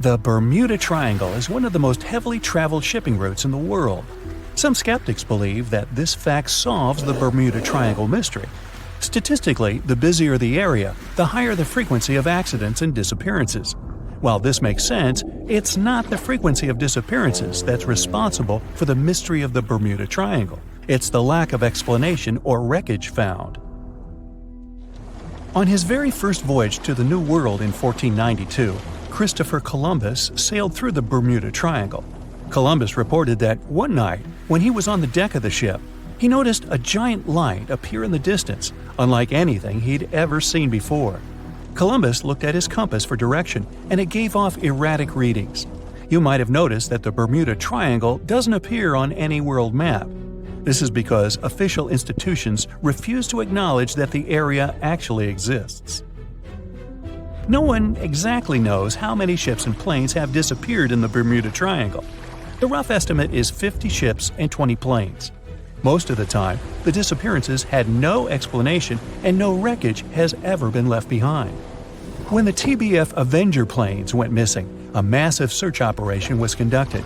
The Bermuda Triangle is one of the most heavily traveled shipping routes in the world. Some skeptics believe that this fact solves the Bermuda Triangle mystery. Statistically, the busier the area, the higher the frequency of accidents and disappearances. While this makes sense, it's not the frequency of disappearances that's responsible for the mystery of the Bermuda Triangle. It's the lack of explanation or wreckage found. On his very first voyage to the New World in 1492, Christopher Columbus sailed through the Bermuda Triangle. Columbus reported that one night, when he was on the deck of the ship, he noticed a giant light appear in the distance, unlike anything he'd ever seen before. Columbus looked at his compass for direction, and it gave off erratic readings. You might have noticed that the Bermuda Triangle doesn't appear on any world map. This is because official institutions refuse to acknowledge that the area actually exists. No one exactly knows how many ships and planes have disappeared in the Bermuda Triangle. The rough estimate is 50 ships and 20 planes. Most of the time, the disappearances had no explanation and no wreckage has ever been left behind. When the TBF Avenger planes went missing, a massive search operation was conducted.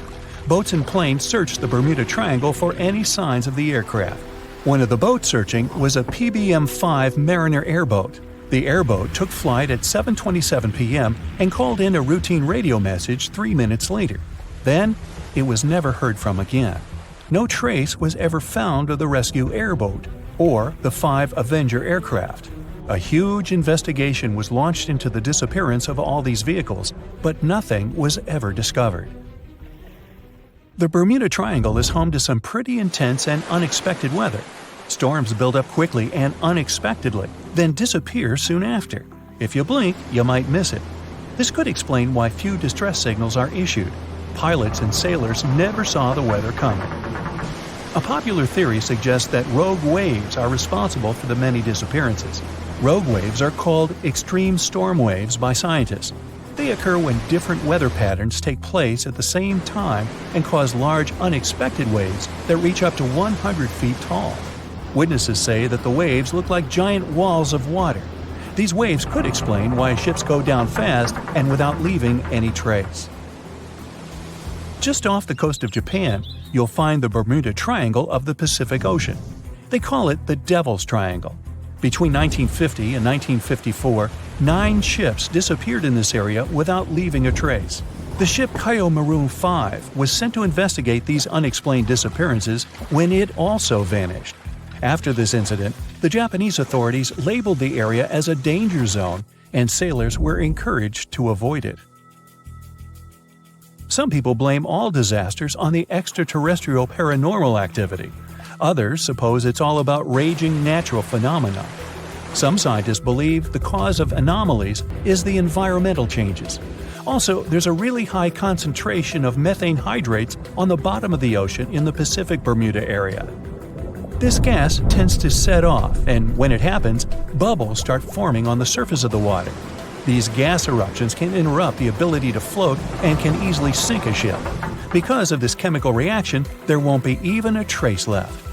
Boats and planes searched the Bermuda Triangle for any signs of the aircraft. One of the boats searching was a PBM-5 Mariner airboat. The airboat took flight at 7:27 p.m. and called in a routine radio message 3 minutes later. Then, it was never heard from again. No trace was ever found of the rescue airboat or the 5 Avenger aircraft. A huge investigation was launched into the disappearance of all these vehicles, but nothing was ever discovered. The Bermuda Triangle is home to some pretty intense and unexpected weather. Storms build up quickly and unexpectedly, then disappear soon after. If you blink, you might miss it. This could explain why few distress signals are issued. Pilots and sailors never saw the weather coming. A popular theory suggests that rogue waves are responsible for the many disappearances. Rogue waves are called extreme storm waves by scientists. They occur when different weather patterns take place at the same time and cause large unexpected waves that reach up to 100 feet tall. Witnesses say that the waves look like giant walls of water. These waves could explain why ships go down fast and without leaving any trace. Just off the coast of Japan, you'll find the Bermuda Triangle of the Pacific Ocean. They call it the Devil's Triangle. Between 1950 and 1954, 9 ships disappeared in this area without leaving a trace. The ship Maroon 5 was sent to investigate these unexplained disappearances when it also vanished. After this incident, the Japanese authorities labeled the area as a danger zone, and sailors were encouraged to avoid it. Some people blame all disasters on the extraterrestrial paranormal activity. Others suppose it's all about raging natural phenomena. Some scientists believe the cause of anomalies is the environmental changes. Also, there's a really high concentration of methane hydrates on the bottom of the ocean in the Pacific Bermuda area. This gas tends to set off, and when it happens, bubbles start forming on the surface of the water. These gas eruptions can interrupt the ability to float and can easily sink a ship. Because of this chemical reaction, there won't be even a trace left.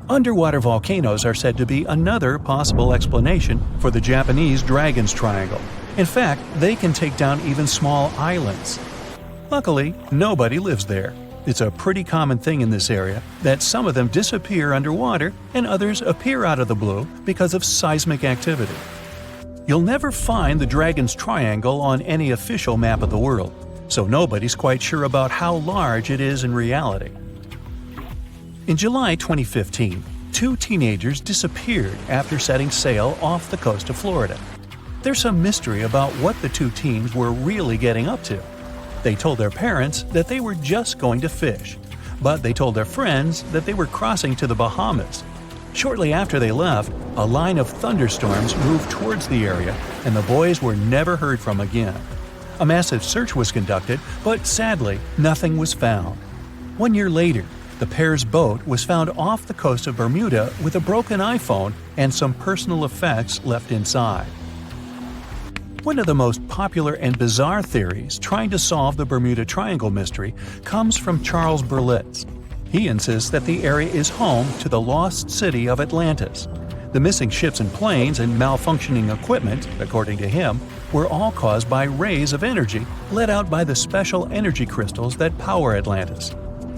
Underwater volcanoes are said to be another possible explanation for the Japanese Dragon's Triangle. In fact, they can take down even small islands. Luckily, nobody lives there. It's a pretty common thing in this area that some of them disappear underwater and others appear out of the blue because of seismic activity. You'll never find the Dragon's Triangle on any official map of the world, so nobody's quite sure about how large it is in reality. In July 2015, 2 teenagers disappeared after setting sail off the coast of Florida. There's some mystery about what the 2 teens were really getting up to. They told their parents that they were just going to fish, but they told their friends that they were crossing to the Bahamas. Shortly after they left, a line of thunderstorms moved towards the area, and the boys were never heard from again. A massive search was conducted, but sadly, nothing was found. 1 year later, the pair's boat was found off the coast of Bermuda with a broken iPhone and some personal effects left inside. One of the most popular and bizarre theories trying to solve the Bermuda Triangle mystery comes from Charles Berlitz. He insists that the area is home to the lost city of Atlantis. The missing ships and planes and malfunctioning equipment, according to him, were all caused by rays of energy let out by the special energy crystals that power Atlantis.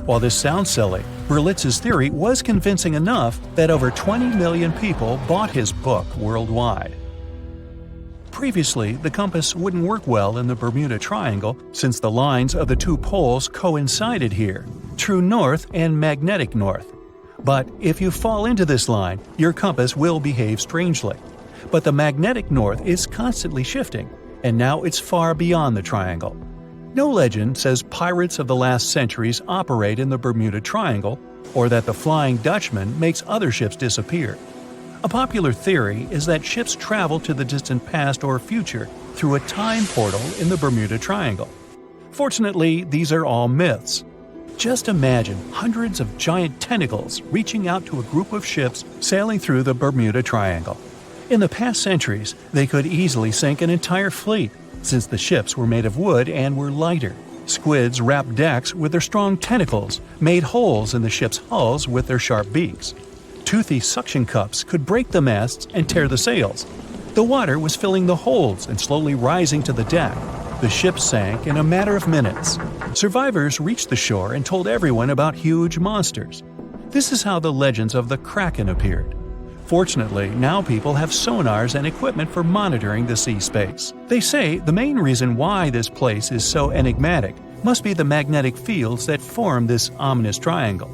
While this sounds silly, Berlitz's theory was convincing enough that over 20 million people bought his book worldwide. Previously, the compass wouldn't work well in the Bermuda Triangle since the lines of the two poles coincided here, true north and magnetic north. But if you fall into this line, your compass will behave strangely. But the magnetic north is constantly shifting, and now it's far beyond the triangle. No legend says pirates of the last centuries operate in the Bermuda Triangle, or that the Flying Dutchman makes other ships disappear. A popular theory is that ships travel to the distant past or future through a time portal in the Bermuda Triangle. Fortunately, these are all myths. Just imagine hundreds of giant tentacles reaching out to a group of ships sailing through the Bermuda Triangle. In the past centuries, they could easily sink an entire fleet, since the ships were made of wood and were lighter. Squids wrapped decks with their strong tentacles, made holes in the ship's hulls with their sharp beaks. Toothy suction cups could break the masts and tear the sails. The water was filling the holds and slowly rising to the deck. The ship sank in a matter of minutes. Survivors reached the shore and told everyone about huge monsters. This is how the legends of the Kraken appeared. Fortunately, now people have sonars and equipment for monitoring the sea space. They say the main reason why this place is so enigmatic must be the magnetic fields that form this ominous triangle.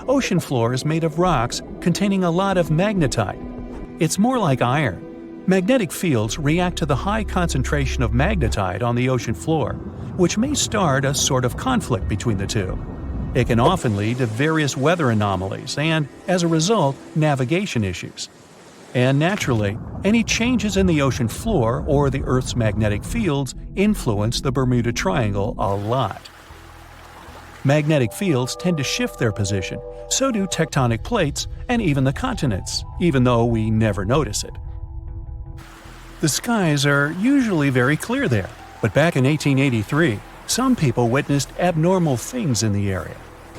Ocean floor is made of rocks containing a lot of magnetite. It's more like iron. Magnetic fields react to the high concentration of magnetite on the ocean floor, which may start a sort of conflict between the two. It can often lead to various weather anomalies and, as a result, navigation issues. And naturally, any changes in the ocean floor or the Earth's magnetic fields influence the Bermuda Triangle a lot. Magnetic fields tend to shift their position, so do tectonic plates and even the continents, even though we never notice it. The skies are usually very clear there, but back in 1883, some people witnessed abnormal things in the area.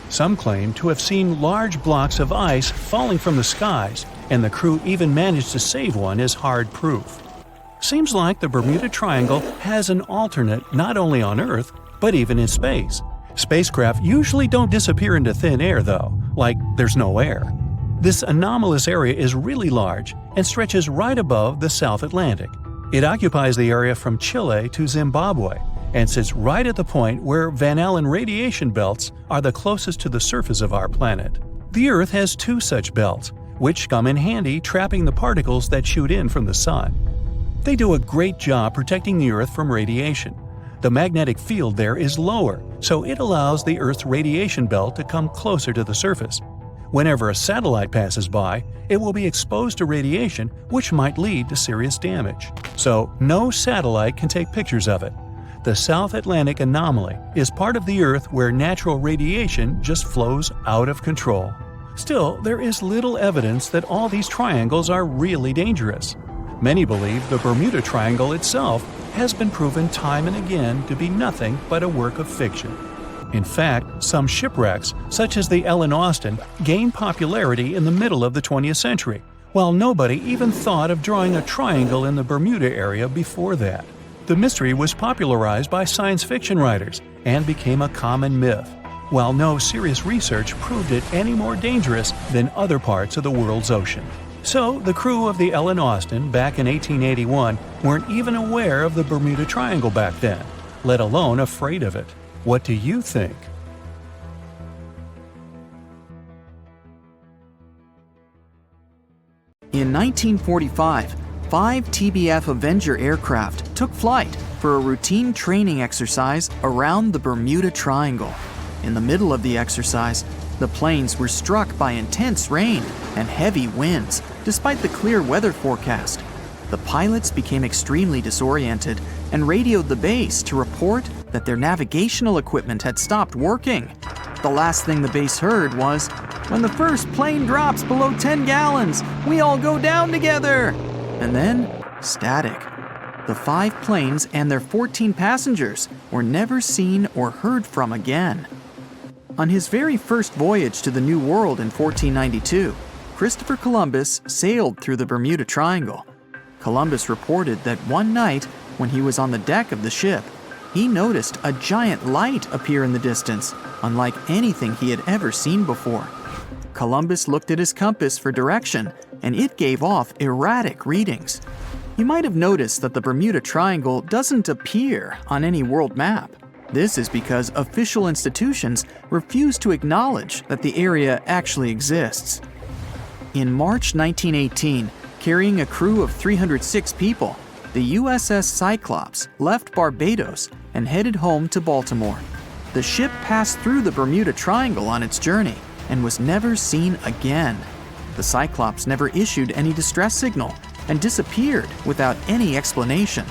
Some claim to have seen large blocks of ice falling from the skies, and the crew even managed to save one as hard proof. Seems like the Bermuda Triangle has an alternate not only on Earth, but even in space. Spacecraft usually don't disappear into thin air though, like there's no air. This anomalous area is really large and stretches right above the South Atlantic. It occupies the area from Chile to Zimbabwe, and sits right at the point where Van Allen radiation belts are the closest to the surface of our planet. The Earth has two such belts, which come in handy trapping the particles that shoot in from the Sun. They do a great job protecting the Earth from radiation. The magnetic field there is lower, so it allows the Earth's radiation belt to come closer to the surface. Whenever a satellite passes by, it will be exposed to radiation, which might lead to serious damage. So, no satellite can take pictures of it. The South Atlantic anomaly is part of the Earth where natural radiation just flows out of control. Still, there is little evidence that all these triangles are really dangerous. Many believe the Bermuda Triangle itself has been proven time and again to be nothing but a work of fiction. In fact, some shipwrecks, such as the Ellen Austin, gained popularity in the middle of the 20th century, while nobody even thought of drawing a triangle in the Bermuda area before that. The mystery was popularized by science fiction writers and became a common myth, while no serious research proved it any more dangerous than other parts of the world's ocean. So, the crew of the Ellen Austin back in 1881 weren't even aware of the Bermuda Triangle back then, let alone afraid of it. What do you think? In 1945, 5 TBF Avenger aircraft took flight for a routine training exercise around the Bermuda Triangle. In the middle of the exercise, the planes were struck by intense rain and heavy winds, despite the clear weather forecast. The pilots became extremely disoriented and radioed the base to report that their navigational equipment had stopped working. The last thing the base heard was, "When the first plane drops below 10 gallons, we all go down together." And then, static. The 5 planes and their 14 passengers were never seen or heard from again. On his very first voyage to the New World in 1492, Christopher Columbus sailed through the Bermuda Triangle. Columbus reported that one night When he was on the deck of the ship, he noticed a giant light appear in the distance, unlike anything he had ever seen before. Columbus looked at his compass for direction, and it gave off erratic readings. You might have noticed that the Bermuda Triangle doesn't appear on any world map. This is because official institutions refuse to acknowledge that the area actually exists. In March 1918, carrying a crew of 306 people, the USS Cyclops left Barbados and headed home to Baltimore. The ship passed through the Bermuda Triangle on its journey and was never seen again. The Cyclops never issued any distress signal and disappeared without any explanation,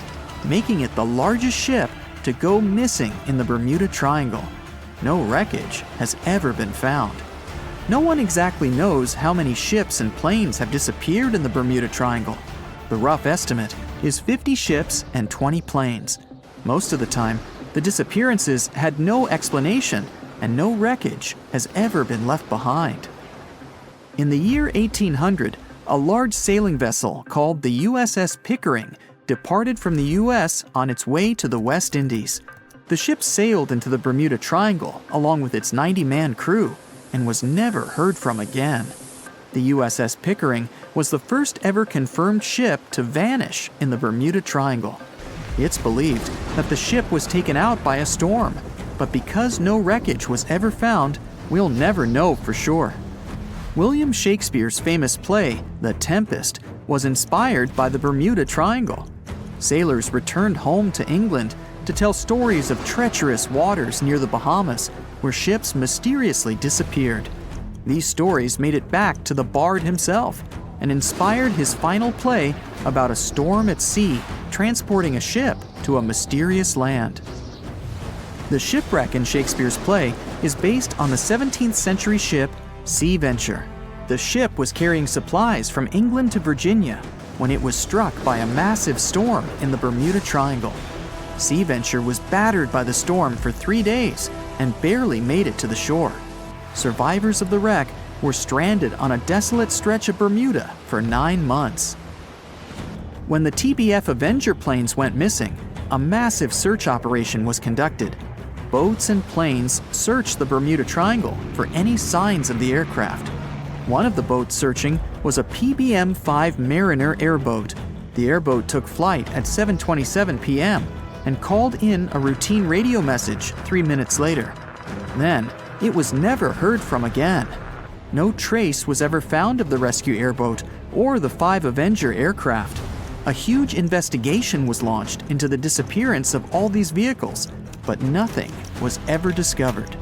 making it the largest ship to go missing in the Bermuda Triangle. No wreckage has ever been found. No one exactly knows how many ships and planes have disappeared in the Bermuda Triangle. The rough estimate is 50 ships and 20 planes. Most of the time, the disappearances had no explanation and no wreckage has ever been left behind. In the year 1800, a large sailing vessel called the USS Pickering departed from the U.S. on its way to the West Indies. The ship sailed into the Bermuda Triangle along with its 90-man crew and was never heard from again. The USS Pickering was the first ever confirmed ship to vanish in the Bermuda Triangle. It's believed that the ship was taken out by a storm, but because no wreckage was ever found, we'll never know for sure. William Shakespeare's famous play, The Tempest, was inspired by the Bermuda Triangle. Sailors returned home to England to tell stories of treacherous waters near the Bahamas, where ships mysteriously disappeared. These stories made it back to the bard himself and inspired his final play about a storm at sea transporting a ship to a mysterious land. The shipwreck in Shakespeare's play is based on the 17th century ship Sea Venture. The ship was carrying supplies from England to Virginia when it was struck by a massive storm in the Bermuda Triangle. Sea Venture was battered by the storm for 3 days and barely made it to the shore. Survivors of the wreck were stranded on a desolate stretch of Bermuda for 9 months. When the TBF Avenger planes went missing, a massive search operation was conducted. Boats and planes searched the Bermuda Triangle for any signs of the aircraft. One of the boats searching was a PBM-5 Mariner airboat. The airboat took flight at 7:27 p.m. and called in a routine radio message 3 minutes later. Then, it was never heard from again. No trace was ever found of the rescue airboat or the 5 Avenger aircraft. A huge investigation was launched into the disappearance of all these vehicles, but nothing was ever discovered.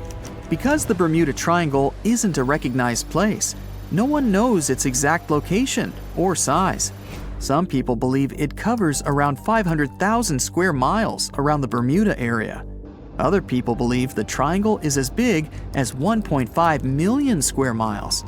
Because the Bermuda Triangle isn't a recognized place, no one knows its exact location or size. Some people believe it covers around 500,000 square miles around the Bermuda area. Other people believe the triangle is as big as 1.5 million square miles.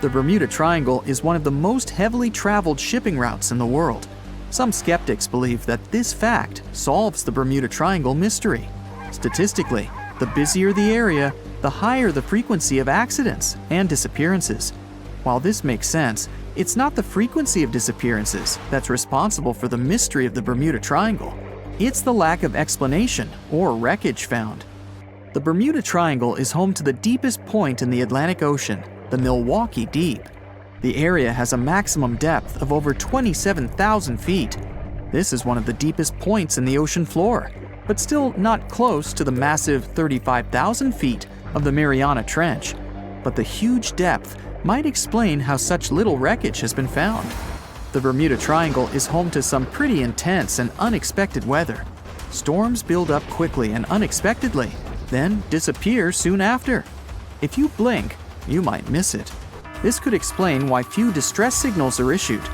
The Bermuda Triangle is one of the most heavily traveled shipping routes in the world. Some skeptics believe that this fact solves the Bermuda Triangle mystery. Statistically, the busier the area, the higher the frequency of accidents and disappearances. While this makes sense, it's not the frequency of disappearances that's responsible for the mystery of the Bermuda Triangle. It's the lack of explanation or wreckage found. The Bermuda Triangle is home to the deepest point in the Atlantic Ocean, the Milwaukee Deep. The area has a maximum depth of over 27,000 feet. This is one of the deepest points in the ocean floor, but still not close to the massive 35,000 feet of the Mariana Trench. But the huge depth might explain how such little wreckage has been found. The Bermuda Triangle is home to some pretty intense and unexpected weather. Storms build up quickly and unexpectedly, then disappear soon after. If you blink, you might miss it. This could explain why few distress signals are issued.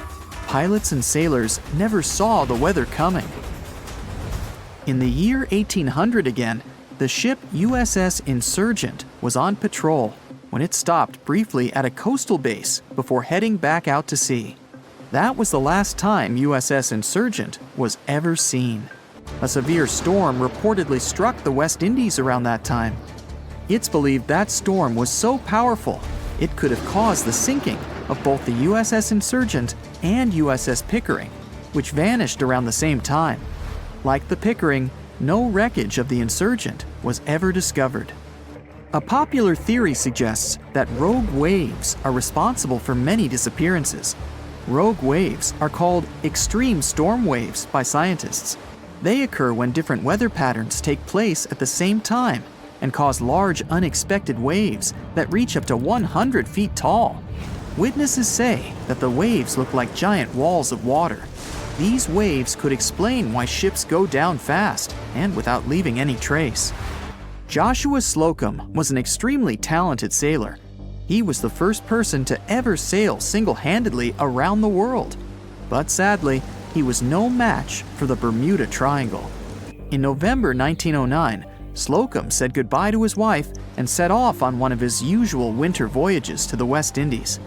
Pilots and sailors never saw the weather coming. In the year 1800 again, the ship USS Insurgent was on patrol when it stopped briefly at a coastal base before heading back out to sea. That was the last time USS Insurgent was ever seen. A severe storm reportedly struck the West Indies around that time. It's believed that storm was so powerful, it could have caused the sinking of both the USS Insurgent and USS Pickering. which vanished around the same time. Like the Pickering, no wreckage of the Insurgent was ever discovered. A popular theory suggests that rogue waves are responsible for many disappearances. Rogue waves are called extreme storm waves by scientists. They occur when different weather patterns take place at the same time and cause large unexpected waves that reach up to 100 feet tall. Witnesses say that the waves look like giant walls of water. These waves could explain why ships go down fast and without leaving any trace. Joshua Slocum was an extremely talented sailor. He was the first person to ever sail single-handedly around the world. But sadly, he was no match for the Bermuda Triangle. In November 1909, Slocum said goodbye to his wife and set off on one of his usual winter voyages to the West Indies.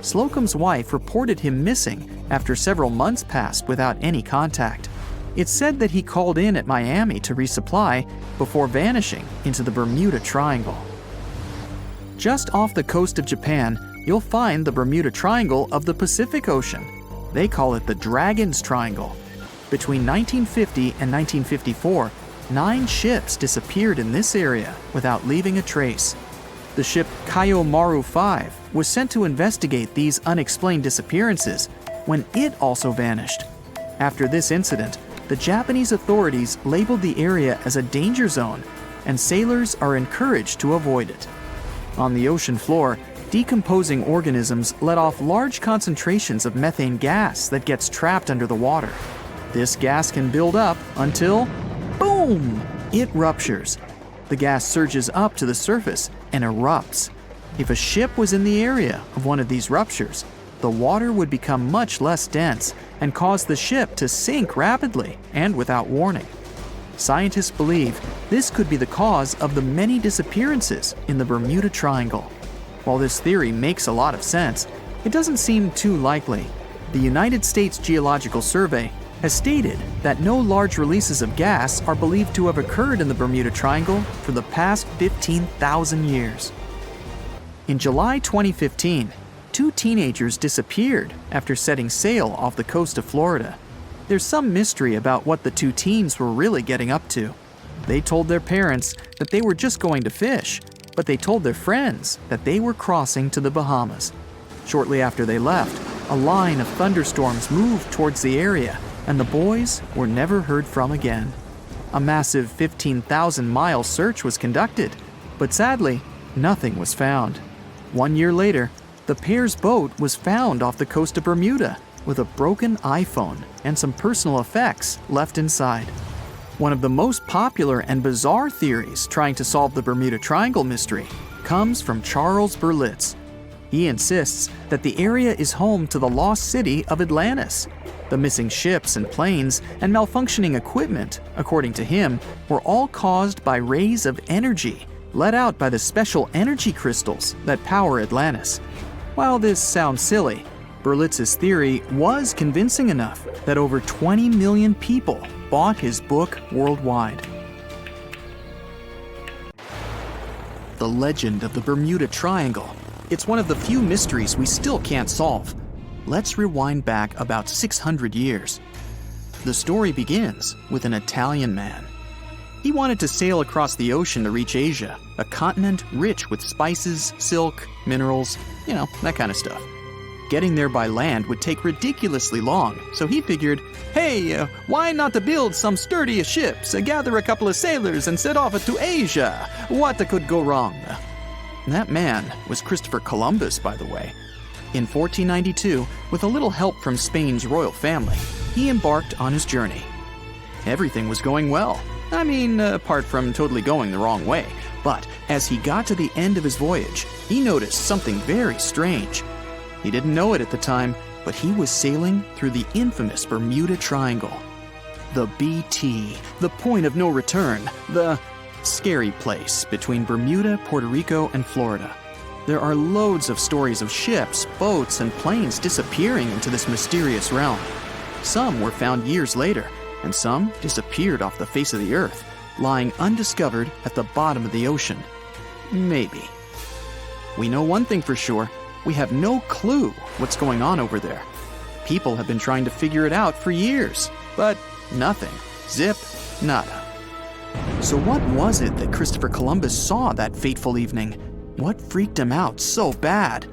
Slocum's wife reported him missing after several months passed without any contact. It's said that he called in at Miami to resupply before vanishing into the Bermuda Triangle. Just off the coast of Japan, you'll find the Bermuda Triangle of the Pacific Ocean. They call it the Dragon's Triangle. Between 1950 and 1954, 9 ships disappeared in this area without leaving a trace. The ship Kaiomaru 5 was sent to investigate these unexplained disappearances when it also vanished. After this incident, the Japanese authorities labeled the area as a danger zone, and sailors are encouraged to avoid it. On the ocean floor, decomposing organisms let off large concentrations of methane gas that gets trapped under the water. This gas can build up until, boom, it ruptures. The gas surges up to the surface and erupts. If a ship was in the area of one of these ruptures, the water would become much less dense and cause the ship to sink rapidly and without warning. Scientists believe this could be the cause of the many disappearances in the Bermuda Triangle. While this theory makes a lot of sense, it doesn't seem too likely. The United States Geological Survey has stated that no large releases of gas are believed to have occurred in the Bermuda Triangle for the past 15,000 years. In July 2015, 2 teenagers disappeared after setting sail off the coast of Florida. There's some mystery about what the 2 teens were really getting up to. They told their parents that they were just going to fish, but they told their friends that they were crossing to the Bahamas. Shortly after they left, a line of thunderstorms moved towards the area, and the boys were never heard from again. A massive 15,000-mile search was conducted, but sadly, nothing was found. 1 year later, the pair's boat was found off the coast of Bermuda with a broken iPhone and some personal effects left inside. One of the most popular and bizarre theories trying to solve the Bermuda Triangle mystery comes from Charles Berlitz. He insists that the area is home to the lost city of Atlantis. The missing ships and planes and malfunctioning equipment, according to him, were all caused by rays of energy let out by the special energy crystals that power Atlantis. While this sounds silly, Berlitz's theory was convincing enough that over 20 million people bought his book worldwide. The legend of the Bermuda Triangle. It's one of the few mysteries we still can't solve. Let's rewind back about 600 years. The story begins with an Italian man. He wanted to sail across the ocean to reach Asia, a continent rich with spices, silk, minerals, that kind of stuff. Getting there by land would take ridiculously long, so he figured, hey, why not to build some sturdy ships, gather a couple of sailors and set off to Asia? What could go wrong? That man was Christopher Columbus, by the way. In 1492, with a little help from Spain's royal family, he embarked on his journey. Everything was going well. Apart from totally going the wrong way. But as he got to the end of his voyage, he noticed something very strange. He didn't know it at the time, but he was sailing through the infamous Bermuda Triangle. The BT, the point of no return, the scary place between Bermuda, Puerto Rico, and Florida. There are loads of stories of ships, boats, and planes disappearing into this mysterious realm. Some were found years later, and some disappeared off the face of the earth, lying undiscovered at the bottom of the ocean. Maybe. We know one thing for sure. We have no clue what's going on over there. People have been trying to figure it out for years, but nothing. Zip, nada. So what was it that Christopher Columbus saw that fateful evening? What freaked him out so bad?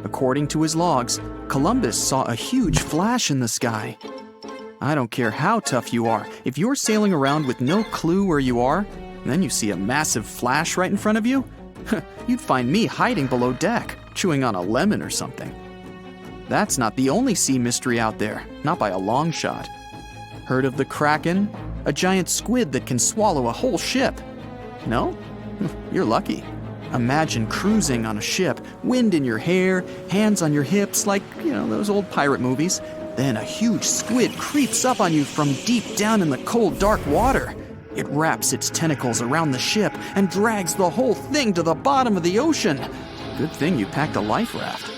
According to his logs, Columbus saw a huge flash in the sky. I don't care how tough you are, if you're sailing around with no clue where you are, and then you see a massive flash right in front of you, you'd find me hiding below deck, chewing on a lemon or something. That's not the only sea mystery out there, not by a long shot. Heard of the Kraken? A giant squid that can swallow a whole ship. No? You're lucky. Imagine cruising on a ship, wind in your hair, hands on your hips, like, those old pirate movies. Then a huge squid creeps up on you from deep down in the cold, dark water. It wraps its tentacles around the ship and drags the whole thing to the bottom of the ocean. Good thing you packed a life raft.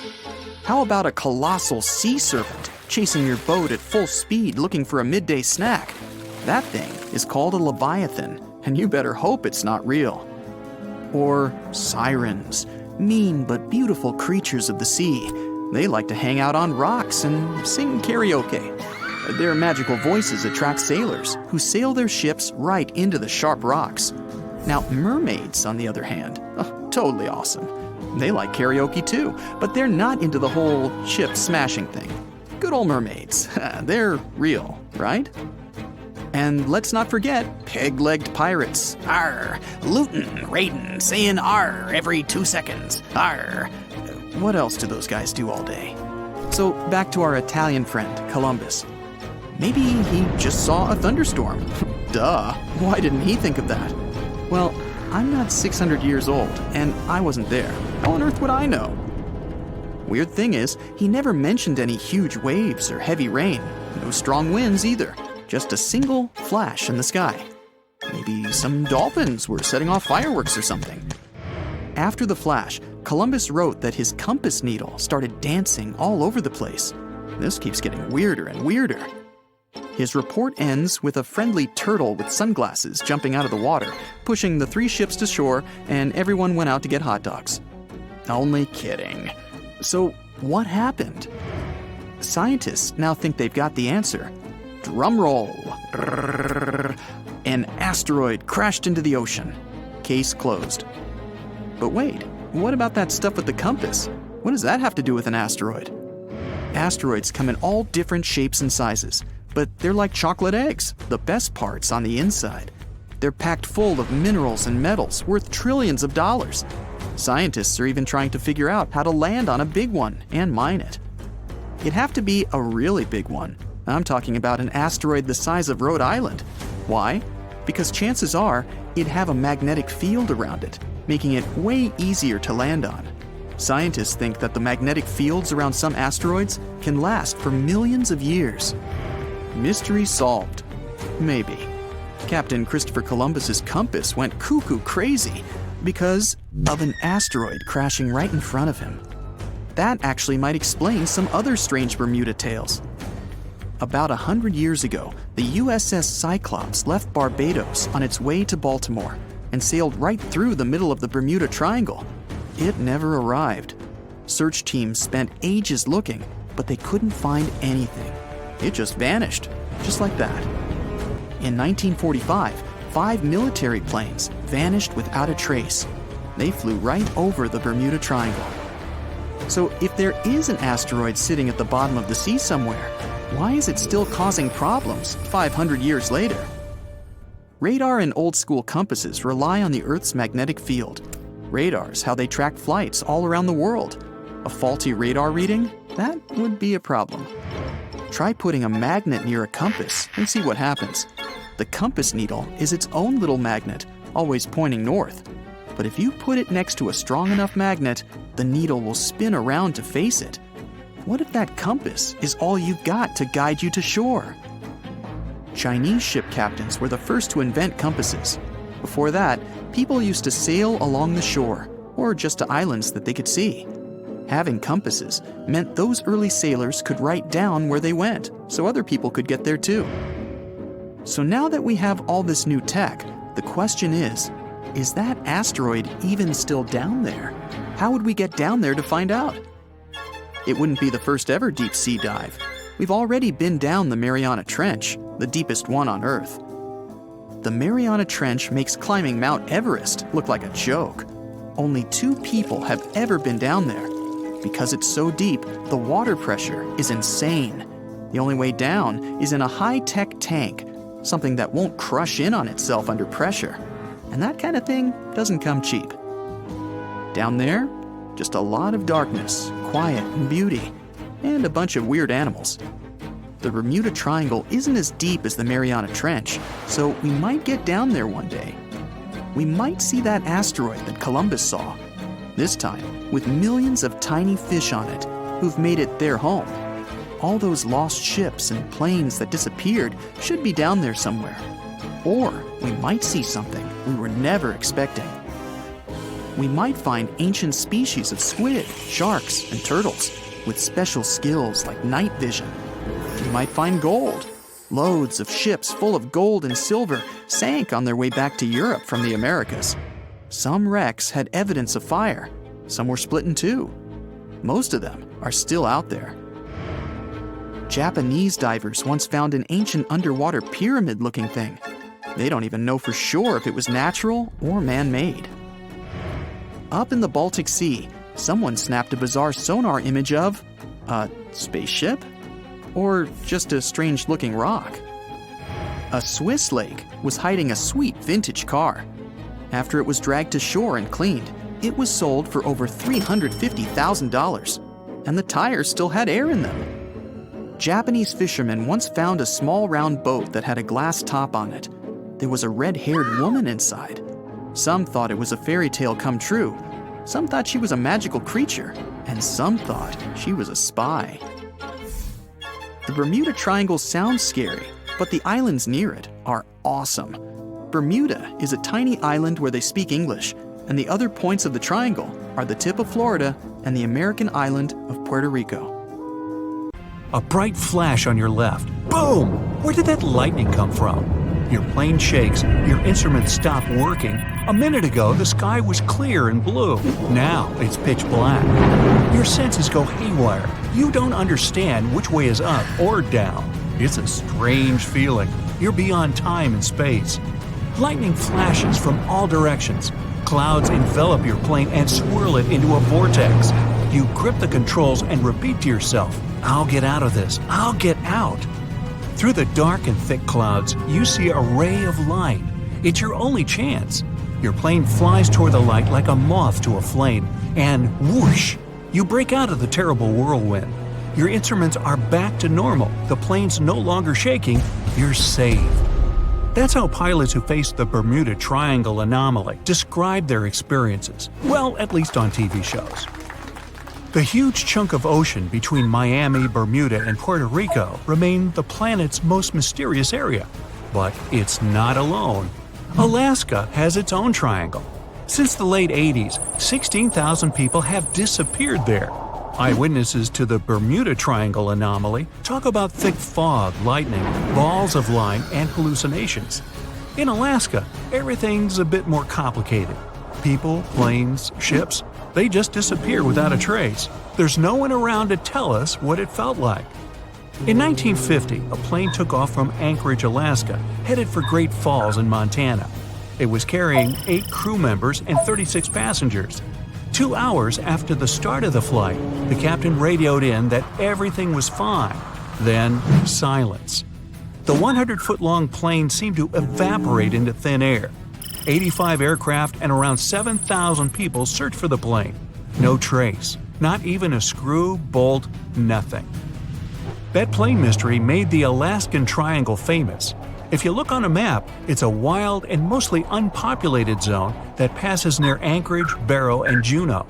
How about a colossal sea serpent chasing your boat at full speed looking for a midday snack? That thing is called a leviathan, and you better hope it's not real. Or sirens, mean but beautiful creatures of the sea. They like to hang out on rocks and sing karaoke. Their magical voices attract sailors who sail their ships right into the sharp rocks. Now, mermaids, on the other hand, totally awesome. They like karaoke too, but they're not into the whole ship smashing thing. Good old mermaids. They're real, right? And let's not forget peg-legged pirates. Arr! Lootin', raidin', saying arr every 2 seconds. Arr! What else do those guys do all day? So back to our Italian friend, Columbus. Maybe he just saw a thunderstorm. Duh, why didn't he think of that? Well, I'm not 600 years old, and I wasn't there. How on earth would I know? Weird thing is, he never mentioned any huge waves or heavy rain. No strong winds either. Just a single flash in the sky. Maybe some dolphins were setting off fireworks or something. After the flash, Columbus wrote that his compass needle started dancing all over the place. This keeps getting weirder and weirder. His report ends with a friendly turtle with sunglasses jumping out of the water, pushing the 3 ships to shore, and everyone went out to get hot dogs. Only kidding. So, what happened? Scientists now think they've got the answer. Drum roll. An asteroid crashed into the ocean. Case closed. But wait, what about that stuff with the compass? What does that have to do with an asteroid? Asteroids come in all different shapes and sizes, but they're like chocolate eggs, the best part's on the inside. They're packed full of minerals and metals worth trillions of dollars. Scientists are even trying to figure out how to land on a big one and mine it. It'd have to be a really big one. I'm talking about an asteroid the size of Rhode Island. Why? Because chances are it'd have a magnetic field around it, making it way easier to land on. Scientists think that the magnetic fields around some asteroids can last for millions of years. Mystery solved. Maybe. Captain Christopher Columbus's compass went cuckoo crazy because of an asteroid crashing right in front of him. That actually might explain some other strange Bermuda tales. About 100 years ago, the USS Cyclops left Barbados on its way to Baltimore and sailed right through the middle of the Bermuda Triangle. It never arrived. Search teams spent ages looking, but they couldn't find anything. It just vanished, just like that. In 1945, 5 military planes vanished without a trace. They flew right over the Bermuda Triangle. So if there is an asteroid sitting at the bottom of the sea somewhere, why is it still causing problems 500 years later? Radar and old-school compasses rely on the Earth's magnetic field. Radar's how they track flights all around the world. A faulty radar reading? That would be a problem. Try putting a magnet near a compass and see what happens. The compass needle is its own little magnet, always pointing north. But if you put it next to a strong enough magnet, the needle will spin around to face it. What if that compass is all you've got to guide you to shore? Chinese ship captains were the first to invent compasses. Before that, people used to sail along the shore, or just to islands that they could see. Having compasses meant those early sailors could write down where they went, so other people could get there too. So now that we have all this new tech, the question is that asteroid even still down there? How would we get down there to find out? It wouldn't be the first ever deep sea dive. We've already been down the Mariana Trench, the deepest one on Earth. The Mariana Trench makes climbing Mount Everest look like a joke. Only 2 people have ever been down there. Because it's so deep, the water pressure is insane. The only way down is in a high-tech tank, something that won't crush in on itself under pressure. And that kind of thing doesn't come cheap. Down there, just a lot of darkness, quiet, and beauty, and a bunch of weird animals. The Bermuda Triangle isn't as deep as the Mariana Trench, so we might get down there one day. We might see that asteroid that Columbus saw, this time with millions of tiny fish on it who've made it their home. All those lost ships and planes that disappeared should be down there somewhere. Or we might see something we were never expecting. We might find ancient species of squid, sharks, and turtles with special skills like night vision. We might find gold. Loads of ships full of gold and silver sank on their way back to Europe from the Americas. Some wrecks had evidence of fire. Some were split in 2. Most of them are still out there. Japanese divers once found an ancient underwater pyramid-looking thing. They don't even know for sure if it was natural or man-made. Up in the Baltic Sea, someone snapped a bizarre sonar image of a spaceship? Or just a strange-looking rock? A Swiss lake was hiding a sweet vintage car. After it was dragged to shore and cleaned, it was sold for over $350,000, and the tires still had air in them. Japanese fishermen once found a small round boat that had a glass top on it. There was a red-haired woman inside. Some thought it was a fairy tale come true. Some thought she was a magical creature, and some thought she was a spy. The Bermuda Triangle sounds scary, but the islands near it are awesome. Bermuda is a tiny island where they speak English, and the other points of the triangle are the tip of Florida and the American island of Puerto Rico. A bright flash on your left. Boom! Where did that lightning come from? Your plane shakes, your instruments stop working. A minute ago, the sky was clear and blue. Now it's pitch black. Your senses go haywire. You don't understand which way is up or down. It's a strange feeling. You're beyond time and space. Lightning flashes from all directions. Clouds envelop your plane and swirl it into a vortex. You grip the controls and repeat to yourself, "I'll get out of this. I'll get out." Through the dark and thick clouds, you see a ray of light. It's your only chance. Your plane flies toward the light like a moth to a flame, and whoosh! You break out of the terrible whirlwind. Your instruments are back to normal. The plane's no longer shaking. You're saved. That's how pilots who faced the Bermuda Triangle anomaly describe their experiences. Well, at least on TV shows. The huge chunk of ocean between Miami, Bermuda, and Puerto Rico remain the planet's most mysterious area. But it's not alone. Alaska has its own triangle. Since the late 80s, 16,000 people have disappeared there. Eyewitnesses to the Bermuda Triangle anomaly talk about thick fog, lightning, balls of light, and hallucinations. In Alaska, everything's a bit more complicated. People, planes, ships, they just disappear without a trace. There's no one around to tell us what it felt like. In 1950, a plane took off from Anchorage, Alaska, headed for Great Falls in Montana. It was carrying 8 crew members and 36 passengers. 2 hours after the start of the flight, the captain radioed in that everything was fine. Then, silence. The 100-foot-long plane seemed to evaporate into thin air. 85 aircraft and around 7,000 people searched for the plane. No trace. Not even a screw, bolt, nothing. That plane mystery made the Alaskan Triangle famous. If you look on a map, it's a wild and mostly unpopulated zone that passes near Anchorage, Barrow, and Juneau.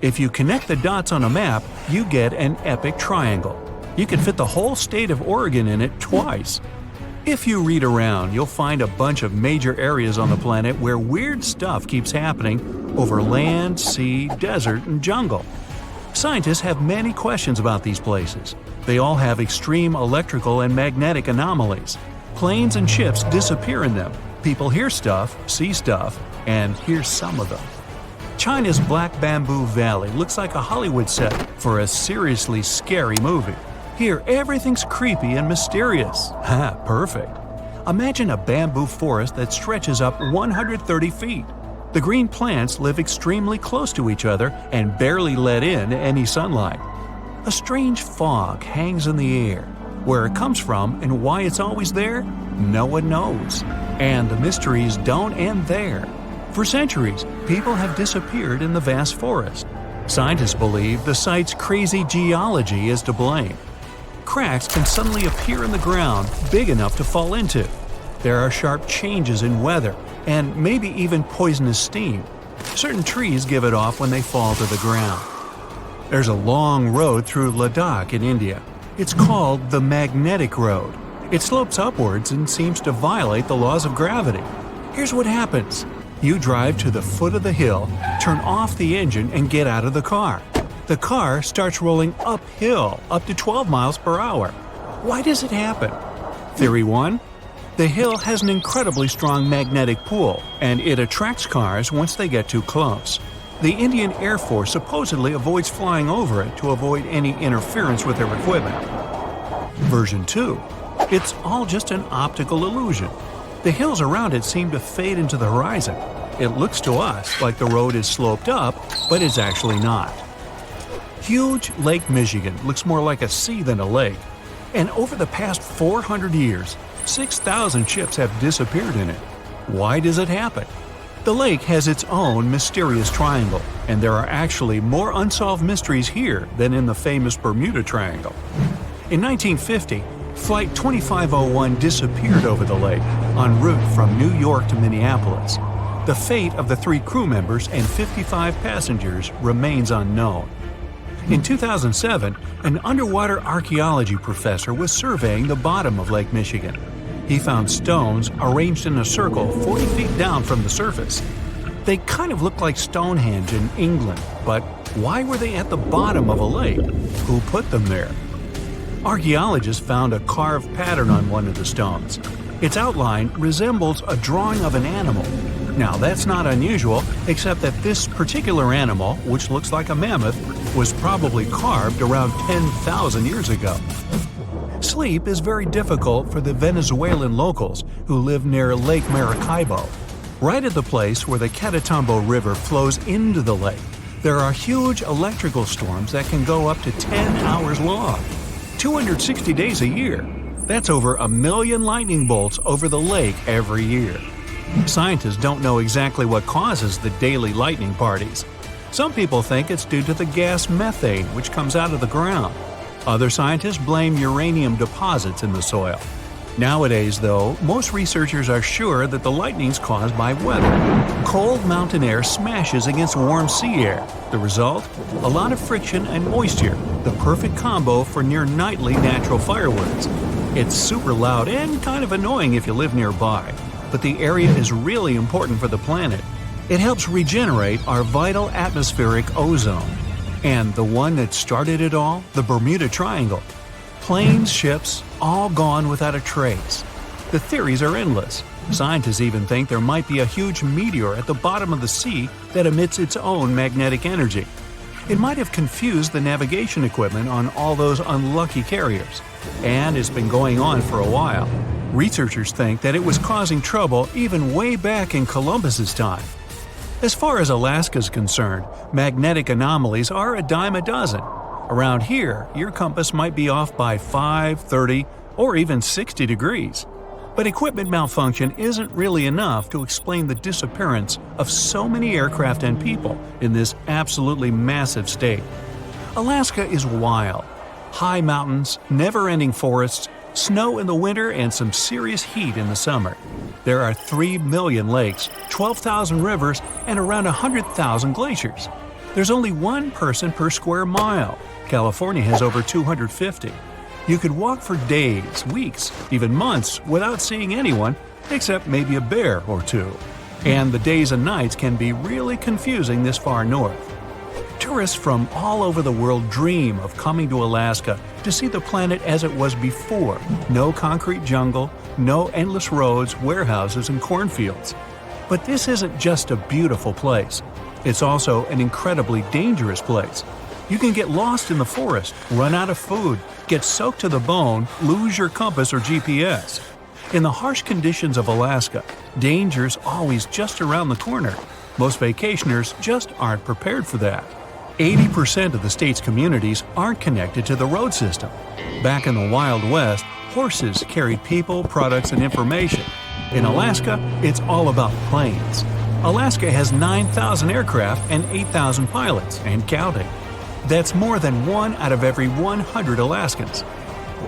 If you connect the dots on a map, you get an epic triangle. You can fit the whole state of Oregon in it twice. If you read around, you'll find a bunch of major areas on the planet where weird stuff keeps happening over land, sea, desert, and jungle. Scientists have many questions about these places. They all have extreme electrical and magnetic anomalies. Planes and ships disappear in them. People hear stuff, see stuff, and here's some of them. China's Black Bamboo Valley looks like a Hollywood set for a seriously scary movie. Here, everything's creepy and mysterious. Ha, perfect. Imagine a bamboo forest that stretches up 130 feet. The green plants live extremely close to each other and barely let in any sunlight. A strange fog hangs in the air. Where it comes from and why it's always there, no one knows. And the mysteries don't end there. For centuries, people have disappeared in the vast forest. Scientists believe the site's crazy geology is to blame. Cracks can suddenly appear in the ground big enough to fall into. There are sharp changes in weather, and maybe even poisonous steam. Certain trees give it off when they fall to the ground. There's a long road through Ladakh in India. It's called the Magnetic Road. It slopes upwards and seems to violate the laws of gravity. Here's what happens. You drive to the foot of the hill, turn off the engine, and get out of the car. The car starts rolling uphill up to 12 miles per hour. Why does it happen? Theory 1. The hill has an incredibly strong magnetic pull, and it attracts cars once they get too close. The Indian Air Force supposedly avoids flying over it to avoid any interference with their equipment. Version 2. It's all just an optical illusion. The hills around it seem to fade into the horizon. It looks to us like the road is sloped up, but it's actually not. Huge Lake Michigan looks more like a sea than a lake. And over the past 400 years, 6,000 ships have disappeared in it. Why does it happen? The lake has its own mysterious triangle, and there are actually more unsolved mysteries here than in the famous Bermuda Triangle. In 1950, Flight 2501 disappeared over the lake, en route from New York to Minneapolis. The fate of the 3 crew members and 55 passengers remains unknown. In 2007, an underwater archaeology professor was surveying the bottom of Lake Michigan. He found stones arranged in a circle 40 feet down from the surface. They kind of look like Stonehenge in England, but why were they at the bottom of a lake? Who put them there? Archaeologists found a carved pattern on one of the stones. Its outline resembles a drawing of an animal. Now, that's not unusual, except that this particular animal, which looks like a mammoth, was probably carved around 10,000 years ago. Sleep is very difficult for the Venezuelan locals who live near Lake Maracaibo. Right at the place where the Catatumbo River flows into the lake, there are huge electrical storms that can go up to 10 hours long. 260 days a year. That's over 1 million lightning bolts over the lake every year. Scientists don't know exactly what causes the daily lightning parties. Some people think it's due to the gas methane which comes out of the ground. Other scientists blame uranium deposits in the soil. Nowadays, though, most researchers are sure that the lightning's caused by weather. Cold mountain air smashes against warm sea air. The result? A lot of friction and moisture, the perfect combo for near-nightly natural fireworks. It's super loud and kind of annoying if you live nearby, but the area is really important for the planet. It helps regenerate our vital atmospheric ozone. And the one that started it all, the Bermuda Triangle. Planes, ships, all gone without a trace. The theories are endless. Scientists even think there might be a huge meteor at the bottom of the sea that emits its own magnetic energy. It might have confused the navigation equipment on all those unlucky carriers. And it's been going on for a while. Researchers think that it was causing trouble even way back in Columbus's time. As far as Alaska's concerned, magnetic anomalies are a dime a dozen. Around here, your compass might be off by 5, 30, or even 60 degrees. But equipment malfunction isn't really enough to explain the disappearance of so many aircraft and people in this absolutely massive state. Alaska is wild. High mountains, never-ending forests, snow in the winter, and some serious heat in the summer. There are 3 million lakes, 12,000 rivers, and around 100,000 glaciers. There's only 1 person per square mile. California has over 250. You could walk for days, weeks, even months without seeing anyone, except maybe a bear or 2. And the days and nights can be really confusing this far north. Tourists from all over the world dream of coming to Alaska to see the planet as it was before. No concrete jungle, no endless roads, warehouses, and cornfields. But this isn't just a beautiful place. It's also an incredibly dangerous place. You can get lost in the forest, run out of food, get soaked to the bone, lose your compass or GPS. In the harsh conditions of Alaska, danger's always just around the corner. Most vacationers just aren't prepared for that. 80% of the state's communities aren't connected to the road system. Back in the Wild West, horses carried people, products, and information. In Alaska, it's all about planes. Alaska has 9,000 aircraft and 8,000 pilots, and counting. That's more than 1 out of every 100 Alaskans.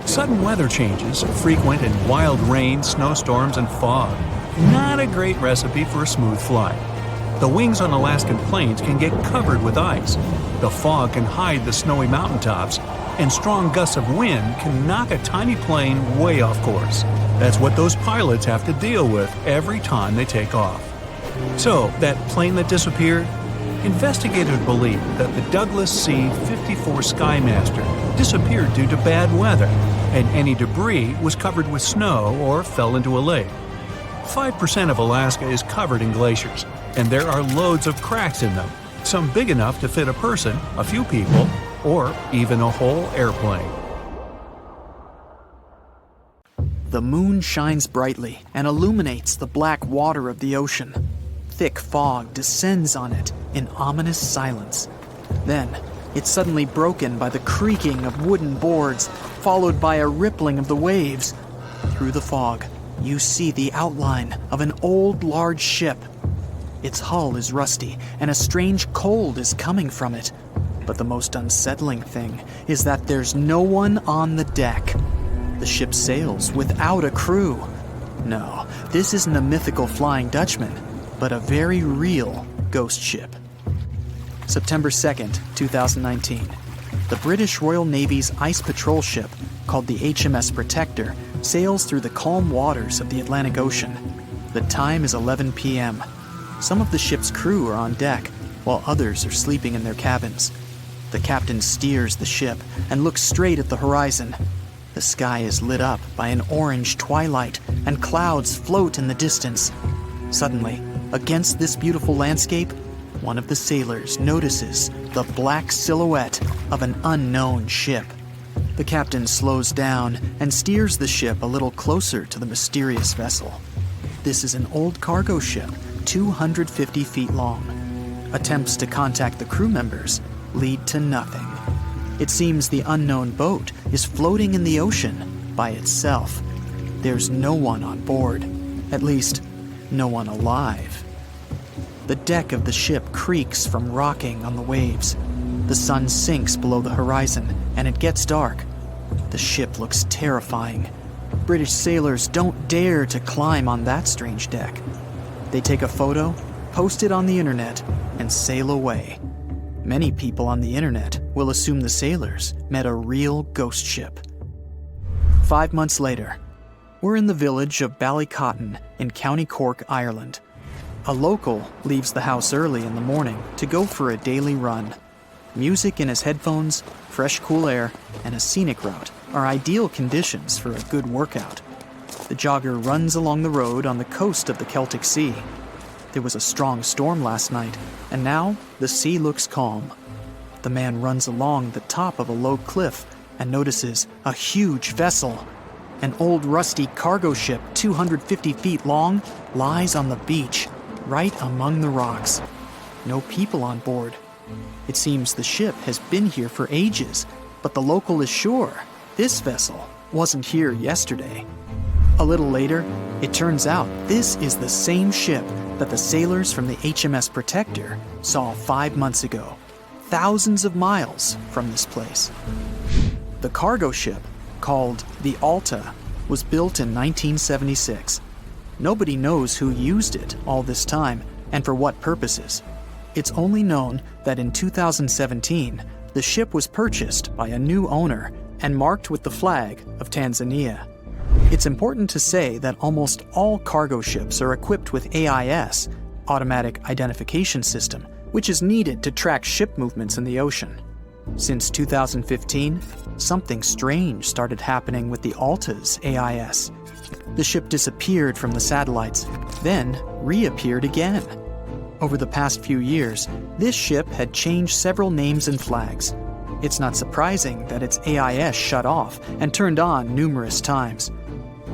Sudden weather changes, frequent and wild rain, snowstorms, and fog. Not a great recipe for a smooth flight. The wings on Alaskan plains can get covered with ice. The fog can hide the snowy mountaintops, and strong gusts of wind can knock a tiny plane way off course. That's what those pilots have to deal with every time they take off. So, that plane that disappeared? Investigators believe that the Douglas C-54 Skymaster disappeared due to bad weather, and any debris was covered with snow or fell into a lake. 5% of Alaska is covered in glaciers, and there are loads of cracks in them, some big enough to fit a person, a few people, or even a whole airplane. The moon shines brightly and illuminates the black water of the ocean. Thick fog descends on it in ominous silence. Then, it's suddenly broken by the creaking of wooden boards, followed by a rippling of the waves. Through the fog, you see the outline of an old, large ship. Its hull is rusty, and a strange cold is coming from it. But the most unsettling thing is that there's no one on the deck. The ship sails without a crew. No, this isn't a mythical Flying Dutchman, but a very real ghost ship. September 2nd, 2019. The British Royal Navy's ice patrol ship, called the HMS Protector, sails through the calm waters of the Atlantic Ocean. The time is 11 p.m. Some of the ship's crew are on deck, while others are sleeping in their cabins. The captain steers the ship and looks straight at the horizon. The sky is lit up by an orange twilight, and clouds float in the distance. Suddenly, against this beautiful landscape, one of the sailors notices the black silhouette of an unknown ship. The captain slows down and steers the ship a little closer to the mysterious vessel. This is an old cargo ship, 250 feet long. Attempts to contact the crew members lead to nothing. It seems the unknown boat is floating in the ocean by itself. There's no one on board, at least, no one alive. The deck of the ship creaks from rocking on the waves. The sun sinks below the horizon, and it gets dark. The ship looks terrifying. British sailors don't dare to climb on that strange deck. They take a photo, post it on the internet, and sail away. Many people on the internet will assume the sailors met a real ghost ship. 5 months later, we're in the village of Ballycotton in County Cork, Ireland. A local leaves the house early in the morning to go for a daily run. Music in his headphones, fresh cool air, and a scenic route are ideal conditions for a good workout. The jogger runs along the road on the coast of the Celtic Sea. There was a strong storm last night, and now the sea looks calm. The man runs along the top of a low cliff and notices a huge vessel. An old rusty cargo ship 250 feet long lies on the beach, right among the rocks. No people on board. It seems the ship has been here for ages, but the local is sure this vessel wasn't here yesterday. A little later, it turns out this is the same ship that the sailors from the HMS Protector saw 5 months ago, thousands of miles from this place. The cargo ship, called the Alta, was built in 1976. Nobody knows who used it all this time and for what purposes. It's only known that in 2017, the ship was purchased by a new owner and marked with the flag of Tanzania. It's important to say that almost all cargo ships are equipped with AIS, Automatic Identification System, which is needed to track ship movements in the ocean. Since 2015, something strange started happening with the Alta's AIS. The ship disappeared from the satellites, then reappeared again. Over the past few years, this ship had changed several names and flags, It's not surprising that its AIS shut off and turned on numerous times.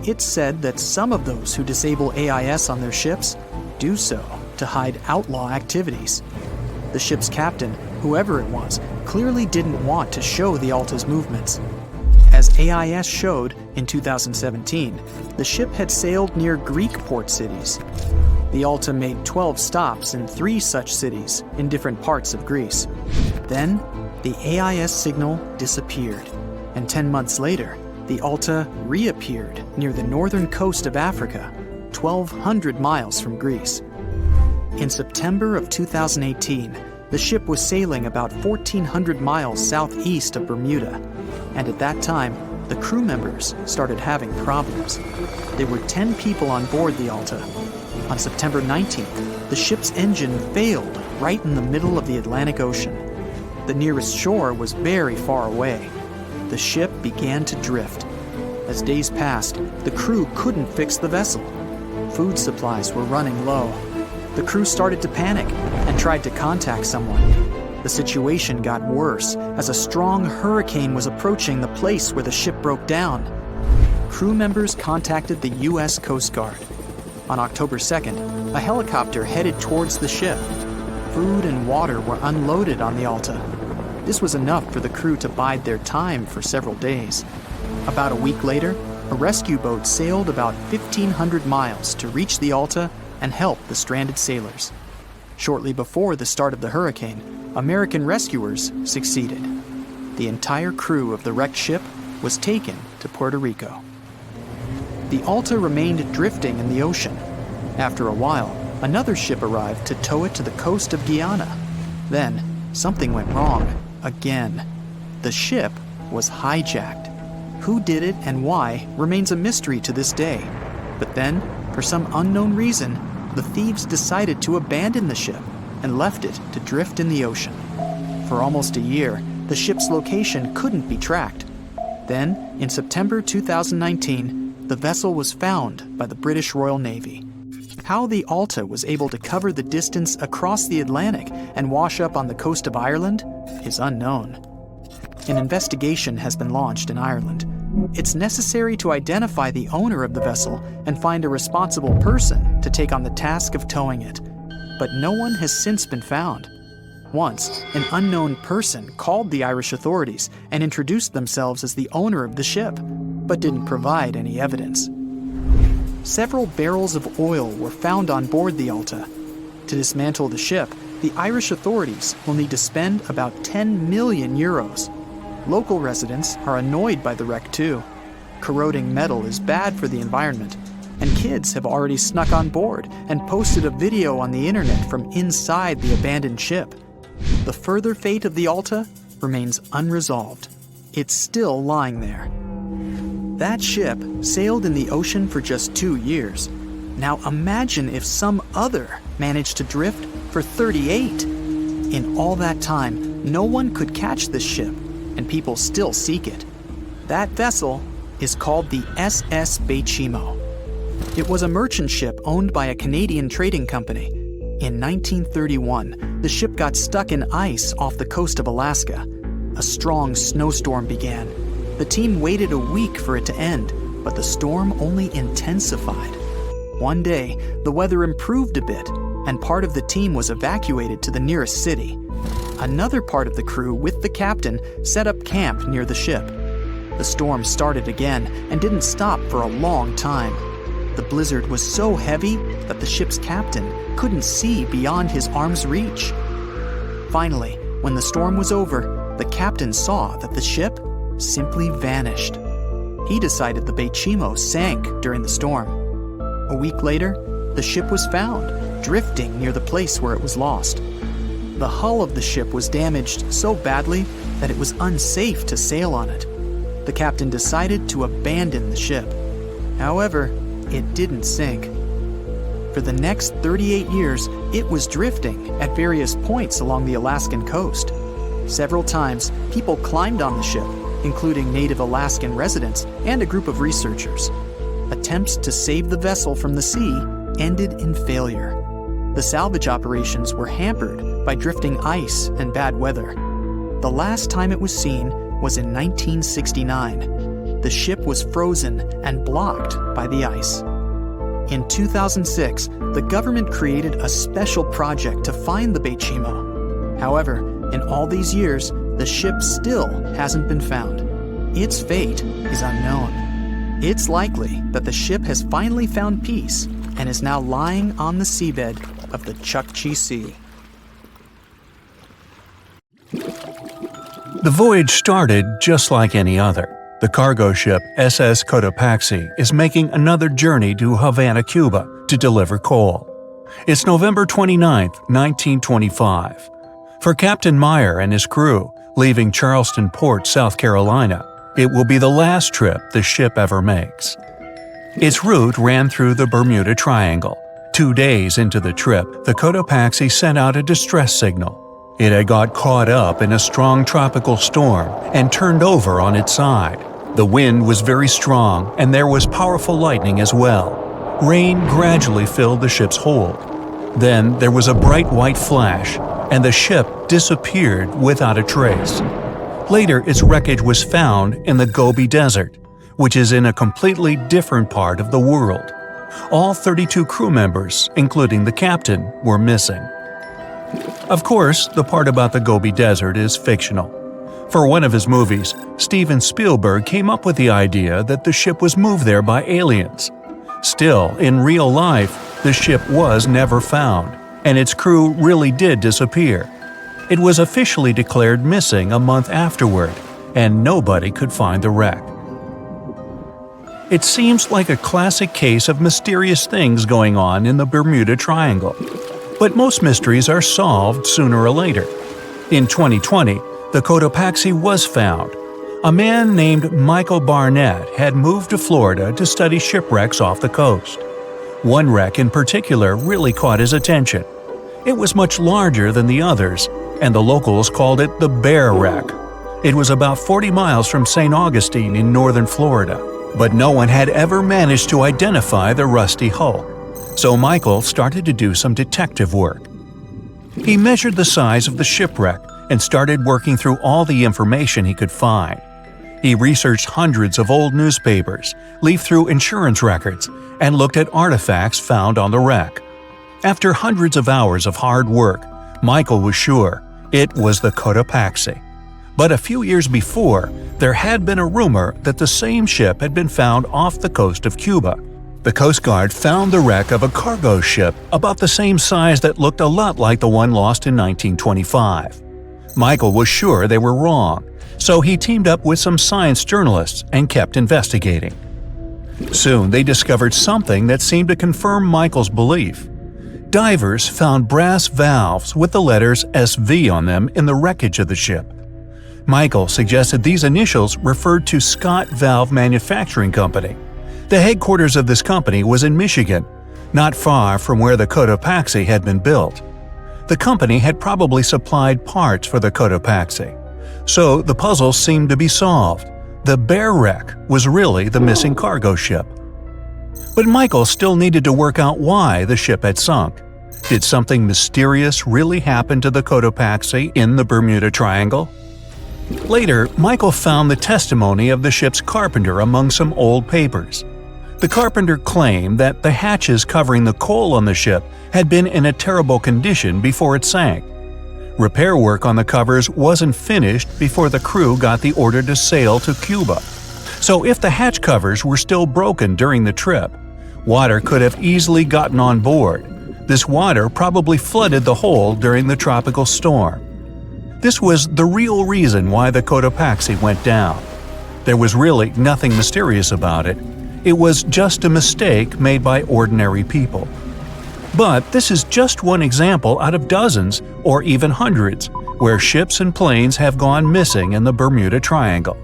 It's said that some of those who disable AIS on their ships do so to hide outlaw activities. The ship's captain, whoever it was, clearly didn't want to show the Alta's movements. As AIS showed in 2017, the ship had sailed near Greek port cities. The Alta made 12 stops in 3 such cities in different parts of Greece. Then, the AIS signal disappeared, and 10 months later, the Alta reappeared near the northern coast of Africa, 1,200 miles from Greece. In September of 2018, the ship was sailing about 1,400 miles southeast of Bermuda, and at that time, the crew members started having problems. There were 10 people on board the Alta. On September 19th, the ship's engine failed right in the middle of the Atlantic Ocean. The nearest shore was very far away. The ship began to drift. As days passed, the crew couldn't fix the vessel. Food supplies were running low. The crew started to panic and tried to contact someone. The situation got worse as a strong hurricane was approaching the place where the ship broke down. Crew members contacted the U.S. Coast Guard. On October 2nd, a helicopter headed towards the ship. Food and water were unloaded on the Alta. This was enough for the crew to bide their time for several days. About a week later, a rescue boat sailed about 1,500 miles to reach the Alta and help the stranded sailors. Shortly before the start of the hurricane, American rescuers succeeded. The entire crew of the wrecked ship was taken to Puerto Rico. The Alta remained drifting in the ocean. After a while, another ship arrived to tow it to the coast of Guyana. Then, something went wrong again. The ship was hijacked. Who did it and why remains a mystery to this day. But then, for some unknown reason, the thieves decided to abandon the ship and left it to drift in the ocean. For almost a year, the ship's location couldn't be tracked. Then, in September 2019, the vessel was found by the British Royal Navy. How the Alta was able to cover the distance across the Atlantic and wash up on the coast of Ireland is unknown. An investigation has been launched in Ireland. It's necessary to identify the owner of the vessel and find a responsible person to take on the task of towing it. But no one has since been found. Once, an unknown person called the Irish authorities and introduced themselves as the owner of the ship, but didn't provide any evidence. Several barrels of oil were found on board the Alta. To dismantle the ship, the Irish authorities will need to spend about 10 million euros. Local residents are annoyed by the wreck too. Corroding metal is bad for the environment, and kids have already snuck on board and posted a video on the internet from inside the abandoned ship. The further fate of the Alta remains unresolved. It's still lying there. That ship sailed in the ocean for just 2 years. Now imagine if some other managed to drift for 38. In all that time, no one could catch this ship, and people still seek it. That vessel is called the SS Bechimo. It was a merchant ship owned by a Canadian trading company. In 1931, the ship got stuck in ice off the coast of Alaska. A strong snowstorm began. The team waited a week for it to end, but the storm only intensified. One day, the weather improved a bit, and part of the team was evacuated to the nearest city. Another part of the crew, with the captain, set up camp near the ship. The storm started again and didn't stop for a long time. The blizzard was so heavy that the ship's captain couldn't see beyond his arm's reach. Finally, when the storm was over, the captain saw that the ship simply vanished. He decided the Bechimo sank during the storm. A week later, the ship was found, drifting near the place where it was lost. The hull of the ship was damaged so badly that it was unsafe to sail on it. The captain decided to abandon the ship. However, it didn't sink. For the next 38 years, it was drifting at various points along the Alaskan coast. Several times, people climbed on the ship, including native Alaskan residents and a group of researchers. Attempts to save the vessel from the sea ended in failure. The salvage operations were hampered by drifting ice and bad weather. The last time it was seen was in 1969. The ship was frozen and blocked by the ice. In 2006, the government created a special project to find the Bechimo. However, in all these years, the ship still hasn't been found. Its fate is unknown. It's likely that the ship has finally found peace and is now lying on the seabed of the Chukchi Sea. The voyage started just like any other. The cargo ship SS Cotopaxi is making another journey to Havana, Cuba, to deliver coal. It's November 29, 1925. For Captain Meyer and his crew, leaving Charleston Port, South Carolina, it will be the last trip the ship ever makes. Its route ran through the Bermuda Triangle. 2 days into the trip, the Cotopaxi sent out a distress signal. It had got caught up in a strong tropical storm and turned over on its side. The wind was very strong and there was powerful lightning as well. Rain gradually filled the ship's hold. Then there was a bright white flash, and the ship disappeared without a trace. Later, its wreckage was found in the Gobi Desert, which is in a completely different part of the world. All 32 crew members, including the captain, were missing. Of course, the part about the Gobi Desert is fictional. For one of his movies, Steven Spielberg came up with the idea that the ship was moved there by aliens. Still, in real life, the ship was never found, and its crew really did disappear. It was officially declared missing a month afterward, and nobody could find the wreck. It seems like a classic case of mysterious things going on in the Bermuda Triangle. But most mysteries are solved sooner or later. In 2020, the Cotopaxi was found. A man named Michael Barnett had moved to Florida to study shipwrecks off the coast. One wreck in particular really caught his attention. It was much larger than the others, and the locals called it the Bear Wreck. It was about 40 miles from St. Augustine in northern Florida, but no one had ever managed to identify the rusty hull. So Michael started to do some detective work. He measured the size of the shipwreck and started working through all the information he could find. He researched hundreds of old newspapers, leafed through insurance records, and looked at artifacts found on the wreck. After hundreds of hours of hard work, Michael was sure it was the Cotopaxi. But a few years before, there had been a rumor that the same ship had been found off the coast of Cuba. The Coast Guard found the wreck of a cargo ship about the same size that looked a lot like the one lost in 1925. Michael was sure they were wrong, so he teamed up with some science journalists and kept investigating. Soon they discovered something that seemed to confirm Michael's belief. Divers found brass valves with the letters SV on them in the wreckage of the ship. Michael suggested these initials referred to Scott Valve Manufacturing Company. The headquarters of this company was in Michigan, not far from where the Cotopaxi had been built. The company had probably supplied parts for the Cotopaxi. So the puzzle seemed to be solved. The Bear Wreck was really the missing cargo ship. But Michael still needed to work out why the ship had sunk. Did something mysterious really happen to the Cotopaxi in the Bermuda Triangle? Later, Michael found the testimony of the ship's carpenter among some old papers. The carpenter claimed that the hatches covering the coal on the ship had been in a terrible condition before it sank. Repair work on the covers wasn't finished before the crew got the order to sail to Cuba. So if the hatch covers were still broken during the trip, water could have easily gotten on board. This water probably flooded the hole during the tropical storm. This was the real reason why the Cotopaxi went down. There was really nothing mysterious about it. It was just a mistake made by ordinary people. But this is just one example out of dozens or even hundreds where ships and planes have gone missing in the Bermuda Triangle.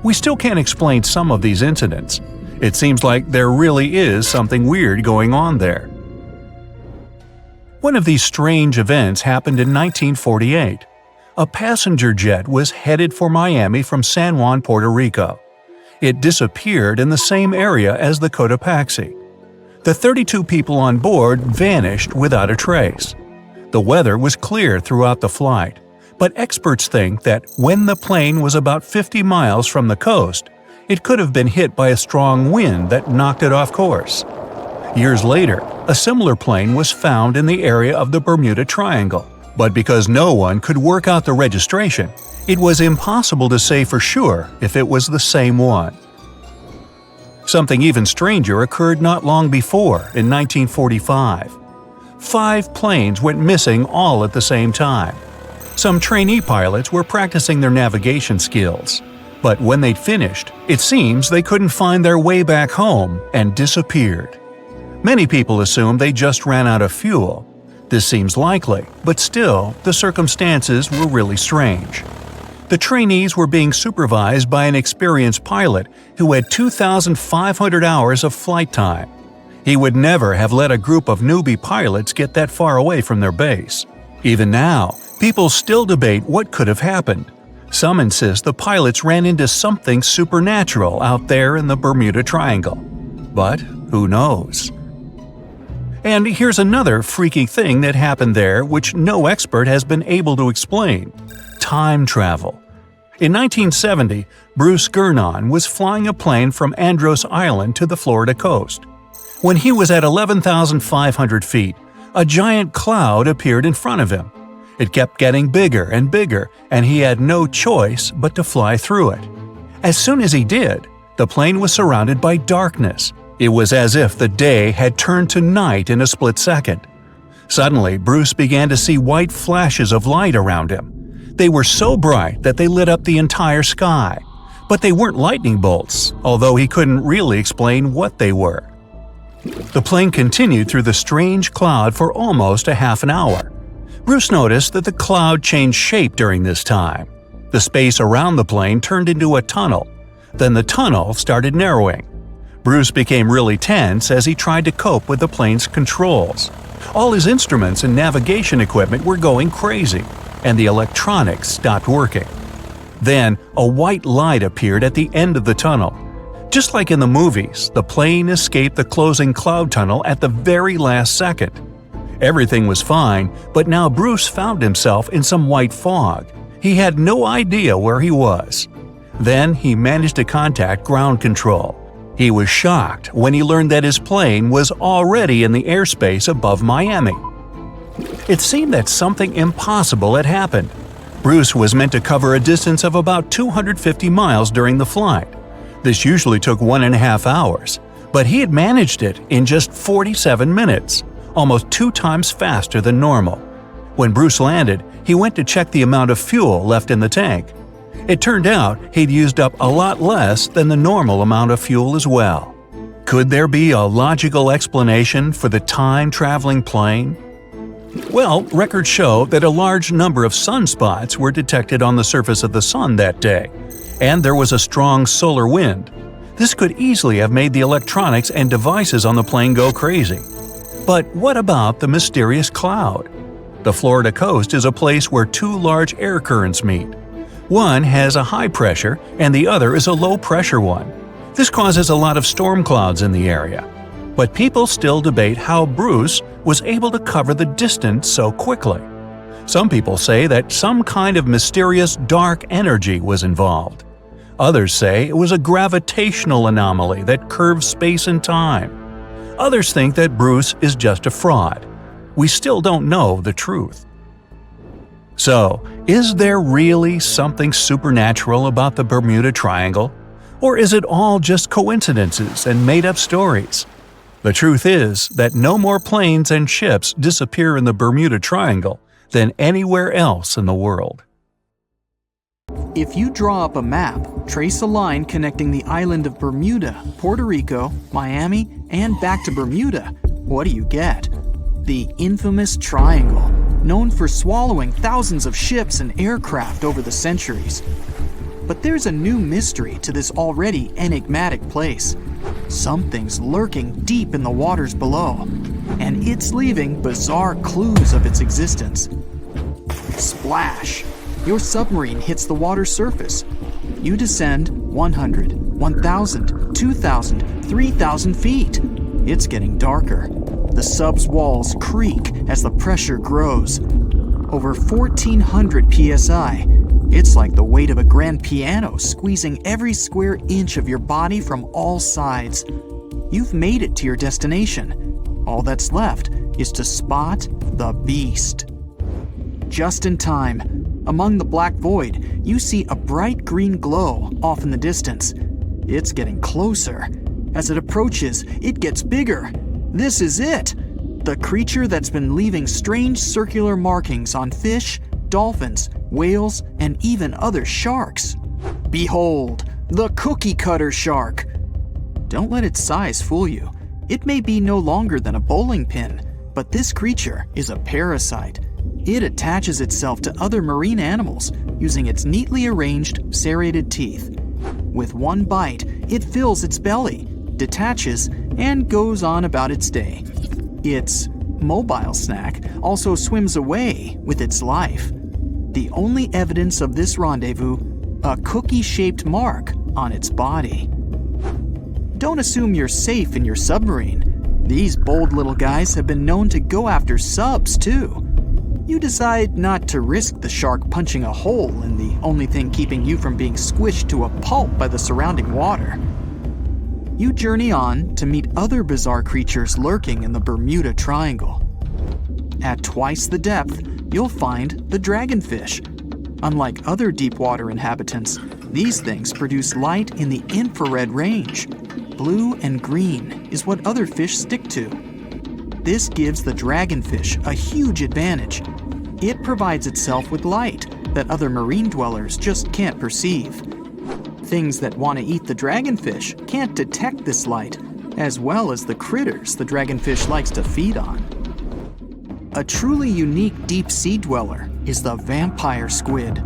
We still can't explain some of these incidents. It seems like there really is something weird going on there. One of these strange events happened in 1948. A passenger jet was headed for Miami from San Juan, Puerto Rico. It disappeared in the same area as the Cotopaxi. The 32 people on board vanished without a trace. The weather was clear throughout the flight, But experts think that when the plane was about 50 miles from the coast, it could have been hit by a strong wind that knocked it off course. Years later, a similar plane was found in the area of the Bermuda Triangle, but because no one could work out the registration, it was impossible to say for sure if it was the same one. Something even stranger occurred not long before, in 1945. 5 planes went missing all at the same time. Some trainee pilots were practicing their navigation skills, but when they'd finished, it seems they couldn't find their way back home and disappeared. Many people assume they just ran out of fuel. This seems likely, but still, the circumstances were really strange. The trainees were being supervised by an experienced pilot who had 2,500 hours of flight time. He would never have let a group of newbie pilots get that far away from their base. Even now, people still debate what could have happened. Some insist the pilots ran into something supernatural out there in the Bermuda Triangle. But who knows? And here's another freaky thing that happened there which no expert has been able to explain: time travel. In 1970, Bruce Gernon was flying a plane from Andros Island to the Florida coast. When he was at 11,500 feet, a giant cloud appeared in front of him. It kept getting bigger and bigger, and he had no choice but to fly through it. As soon as he did, the plane was surrounded by darkness. It was as if the day had turned to night in a split second. Suddenly, Bruce began to see white flashes of light around him. They were so bright that they lit up the entire sky. But they weren't lightning bolts, although he couldn't really explain what they were. The plane continued through the strange cloud for almost a half an hour. Bruce noticed that the cloud changed shape during this time. The space around the plane turned into a tunnel. Then the tunnel started narrowing. Bruce became really tense as he tried to cope with the plane's controls. All his instruments and navigation equipment were going crazy, and the electronics stopped working. Then, a white light appeared at the end of the tunnel. Just like in the movies, the plane escaped the closing cloud tunnel at the very last second. Everything was fine, but now Bruce found himself in some white fog. He had no idea where he was. Then he managed to contact ground control. He was shocked when he learned that his plane was already in the airspace above Miami. It seemed that something impossible had happened. Bruce was meant to cover a distance of about 250 miles during the flight. This usually took 1.5 hours, but he had managed it in just 47 minutes, almost 2 times faster than normal. When Bruce landed, he went to check the amount of fuel left in the tank. It turned out he'd used up a lot less than the normal amount of fuel as well. Could there be a logical explanation for the time-traveling plane? Well, records show that a large number of sunspots were detected on the surface of the sun that day, and there was a strong solar wind. This could easily have made the electronics and devices on the plane go crazy. But what about the mysterious cloud? The Florida coast is a place where 2 large air currents meet. One has a high pressure and the other is a low pressure one. This causes a lot of storm clouds in the area. But people still debate how Bruce was able to cover the distance so quickly. Some people say that some kind of mysterious dark energy was involved. Others say it was a gravitational anomaly that curves space and time. Others think that Bruce is just a fraud. We still don't know the truth. So, is there really something supernatural about the Bermuda Triangle? Or is it all just coincidences and made-up stories? The truth is that no more planes and ships disappear in the Bermuda Triangle than anywhere else in the world. If you draw up a map, trace a line connecting the island of Bermuda, Puerto Rico, Miami, and back to Bermuda, what do you get? The infamous triangle, known for swallowing thousands of ships and aircraft over the centuries. But there's a new mystery to this already enigmatic place. Something's lurking deep in the waters below, and it's leaving bizarre clues of its existence. Splash! Your submarine hits the water surface. You descend 100, 1,000, 2,000, 3,000 feet. It's getting darker. The sub's walls creak as the pressure grows. over 1,400 psi. It's like the weight of a grand piano squeezing every square inch of your body from all sides. You've made it to your destination. All that's left is to spot the beast. Just in time, among the black void, you see a bright green glow off in the distance. It's getting closer. As it approaches, it gets bigger. This is it! The creature that's been leaving strange circular markings on fish, dolphins, whales, and even other sharks. Behold, the cookie cutter shark! Don't let its size fool you. It may be no longer than a bowling pin, but this creature is a parasite. It attaches itself to other marine animals using its neatly arranged serrated teeth. With one bite, it fills its belly, detaches, and goes on about its day. Its mobile snack also swims away with its life. The only evidence of this rendezvous, a cookie-shaped mark on its body. Don't assume you're safe in your submarine. These bold little guys have been known to go after subs too. You decide not to risk the shark punching a hole in the only thing keeping you from being squished to a pulp by the surrounding water. You journey on to meet other bizarre creatures lurking in the Bermuda Triangle. At twice the depth, you'll find the dragonfish. Unlike other deep water inhabitants, these things produce light in the infrared range. Blue and green is what other fish stick to. This gives the dragonfish a huge advantage. It provides itself with light that other marine dwellers just can't perceive. Things that want to eat the dragonfish can't detect this light, as well as the critters the dragonfish likes to feed on. A truly unique deep-sea dweller is the vampire squid.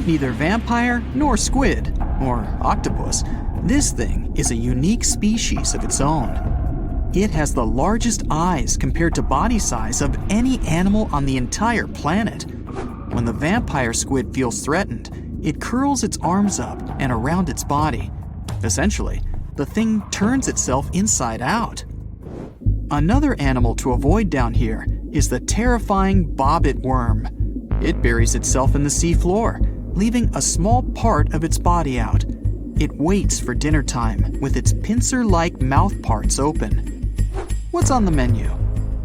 Neither vampire nor squid, or octopus, this thing is a unique species of its own. It has the largest eyes compared to body size of any animal on the entire planet. When the vampire squid feels threatened, it curls its arms up and around its body. Essentially, the thing turns itself inside out. Another animal to avoid down here is the terrifying bobbit worm. It buries itself in the sea floor, leaving a small part of its body out. It waits for dinner time with its pincer-like mouth parts open. What's on the menu?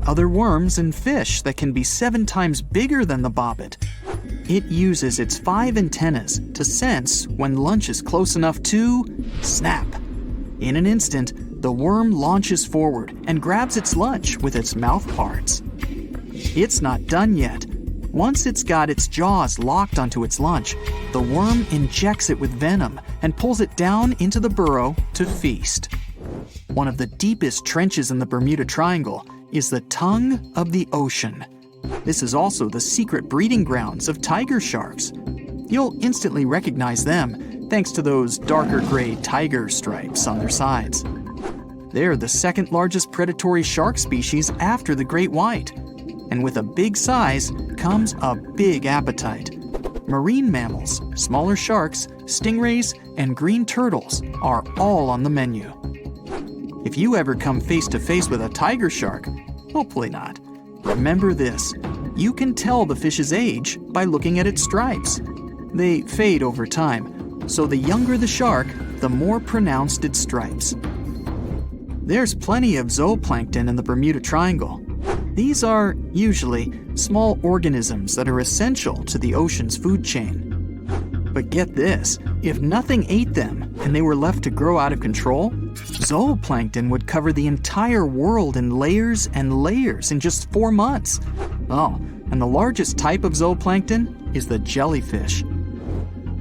Other worms and fish that can be 7 times bigger than the bobbit. It uses its 5 antennas to sense when lunch is close enough to snap. In an instant, the worm launches forward and grabs its lunch with its mouth parts. It's not done yet. Once it's got its jaws locked onto its lunch, the worm injects it with venom and pulls it down into the burrow to feast. One of the deepest trenches in the Bermuda Triangle is the tongue of the ocean. This is also the secret breeding grounds of tiger sharks. You'll instantly recognize them thanks to those darker gray tiger stripes on their sides. They're the second largest predatory shark species after the great white. And with a big size comes a big appetite. Marine mammals, smaller sharks, stingrays, and green turtles are all on the menu. If you ever come face to face with a tiger shark, hopefully not, remember this: you can tell the fish's age by looking at its stripes. They fade over time, so the younger the shark, the more pronounced its stripes. There's plenty of zooplankton in the Bermuda Triangle. These are, usually, small organisms that are essential to the ocean's food chain. But get this, if nothing ate them and they were left to grow out of control, zooplankton would cover the entire world in layers and layers in just 4 months. Oh, and the largest type of zooplankton is the jellyfish.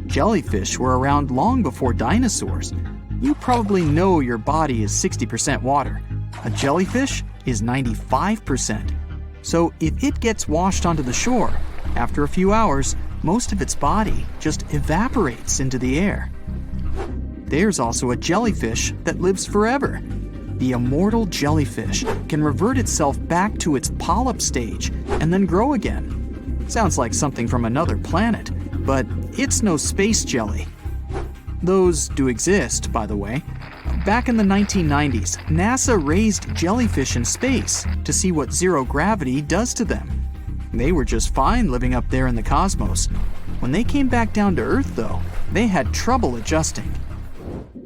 Jellyfish were around long before dinosaurs. You probably know your body is 60% water. A jellyfish is 95%. So if it gets washed onto the shore, after a few hours, most of its body just evaporates into the air. There's also a jellyfish that lives forever. The immortal jellyfish can revert itself back to its polyp stage and then grow again. Sounds like something from another planet, but it's no space jelly. Those do exist, by the way. Back in the 1990s, NASA raised jellyfish in space to see what zero gravity does to them. They were just fine living up there in the cosmos. When they came back down to Earth, though, they had trouble adjusting.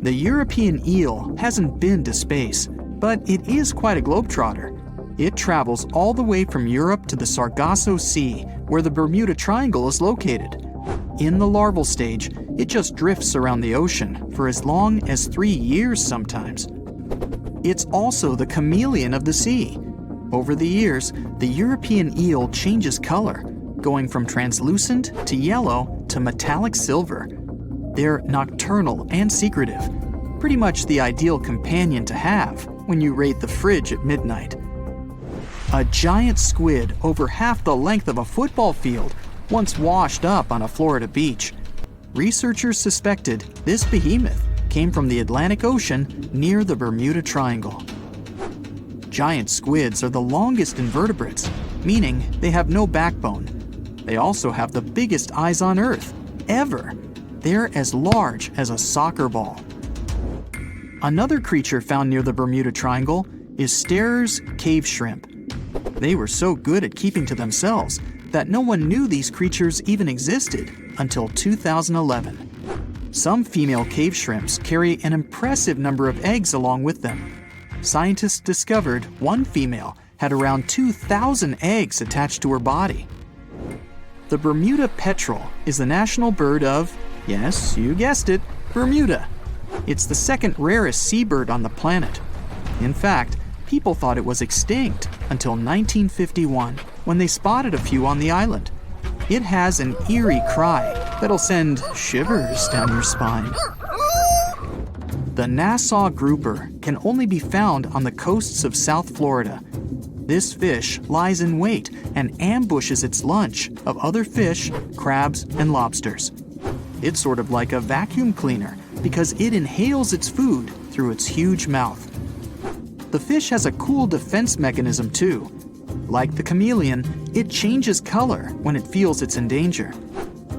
The European eel hasn't been to space, but it is quite a globetrotter. It travels all the way from Europe to the Sargasso Sea, where the Bermuda Triangle is located. In the larval stage, it just drifts around the ocean for as long as 3 years sometimes. It's also the chameleon of the sea. Over the years, the European eel changes color, going from translucent to yellow to metallic silver. They're nocturnal and secretive, pretty much the ideal companion to have when you raid the fridge at midnight. A giant squid over half the length of a football field once washed up on a Florida beach. Researchers suspected this behemoth came from the Atlantic Ocean near the Bermuda Triangle. Giant squids are the longest invertebrates, meaning they have no backbone. They also have the biggest eyes on Earth, ever. They're as large as a soccer ball. Another creature found near the Bermuda Triangle is Sterer's cave shrimp. They were so good at keeping to themselves that no one knew these creatures even existed until 2011. Some female cave shrimps carry an impressive number of eggs along with them. Scientists discovered one female had around 2,000 eggs attached to her body. The Bermuda petrel is the national bird of, yes, you guessed it, Bermuda. It's the second rarest seabird on the planet. In fact, people thought it was extinct until 1951, when they spotted a few on the island. It has an eerie cry that'll send shivers down your spine. The Nassau grouper can only be found on the coasts of South Florida. This fish lies in wait and ambushes its lunch of other fish, crabs, and lobsters. It's sort of like a vacuum cleaner because it inhales its food through its huge mouth. The fish has a cool defense mechanism too. Like the chameleon, it changes color when it feels it's in danger.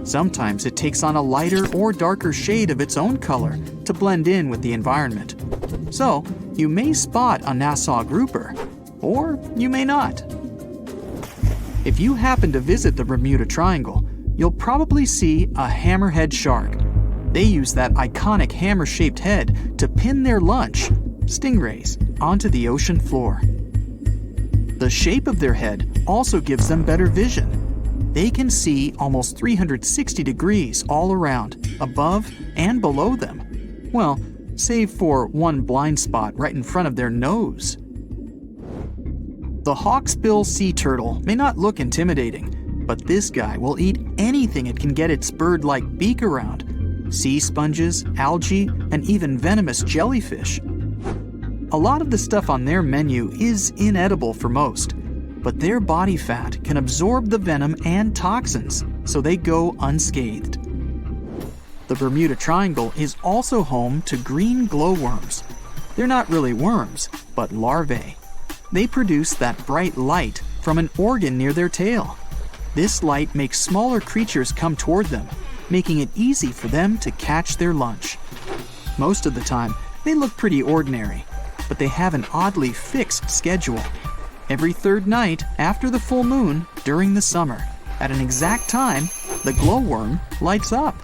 Sometimes it takes on a lighter or darker shade of its own color to blend in with the environment. So, you may spot a Nassau grouper, or you may not. If you happen to visit the Bermuda Triangle, you'll probably see a hammerhead shark. They use that iconic hammer-shaped head to pin their lunch, stingrays, onto the ocean floor. The shape of their head also gives them better vision. They can see almost 360 degrees all around, above and below them. Well, save for one blind spot right in front of their nose. The hawksbill sea turtle may not look intimidating, but this guy will eat anything it can get its bird-like beak around. Sea sponges, algae, and even venomous jellyfish. A lot of the stuff on their menu is inedible for most, but their body fat can absorb the venom and toxins, so they go unscathed. The Bermuda Triangle is also home to green glowworms. They're not really worms, but larvae. They produce that bright light from an organ near their tail. This light makes smaller creatures come toward them, making it easy for them to catch their lunch. Most of the time, they look pretty ordinary, but they have an oddly fixed schedule. Every third night after the full moon during the summer, at an exact time, the glowworm lights up.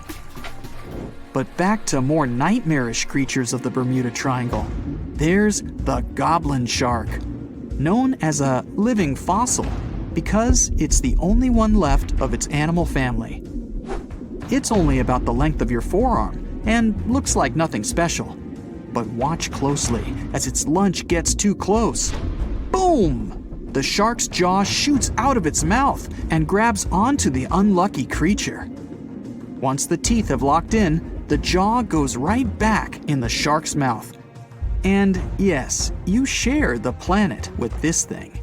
But back to more nightmarish creatures of the Bermuda Triangle. There's the goblin shark, known as a living fossil because it's the only one left of its animal family. It's only about the length of your forearm and looks like nothing special. But watch closely as its lunch gets too close. Boom! The shark's jaw shoots out of its mouth and grabs onto the unlucky creature. Once the teeth have locked in, the jaw goes right back in the shark's mouth. And yes, you share the planet with this thing.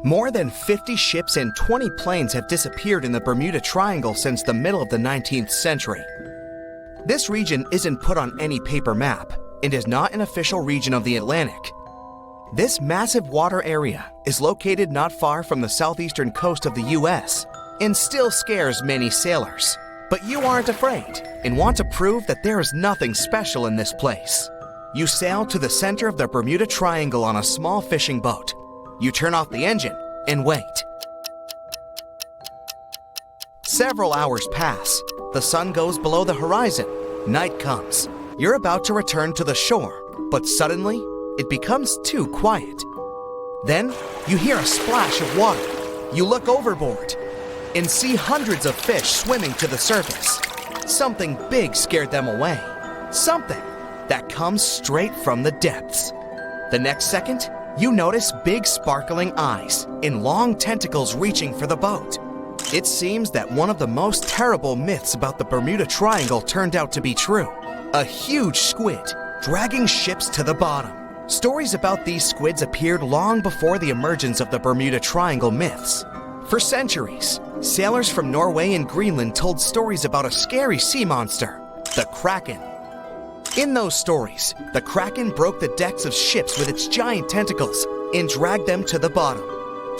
More than 50 ships and 20 planes have disappeared in the Bermuda Triangle since the middle of the 19th century. This region isn't put on any paper map and is not an official region of the Atlantic. This massive water area is located not far from the southeastern coast of the US and still scares many sailors. But you aren't afraid and want to prove that there is nothing special in this place. You sail to the center of the Bermuda Triangle on a small fishing boat. You turn off the engine and wait. Several hours pass. The sun goes below the horizon. Night comes. You're about to return to the shore, but suddenly, it becomes too quiet. Then, you hear a splash of water. You look overboard and see hundreds of fish swimming to the surface. Something big scared them away. Something that comes straight from the depths. The next second, you notice big sparkling eyes and long tentacles reaching for the boat. It seems that one of the most terrible myths about the Bermuda Triangle turned out to be true. A huge squid dragging ships to the bottom. Stories about these squids appeared long before the emergence of the Bermuda Triangle myths. For centuries, sailors from Norway and Greenland told stories about a scary sea monster, the Kraken. In those stories, the Kraken broke the decks of ships with its giant tentacles and dragged them to the bottom.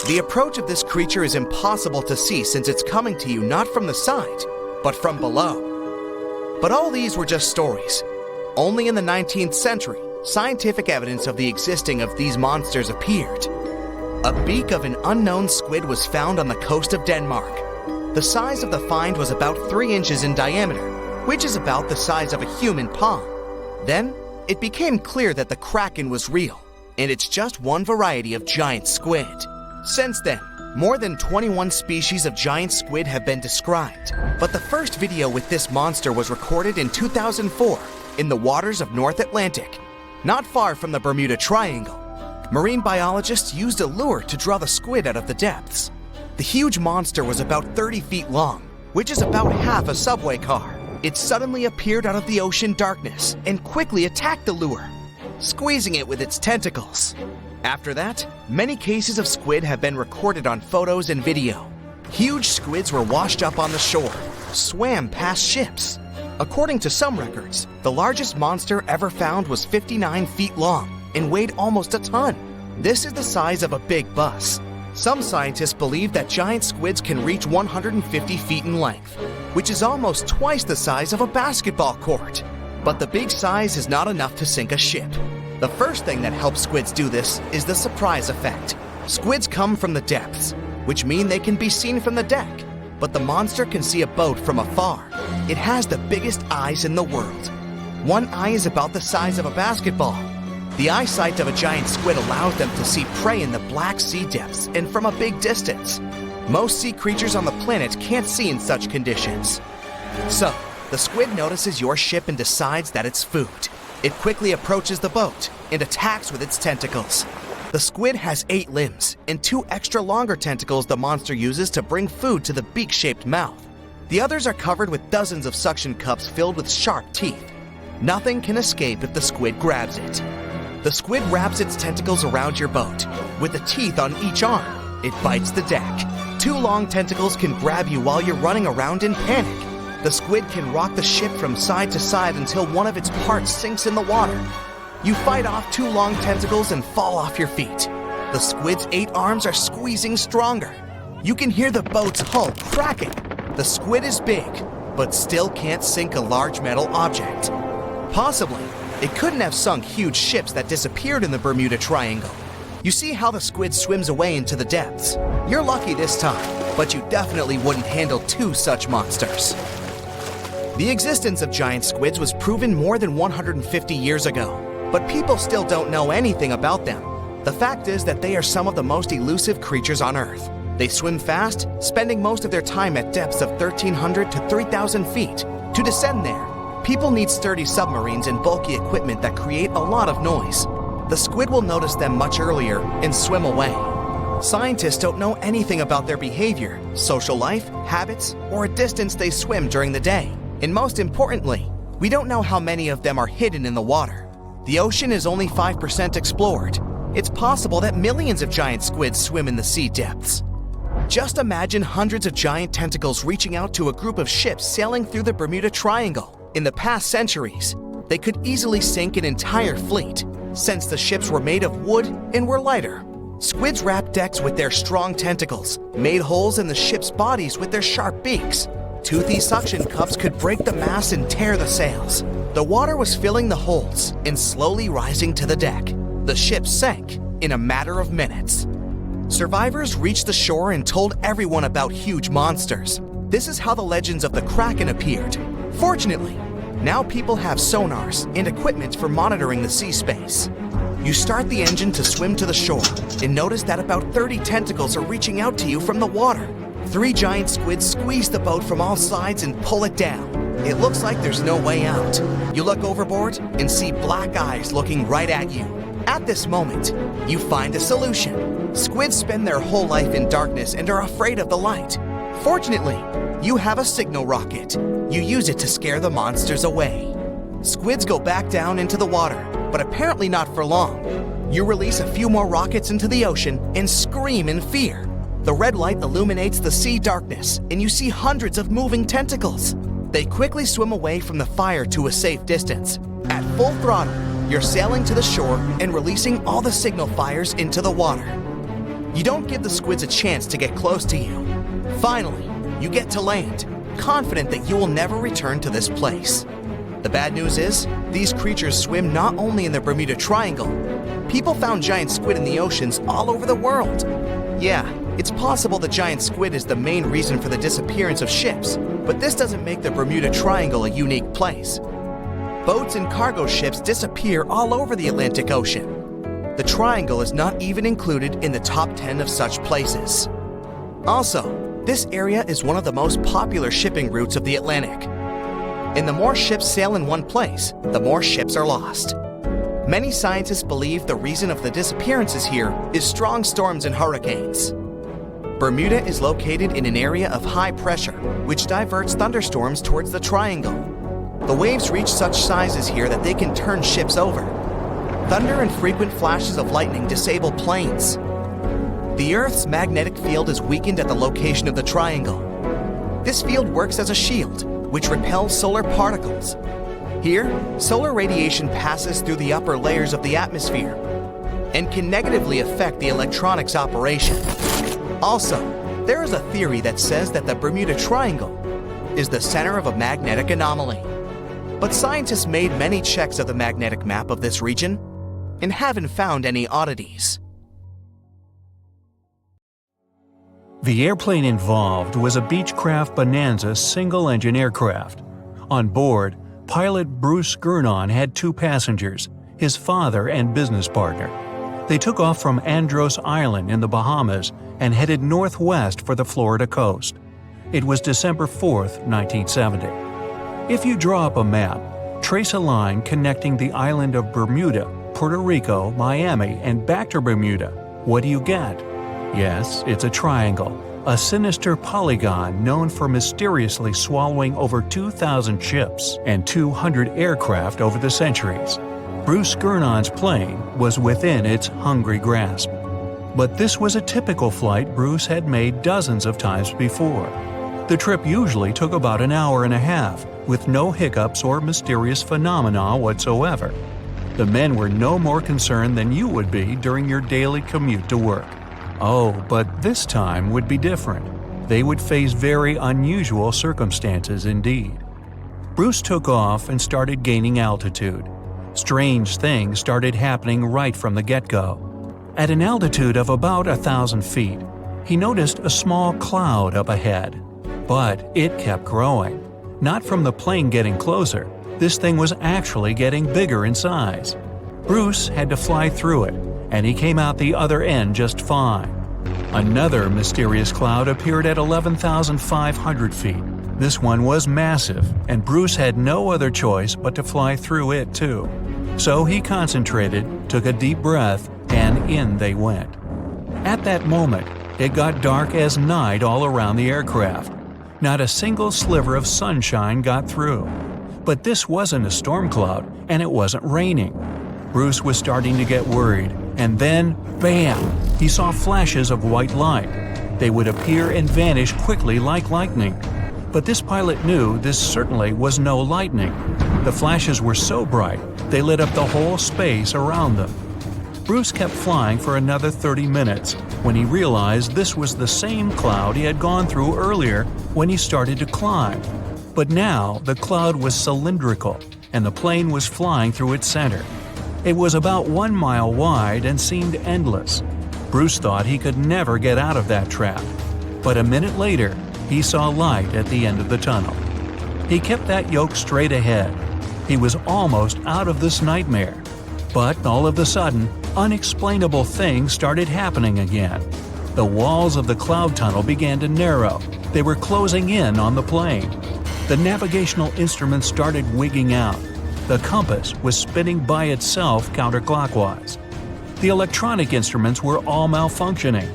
The approach of this creature is impossible to see since it's coming to you not from the side, but from below. But all these were just stories. Only in the 19th century, scientific evidence of the existing of these monsters appeared. A beak of an unknown squid was found on the coast of Denmark. The size of the find was about 3 inches in diameter, which is about the size of a human palm. Then, it became clear that the Kraken was real, and it's just one variety of giant squid. Since then, more than 21 species of giant squid have been described, but the first video with this monster was recorded in 2004 in the waters of North Atlantic, not far from the Bermuda Triangle. Marine biologists used a lure to draw the squid out of the depths. The huge monster was about 30 feet long, which is about half a subway car. It suddenly appeared out of the ocean darkness and quickly attacked the lure, squeezing it with its tentacles. After that, many cases of squid have been recorded on photos and video. Huge squids were washed up on the shore, swam past ships. According to some records, the largest monster ever found was 59 feet long and weighed almost a ton. This is the size of a big bus. Some scientists believe that giant squids can reach 150 feet in length, which is almost twice the size of a basketball court. But the big size is not enough to sink a ship. The first thing that helps squids do this is the surprise effect. Squids come from the depths, which mean they can be seen from the deck, but the monster can see a boat from afar. It has the biggest eyes in the world. One eye is about the size of a basketball. The eyesight of a giant squid allows them to see prey in the Black Sea depths and from a big distance. Most sea creatures on the planet can't see in such conditions. So, the squid notices your ship and decides that it's food. It quickly approaches the boat and attacks with its tentacles. The squid has 8 limbs and 2 extra longer tentacles the monster uses to bring food to the beak-shaped mouth. The others are covered with dozens of suction cups filled with sharp teeth. Nothing can escape if the squid grabs it. The squid wraps its tentacles around your boat. With the teeth on each arm, it bites the deck. 2 long tentacles can grab you while you're running around in panic. The squid can rock the ship from side to side until one of its parts sinks in the water. You fight off 2 long tentacles and fall off your feet. The squid's 8 arms are squeezing stronger. You can hear the boat's hull cracking. The squid is big, but still can't sink a large metal object. Possibly, it couldn't have sunk huge ships that disappeared in the Bermuda Triangle. You see how the squid swims away into the depths. You're lucky this time, but you definitely wouldn't handle 2 such monsters. The existence of giant squids was proven more than 150 years ago, but people still don't know anything about them. The fact is that they are some of the most elusive creatures on Earth. They swim fast, spending most of their time at depths of 1,300 to 3,000 feet. To descend there, people need sturdy submarines and bulky equipment that create a lot of noise. The squid will notice them much earlier and swim away. Scientists don't know anything about their behavior, social life, habits, or a distance they swim during the day. And most importantly, we don't know how many of them are hidden in the water. The ocean is only 5% explored. It's possible that millions of giant squids swim in the sea depths. Just imagine hundreds of giant tentacles reaching out to a group of ships sailing through the Bermuda Triangle. In the past centuries, they could easily sink an entire fleet, since the ships were made of wood and were lighter. Squids wrapped decks with their strong tentacles, made holes in the ship's bodies with their sharp beaks. Toothy suction cups could break the masts and tear the sails. The water was filling the holds and slowly rising to the deck. The ship sank in a matter of minutes. Survivors reached the shore and told everyone about huge monsters. This is how the legends of the Kraken appeared. Fortunately, now people have sonars and equipment for monitoring the sea space. You start the engine to swim to the shore and notice that about 30 tentacles are reaching out to you from the water. 3 giant squids squeeze the boat from all sides and pull it down. It looks like there's no way out. You look overboard and see black eyes looking right at you. At this moment, you find a solution. Squids spend their whole life in darkness and are afraid of the light. Fortunately, you have a signal rocket. You use it to scare the monsters away. Squids go back down into the water, but apparently not for long. You release a few more rockets into the ocean and scream in fear. The red light illuminates the sea darkness, and you see hundreds of moving tentacles. They quickly swim away from the fire to a safe distance. At full throttle, you're sailing to the shore and releasing all the signal fires into the water. You don't give the squids a chance to get close to you. Finally, you get to land, confident that you will never return to this place. The bad news is, these creatures swim not only in the Bermuda Triangle. People found giant squid in the oceans all over the world. Yeah, it's possible the giant squid is the main reason for the disappearance of ships, but this doesn't make the Bermuda Triangle a unique place. Boats and cargo ships disappear all over the Atlantic Ocean. The Triangle is not even included in the top 10 of such places. Also, this area is one of the most popular shipping routes of the Atlantic. And the more ships sail in one place, the more ships are lost. Many scientists believe the reason of the disappearances here is strong storms and hurricanes. Bermuda is located in an area of high pressure, which diverts thunderstorms towards the triangle. The waves reach such sizes here that they can turn ships over. Thunder and frequent flashes of lightning disable planes. The Earth's magnetic field is weakened at the location of the triangle. This field works as a shield, which repels solar particles. Here, solar radiation passes through the upper layers of the atmosphere and can negatively affect the electronics operation. Also, there is a theory that says that the Bermuda Triangle is the center of a magnetic anomaly. But scientists made many checks of the magnetic map of this region and haven't found any oddities. The airplane involved was a Beechcraft Bonanza single-engine aircraft. On board, pilot Bruce Gurnon had 2 passengers, his father and business partner. They took off from Andros Island in the Bahamas and headed northwest for the Florida coast. It was December 4, 1970. If you draw up a map, trace a line connecting the island of Bermuda, Puerto Rico, Miami, and back to Bermuda, what do you get? Yes, it's a triangle, a sinister polygon known for mysteriously swallowing over 2,000 ships and 200 aircraft over the centuries. Bruce Gurnon's plane was within its hungry grasp. But this was a typical flight Bruce had made dozens of times before. The trip usually took about an hour and a half, with no hiccups or mysterious phenomena whatsoever. The men were no more concerned than you would be during your daily commute to work. Oh, but this time would be different. They would face very unusual circumstances indeed. Bruce took off and started gaining altitude. Strange things started happening right from the get-go. At an altitude of about 1,000 feet, he noticed a small cloud up ahead. But it kept growing. Not from the plane getting closer, this thing was actually getting bigger in size. Bruce had to fly through it, and he came out the other end just fine. Another mysterious cloud appeared at 11,500 feet. This one was massive, and Bruce had no other choice but to fly through it too. So he concentrated, took a deep breath, and in they went. At that moment, it got dark as night all around the aircraft. Not a single sliver of sunshine got through. But this wasn't a storm cloud, and it wasn't raining. Bruce was starting to get worried, and then, bam! He saw flashes of white light. They would appear and vanish quickly like lightning. But this pilot knew this certainly was no lightning. The flashes were so bright, they lit up the whole space around them. Bruce kept flying for another 30 minutes when he realized this was the same cloud he had gone through earlier when he started to climb. But now the cloud was cylindrical, and the plane was flying through its center. It was about 1 mile wide and seemed endless. Bruce thought he could never get out of that trap. But a minute later, he saw light at the end of the tunnel. He kept that yoke straight ahead. He was almost out of this nightmare. But all of a sudden, unexplainable things started happening again. The walls of the cloud tunnel began to narrow. They were closing in on the plane. The navigational instruments started wigging out. The compass was spinning by itself counterclockwise. The electronic instruments were all malfunctioning.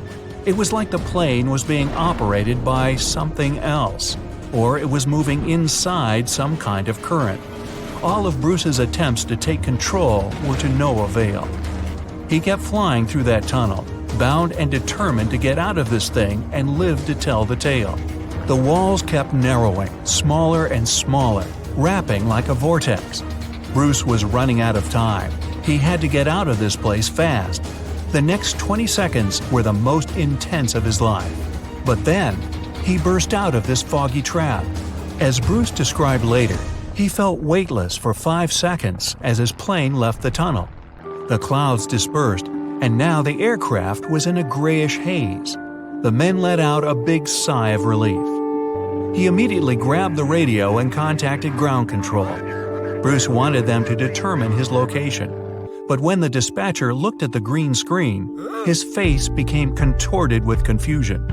It was like the plane was being operated by something else, or it was moving inside some kind of current. All of Bruce's attempts to take control were to no avail. He kept flying through that tunnel, bound and determined to get out of this thing and live to tell the tale. The walls kept narrowing, smaller and smaller, wrapping like a vortex. Bruce was running out of time. He had to get out of this place fast. The next 20 seconds were the most intense of his life. But then, he burst out of this foggy trap. As Bruce described later, he felt weightless for 5 seconds as his plane left the tunnel. The clouds dispersed, and now the aircraft was in a grayish haze. The men let out a big sigh of relief. He immediately grabbed the radio and contacted ground control. Bruce wanted them to determine his location. But when the dispatcher looked at the green screen, his face became contorted with confusion.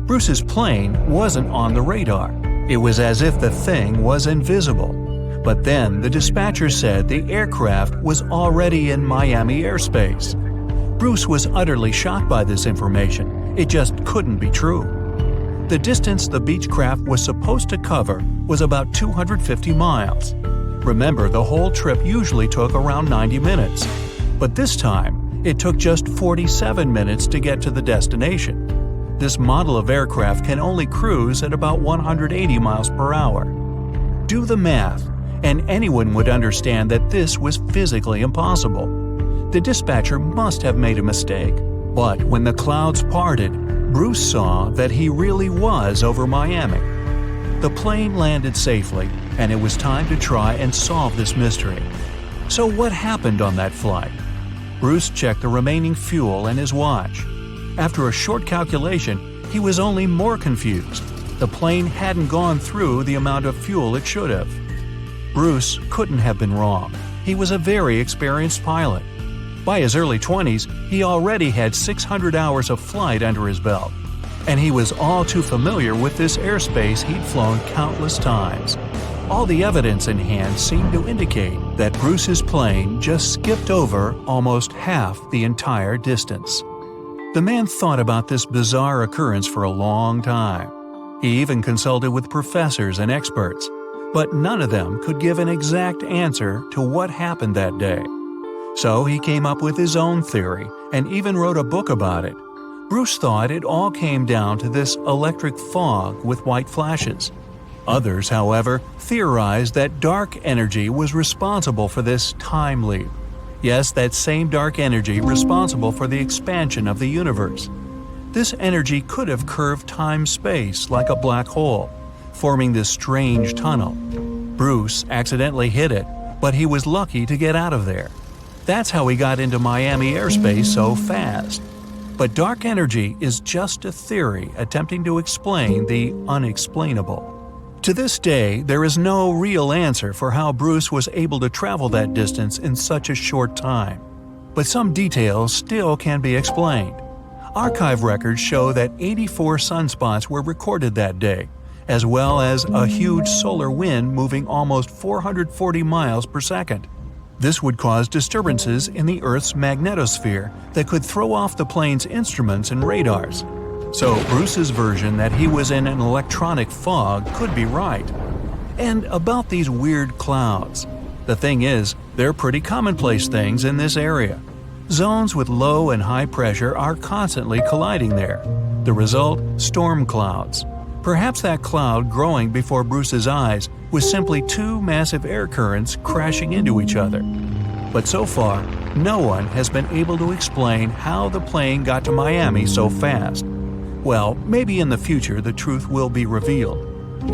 Bruce's plane wasn't on the radar. It was as if the thing was invisible. But then the dispatcher said the aircraft was already in Miami airspace. Bruce was utterly shocked by this information. It just couldn't be true. The distance the Beechcraft was supposed to cover was about 250 miles. Remember, the whole trip usually took around 90 minutes. But this time, it took just 47 minutes to get to the destination. This model of aircraft can only cruise at about 180 miles per hour. Do the math, and anyone would understand that this was physically impossible. The dispatcher must have made a mistake. But when the clouds parted, Bruce saw that he really was over Miami. The plane landed safely, and it was time to try and solve this mystery. So what happened on that flight? Bruce checked the remaining fuel and his watch. After a short calculation, he was only more confused. The plane hadn't gone through the amount of fuel it should have. Bruce couldn't have been wrong. He was a very experienced pilot. By his early 20s, he already had 600 hours of flight under his belt. And he was all too familiar with this airspace he'd flown countless times. All the evidence in hand seemed to indicate that Bruce's plane just skipped over almost half the entire distance. The man thought about this bizarre occurrence for a long time. He even consulted with professors and experts, but none of them could give an exact answer to what happened that day. So he came up with his own theory and even wrote a book about it. Bruce thought it all came down to this electric fog with white flashes. Others, however, theorized that dark energy was responsible for this time leap. Yes, that same dark energy responsible for the expansion of the universe. This energy could have curved time-space like a black hole, forming this strange tunnel. Bruce accidentally hit it, but he was lucky to get out of there. That's how he got into Miami airspace so fast. But dark energy is just a theory attempting to explain the unexplainable. To this day, there is no real answer for how Bruce was able to travel that distance in such a short time. But some details still can be explained. Archive records show that 84 sunspots were recorded that day, as well as a huge solar wind moving almost 440 miles per second. This would cause disturbances in the Earth's magnetosphere that could throw off the plane's instruments and radars. So Bruce's version that he was in an electronic fog could be right. And about these weird clouds. The thing is, they're pretty commonplace things in this area. Zones with low and high pressure are constantly colliding there. The result? Storm clouds. Perhaps that cloud growing before Bruce's eyes was simply two massive air currents crashing into each other. But so far, no one has been able to explain how the plane got to Miami so fast. Well, maybe in the future the truth will be revealed.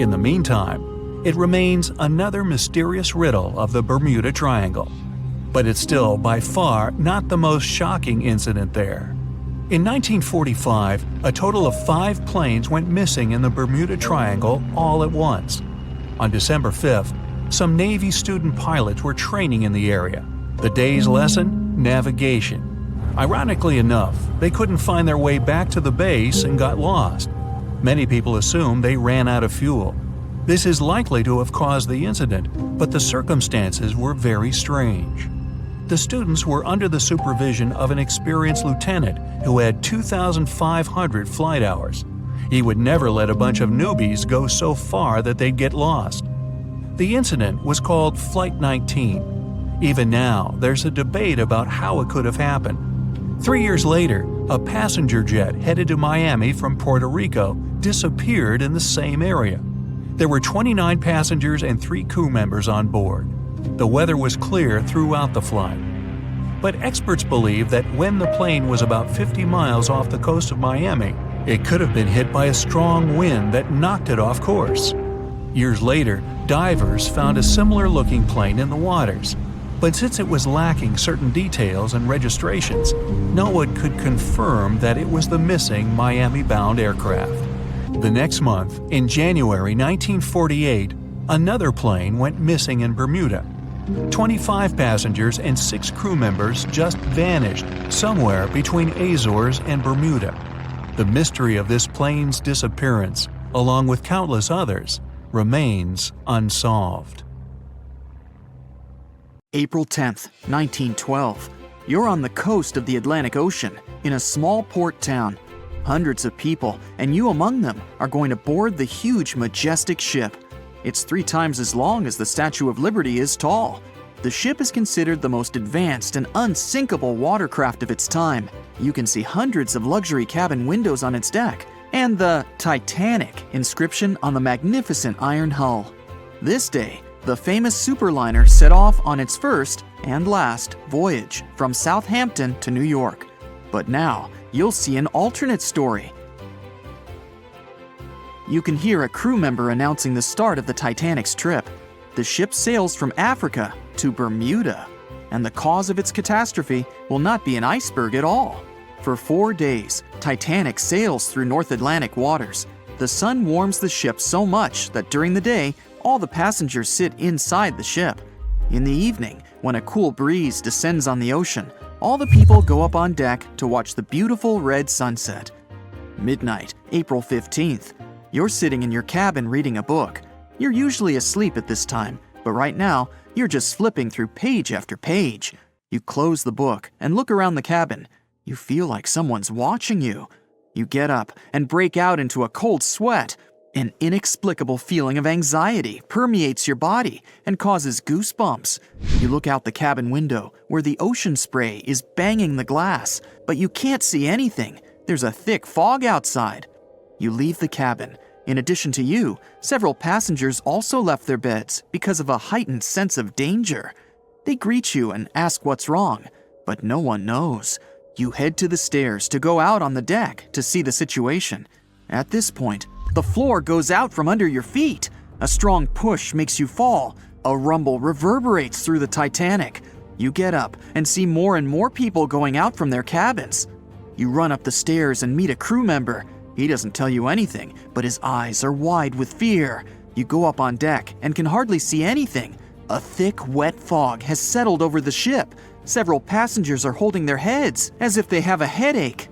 In the meantime, it remains another mysterious riddle of the Bermuda Triangle. But it's still by far not the most shocking incident there. In 1945, a total of 5 planes went missing in the Bermuda Triangle all at once. On December 5th, some Navy student pilots were training in the area. The day's lesson? Navigation. Ironically enough, they couldn't find their way back to the base and got lost. Many people assume they ran out of fuel. This is likely to have caused the incident, but the circumstances were very strange. The students were under the supervision of an experienced lieutenant who had 2,500 flight hours. He would never let a bunch of newbies go so far that they'd get lost. The incident was called Flight 19. Even now, there's a debate about how it could have happened. 3 years later, a passenger jet headed to Miami from Puerto Rico disappeared in the same area. There were 29 passengers and 3 crew members on board. The weather was clear throughout the flight. But experts believe that when the plane was about 50 miles off the coast of Miami, it could have been hit by a strong wind that knocked it off course. Years later, divers found a similar-looking plane in the waters. But since it was lacking certain details and registrations, no one could confirm that it was the missing Miami-bound aircraft. The next month, in January 1948, another plane went missing in Bermuda. 25 passengers and 6 crew members just vanished somewhere between Azores and Bermuda. The mystery of this plane's disappearance, along with countless others, remains unsolved. April 10th, 1912. You're on the coast of the Atlantic Ocean, in a small port town. Hundreds of people, and you among them, are going to board the huge, majestic ship. It's 3 times as long as the Statue of Liberty is tall. The ship is considered the most advanced and unsinkable watercraft of its time. You can see hundreds of luxury cabin windows on its deck, and the Titanic inscription on the magnificent iron hull. This day, the famous superliner set off on its first and last voyage from Southampton to New York. But now, you'll see an alternate story. You can hear a crew member announcing the start of the Titanic's trip. The ship sails from Africa to Bermuda, and the cause of its catastrophe will not be an iceberg at all. For 4 days, Titanic sails through North Atlantic waters. The sun warms the ship so much that during the day, all the passengers sit inside the ship. In the evening, when a cool breeze descends on the ocean, all the people go up on deck to watch the beautiful red sunset. Midnight, April 15th. You're sitting in your cabin reading a book. You're usually asleep at this time, but right now, you're just flipping through page after page. You close the book and look around the cabin. You feel like someone's watching you. You get up and break out into a cold sweat. An inexplicable feeling of anxiety permeates your body and causes goosebumps. You look out the cabin window where the ocean spray is banging the glass, but you can't see anything. There's a thick fog outside. You leave the cabin. In addition to you, several passengers also left their beds because of a heightened sense of danger. They greet you and ask what's wrong, but no one knows. You head to the stairs to go out on the deck to see the situation. At this point, the floor goes out from under your feet. A strong push makes you fall. A rumble reverberates through the Titanic. You get up and see more and more people going out from their cabins. You run up the stairs and meet a crew member. He doesn't tell you anything, but his eyes are wide with fear. You go up on deck and can hardly see anything. A thick, wet fog has settled over the ship. Several passengers are holding their heads as if they have a headache.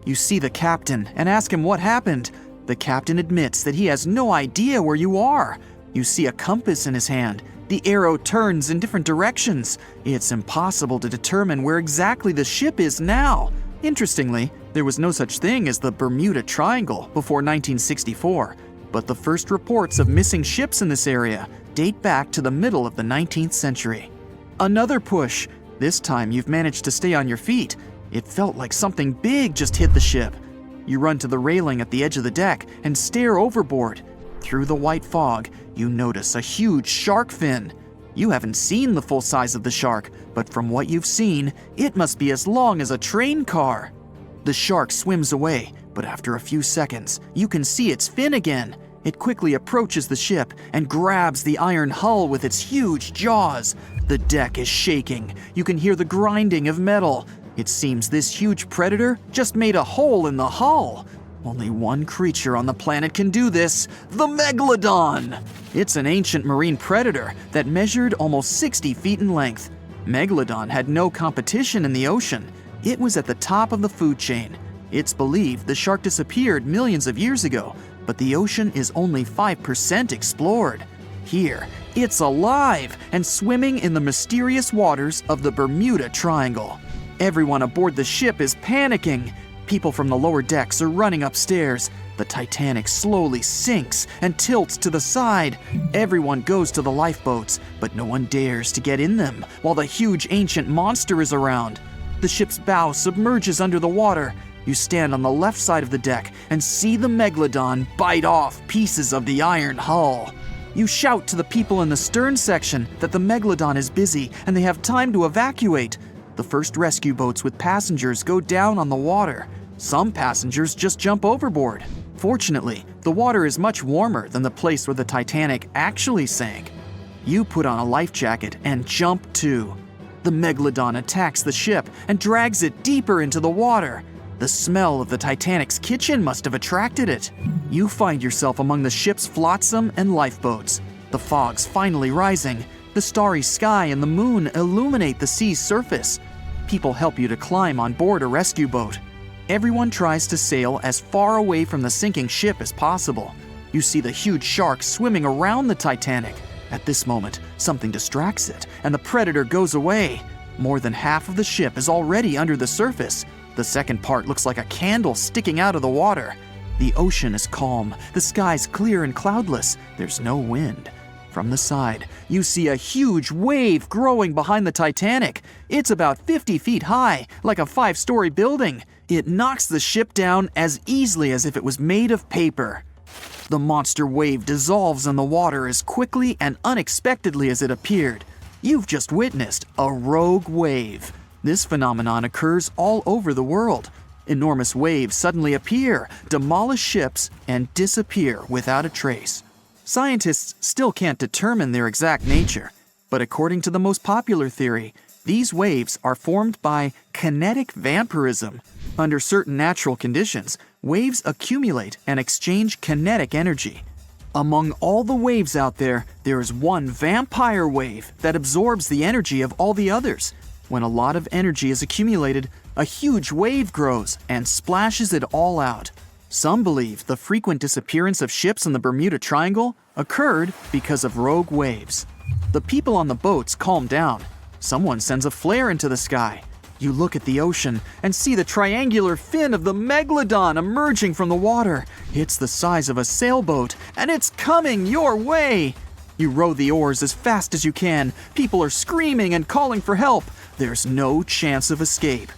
You see the captain and ask him what happened. The captain admits that he has no idea where you are. You see a compass in his hand. The arrow turns in different directions. It's impossible to determine where exactly the ship is now. Interestingly, there was no such thing as the Bermuda Triangle before 1964, but the first reports of missing ships in this area date back to the middle of the 19th century. Another push. This time you've managed to stay on your feet. It felt like something big just hit the ship. You run to the railing at the edge of the deck and stare overboard. Through the white fog, you notice a huge shark fin. You haven't seen the full size of the shark, but from what you've seen, it must be as long as a train car. The shark swims away, but after a few seconds, you can see its fin again. It quickly approaches the ship and grabs the iron hull with its huge jaws. The deck is shaking. You can hear the grinding of metal. It seems this huge predator just made a hole in the hull. Only one creature on the planet can do this, the Megalodon. It's an ancient marine predator that measured almost 60 feet in length. Megalodon had no competition in the ocean. It was at the top of the food chain. It's believed the shark disappeared millions of years ago, but the ocean is only 5% explored. Here, it's alive and swimming in the mysterious waters of the Bermuda Triangle. Everyone aboard the ship is panicking. People from the lower decks are running upstairs. The Titanic slowly sinks and tilts to the side. Everyone goes to the lifeboats, but no one dares to get in them while the huge ancient monster is around. The ship's bow submerges under the water. You stand on the left side of the deck and see the Megalodon bite off pieces of the iron hull. You shout to the people in the stern section that the Megalodon is busy and they have time to evacuate. The first rescue boats with passengers go down on the water. Some passengers just jump overboard. Fortunately, the water is much warmer than the place where the Titanic actually sank. You put on a life jacket and jump too. The Megalodon attacks the ship and drags it deeper into the water. The smell of the Titanic's kitchen must have attracted it. You find yourself among the ship's flotsam and lifeboats. The fog's finally rising. The starry sky and the moon illuminate the sea's surface. People help you to climb on board a rescue boat. Everyone tries to sail as far away from the sinking ship as possible. You see the huge shark swimming around the Titanic. At this moment, something distracts it, and the predator goes away. More than half of the ship is already under the surface. The second part looks like a candle sticking out of the water. The ocean is calm, the sky's clear and cloudless. There's no wind. From the side, you see a huge wave growing behind the Titanic. It's about 50 feet high, like a 5-story building. It knocks the ship down as easily as if it was made of paper. The monster wave dissolves in the water as quickly and unexpectedly as it appeared. You've just witnessed a rogue wave. This phenomenon occurs all over the world. Enormous waves suddenly appear, demolish ships, and disappear without a trace. Scientists still can't determine their exact nature, but according to the most popular theory, these waves are formed by kinetic vampirism. Under certain natural conditions, waves accumulate and exchange kinetic energy. Among all the waves out there, there is one vampire wave that absorbs the energy of all the others. When a lot of energy is accumulated, a huge wave grows and splashes it all out. Some believe the frequent disappearance of ships in the Bermuda Triangle occurred because of rogue waves. The people on the boats calm down. Someone sends a flare into the sky. You look at the ocean and see the triangular fin of the Megalodon emerging from the water. It's the size of a sailboat, and it's coming your way. You row the oars as fast as you can. People are screaming and calling for help. There's no chance of escape.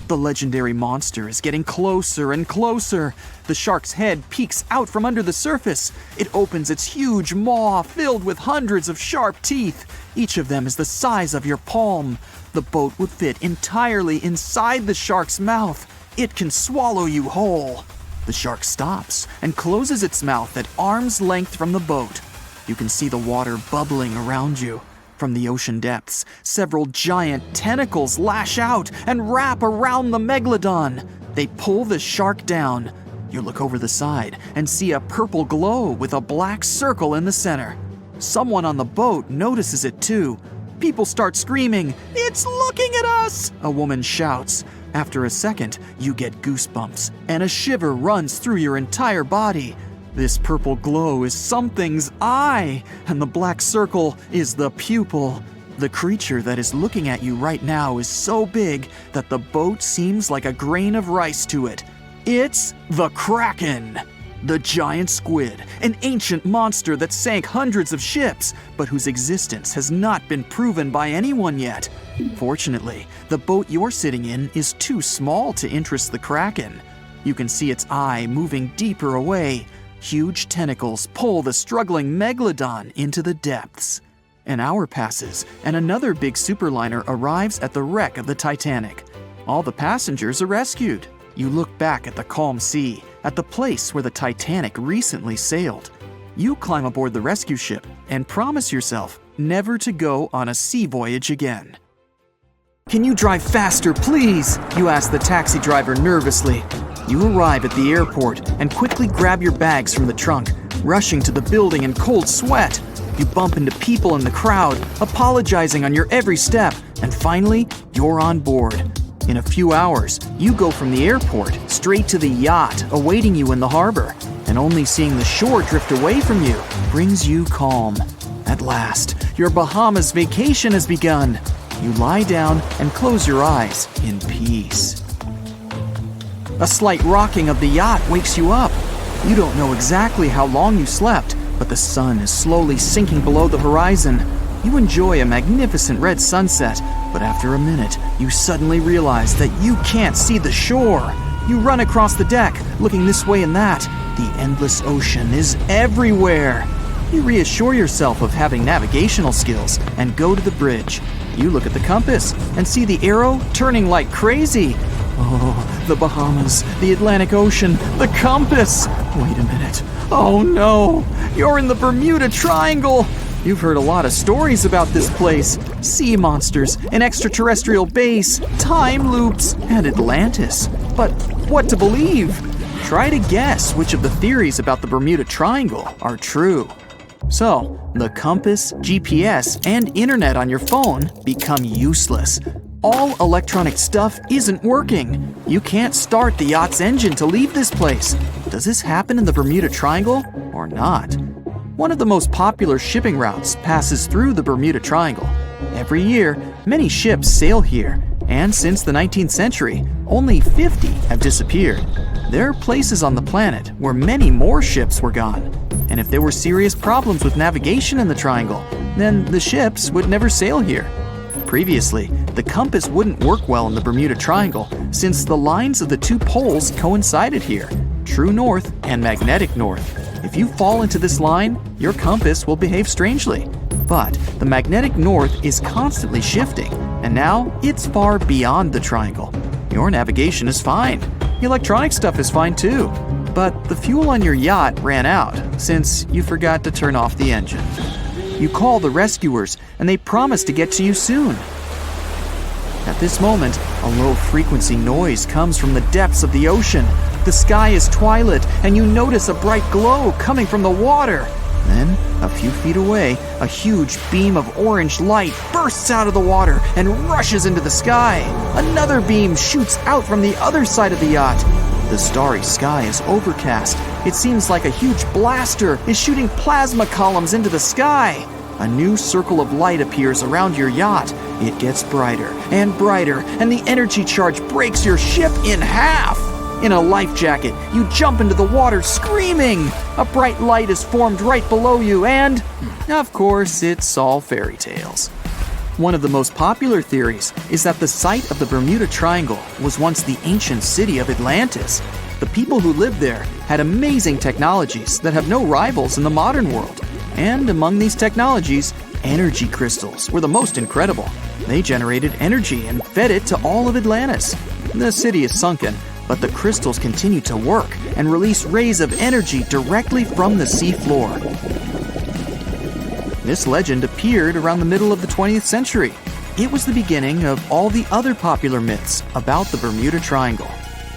The legendary monster is getting closer and closer. The shark's head peeks out from under the surface. It opens its huge maw filled with hundreds of sharp teeth. Each of them is the size of your palm. The boat would fit entirely inside the shark's mouth. It can swallow you whole. The shark stops and closes its mouth at arm's length from the boat. You can see the water bubbling around you. From the ocean depths, several giant tentacles lash out and wrap around the Megalodon. They pull the shark down. You look over the side and see a purple glow with a black circle in the center. Someone on the boat notices it too. People start screaming, "It's looking at us!" a woman shouts. After a second, you get goosebumps, and a shiver runs through your entire body. This purple glow is something's eye, and the black circle is the pupil. The creature that is looking at you right now is so big that the boat seems like a grain of rice to it. It's the Kraken! The giant squid, an ancient monster that sank hundreds of ships, but whose existence has not been proven by anyone yet. Fortunately, the boat you're sitting in is too small to interest the Kraken. You can see its eye moving deeper away. Huge tentacles pull the struggling Megalodon into the depths. An hour passes, and another big superliner arrives at the wreck of the Titanic. All the passengers are rescued. You look back at the calm sea, at the place where the Titanic recently sailed. You climb aboard the rescue ship and promise yourself never to go on a sea voyage again. "Can you drive faster, please?" you ask the taxi driver nervously. You arrive at the airport and quickly grab your bags from the trunk, rushing to the building in cold sweat. You bump into people in the crowd, apologizing on your every step, and finally, you're on board. In a few hours, you go from the airport straight to the yacht awaiting you in the harbor, and only seeing the shore drift away from you brings you calm. At last, your Bahamas vacation has begun. You lie down and close your eyes in peace. A slight rocking of the yacht wakes you up. You don't know exactly how long you slept, but the sun is slowly sinking below the horizon. You enjoy a magnificent red sunset, but after a minute, you suddenly realize that you can't see the shore. You run across the deck, looking this way and that. The endless ocean is everywhere. You reassure yourself of having navigational skills and go to the bridge. You look at the compass and see the arrow turning like crazy. Oh, the Bahamas, the Atlantic Ocean, the compass! Wait a minute. Oh no! You're in the Bermuda Triangle! You've heard a lot of stories about this place. Sea monsters, an extraterrestrial base, time loops, and Atlantis. But what to believe? Try to guess which of the theories about the Bermuda Triangle are true. So, the compass, GPS, and internet on your phone become useless. All electronic stuff isn't working. You can't start the yacht's engine to leave this place. Does this happen in the Bermuda Triangle or not? One of the most popular shipping routes passes through the Bermuda Triangle. Every year, many ships sail here, and since the 19th century, only 50 have disappeared. There are places on the planet where many more ships were gone. And if there were serious problems with navigation in the triangle, then the ships would never sail here. Previously, the compass wouldn't work well in the Bermuda Triangle since the lines of the two poles coincided here, true north and magnetic north. If you fall into this line, your compass will behave strangely. But the magnetic north is constantly shifting, and now it's far beyond the triangle. Your navigation is fine. The electronic stuff is fine too. But the fuel on your yacht ran out since you forgot to turn off the engine. You call the rescuers, and they promise to get to you soon. At this moment, a low-frequency noise comes from the depths of the ocean. The sky is twilight, and you notice a bright glow coming from the water. Then, a few feet away, a huge beam of orange light bursts out of the water and rushes into the sky. Another beam shoots out from the other side of the yacht. The starry sky is overcast. It seems like a huge blaster is shooting plasma columns into the sky. A new circle of light appears around your yacht. It gets brighter, and the energy charge breaks your ship in half. In a life jacket, you jump into the water screaming. A bright light is formed right below you, and, of course, it's all fairy tales. One of the most popular theories is that the site of the Bermuda Triangle was once the ancient city of Atlantis. The people who lived there had amazing technologies that have no rivals in the modern world. And among these technologies, energy crystals were the most incredible. They generated energy and fed it to all of Atlantis. The city is sunken, but the crystals continue to work and release rays of energy directly from the seafloor. This legend appeared around the middle of the 20th century. It was the beginning of all the other popular myths about the Bermuda Triangle.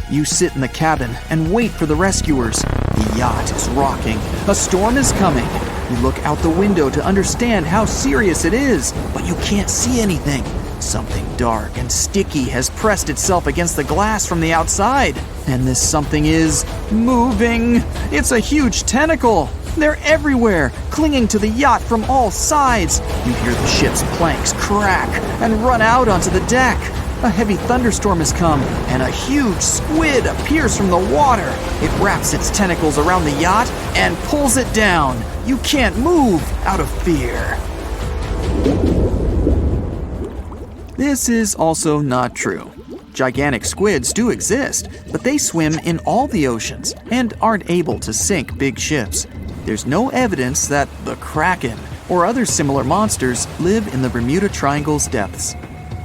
You sit in the cabin and wait for the rescuers. The yacht is rocking. A storm is coming. You look out the window to understand how serious it is, but you can't see anything. Something dark and sticky has pressed itself against the glass from the outside. And this something is moving. It's a huge tentacle. They're everywhere, clinging to the yacht from all sides. You hear the ship's planks crack and run out onto the deck. A heavy thunderstorm has come, and a huge squid appears from the water. It wraps its tentacles around the yacht and pulls it down. You can't move out of fear. This is also not true. Gigantic squids do exist, but they swim in all the oceans and aren't able to sink big ships. There's no evidence that the Kraken or other similar monsters live in the Bermuda Triangle's depths.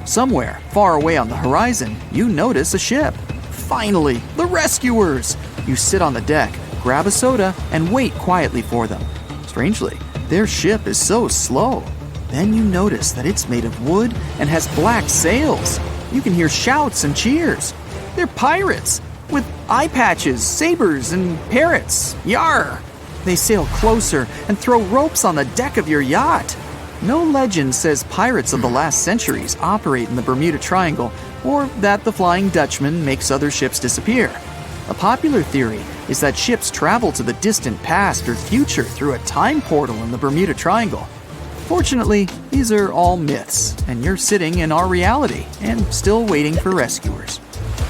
Somewhere, far away on the horizon, you notice a ship. Finally, the rescuers! You sit on the deck, grab a soda, and wait quietly for them. Strangely, their ship is so slow. Then you notice that it's made of wood and has black sails. You can hear shouts and cheers. They're pirates with eye patches, sabers, and parrots. Yar! They sail closer and throw ropes on the deck of your yacht. No legend says pirates of the last centuries operate in the Bermuda Triangle or that the Flying Dutchman makes other ships disappear. A popular theory is that ships travel to the distant past or future through a time portal in the Bermuda Triangle. Fortunately, these are all myths, and you're sitting in our reality and still waiting for rescuers.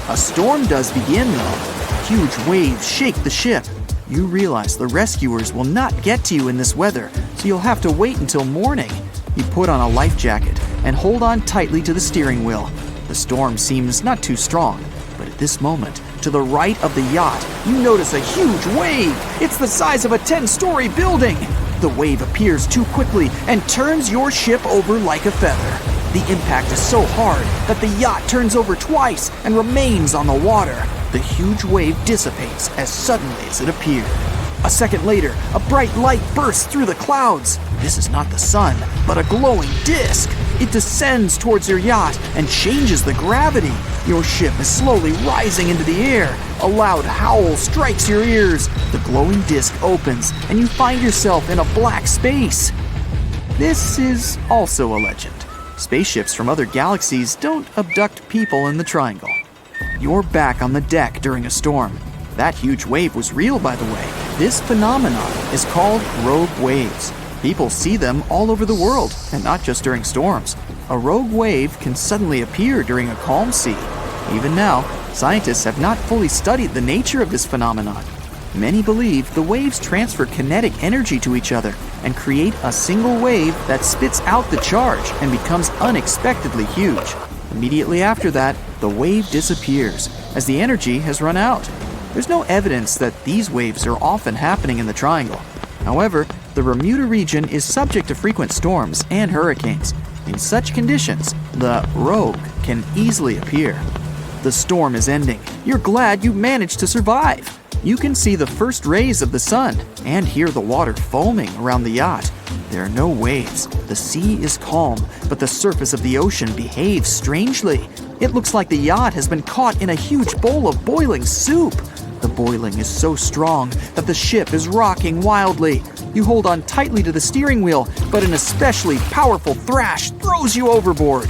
A storm does begin, though. Huge waves shake the ship. You realize the rescuers will not get to you in this weather, so you'll have to wait until morning. You put on a life jacket and hold on tightly to the steering wheel. The storm seems not too strong, but at this moment, to the right of the yacht, you notice a huge wave. It's the size of a 10-story building. The wave appears too quickly and turns your ship over like a feather. The impact is so hard that the yacht turns over twice and remains on the water. The huge wave dissipates as suddenly as it appeared. A second later, a bright light bursts through the clouds. This is not the sun, but a glowing disc. It descends towards your yacht and changes the gravity. Your ship is slowly rising into the air. A loud howl strikes your ears. The glowing disc opens, and you find yourself in a black space. This is also a legend. Spaceships from other galaxies don't abduct people in the triangle. You're back on the deck during a storm. That huge wave was real, by the way. This phenomenon is called rogue waves. People see them all over the world, and not just during storms. A rogue wave can suddenly appear during a calm sea. Even now, scientists have not fully studied the nature of this phenomenon. Many believe the waves transfer kinetic energy to each other and create a single wave that spits out the charge and becomes unexpectedly huge. Immediately after that, the wave disappears as the energy has run out. There's no evidence that these waves are often happening in the triangle. However, the Bermuda region is subject to frequent storms and hurricanes. In such conditions, the rogue can easily appear. The storm is ending. You're glad you managed to survive. You can see the first rays of the sun and hear the water foaming around the yacht. There are no waves. The sea is calm, but the surface of the ocean behaves strangely. It looks like the yacht has been caught in a huge bowl of boiling soup. The boiling is so strong that the ship is rocking wildly. You hold on tightly to the steering wheel, but an especially powerful thrash throws you overboard.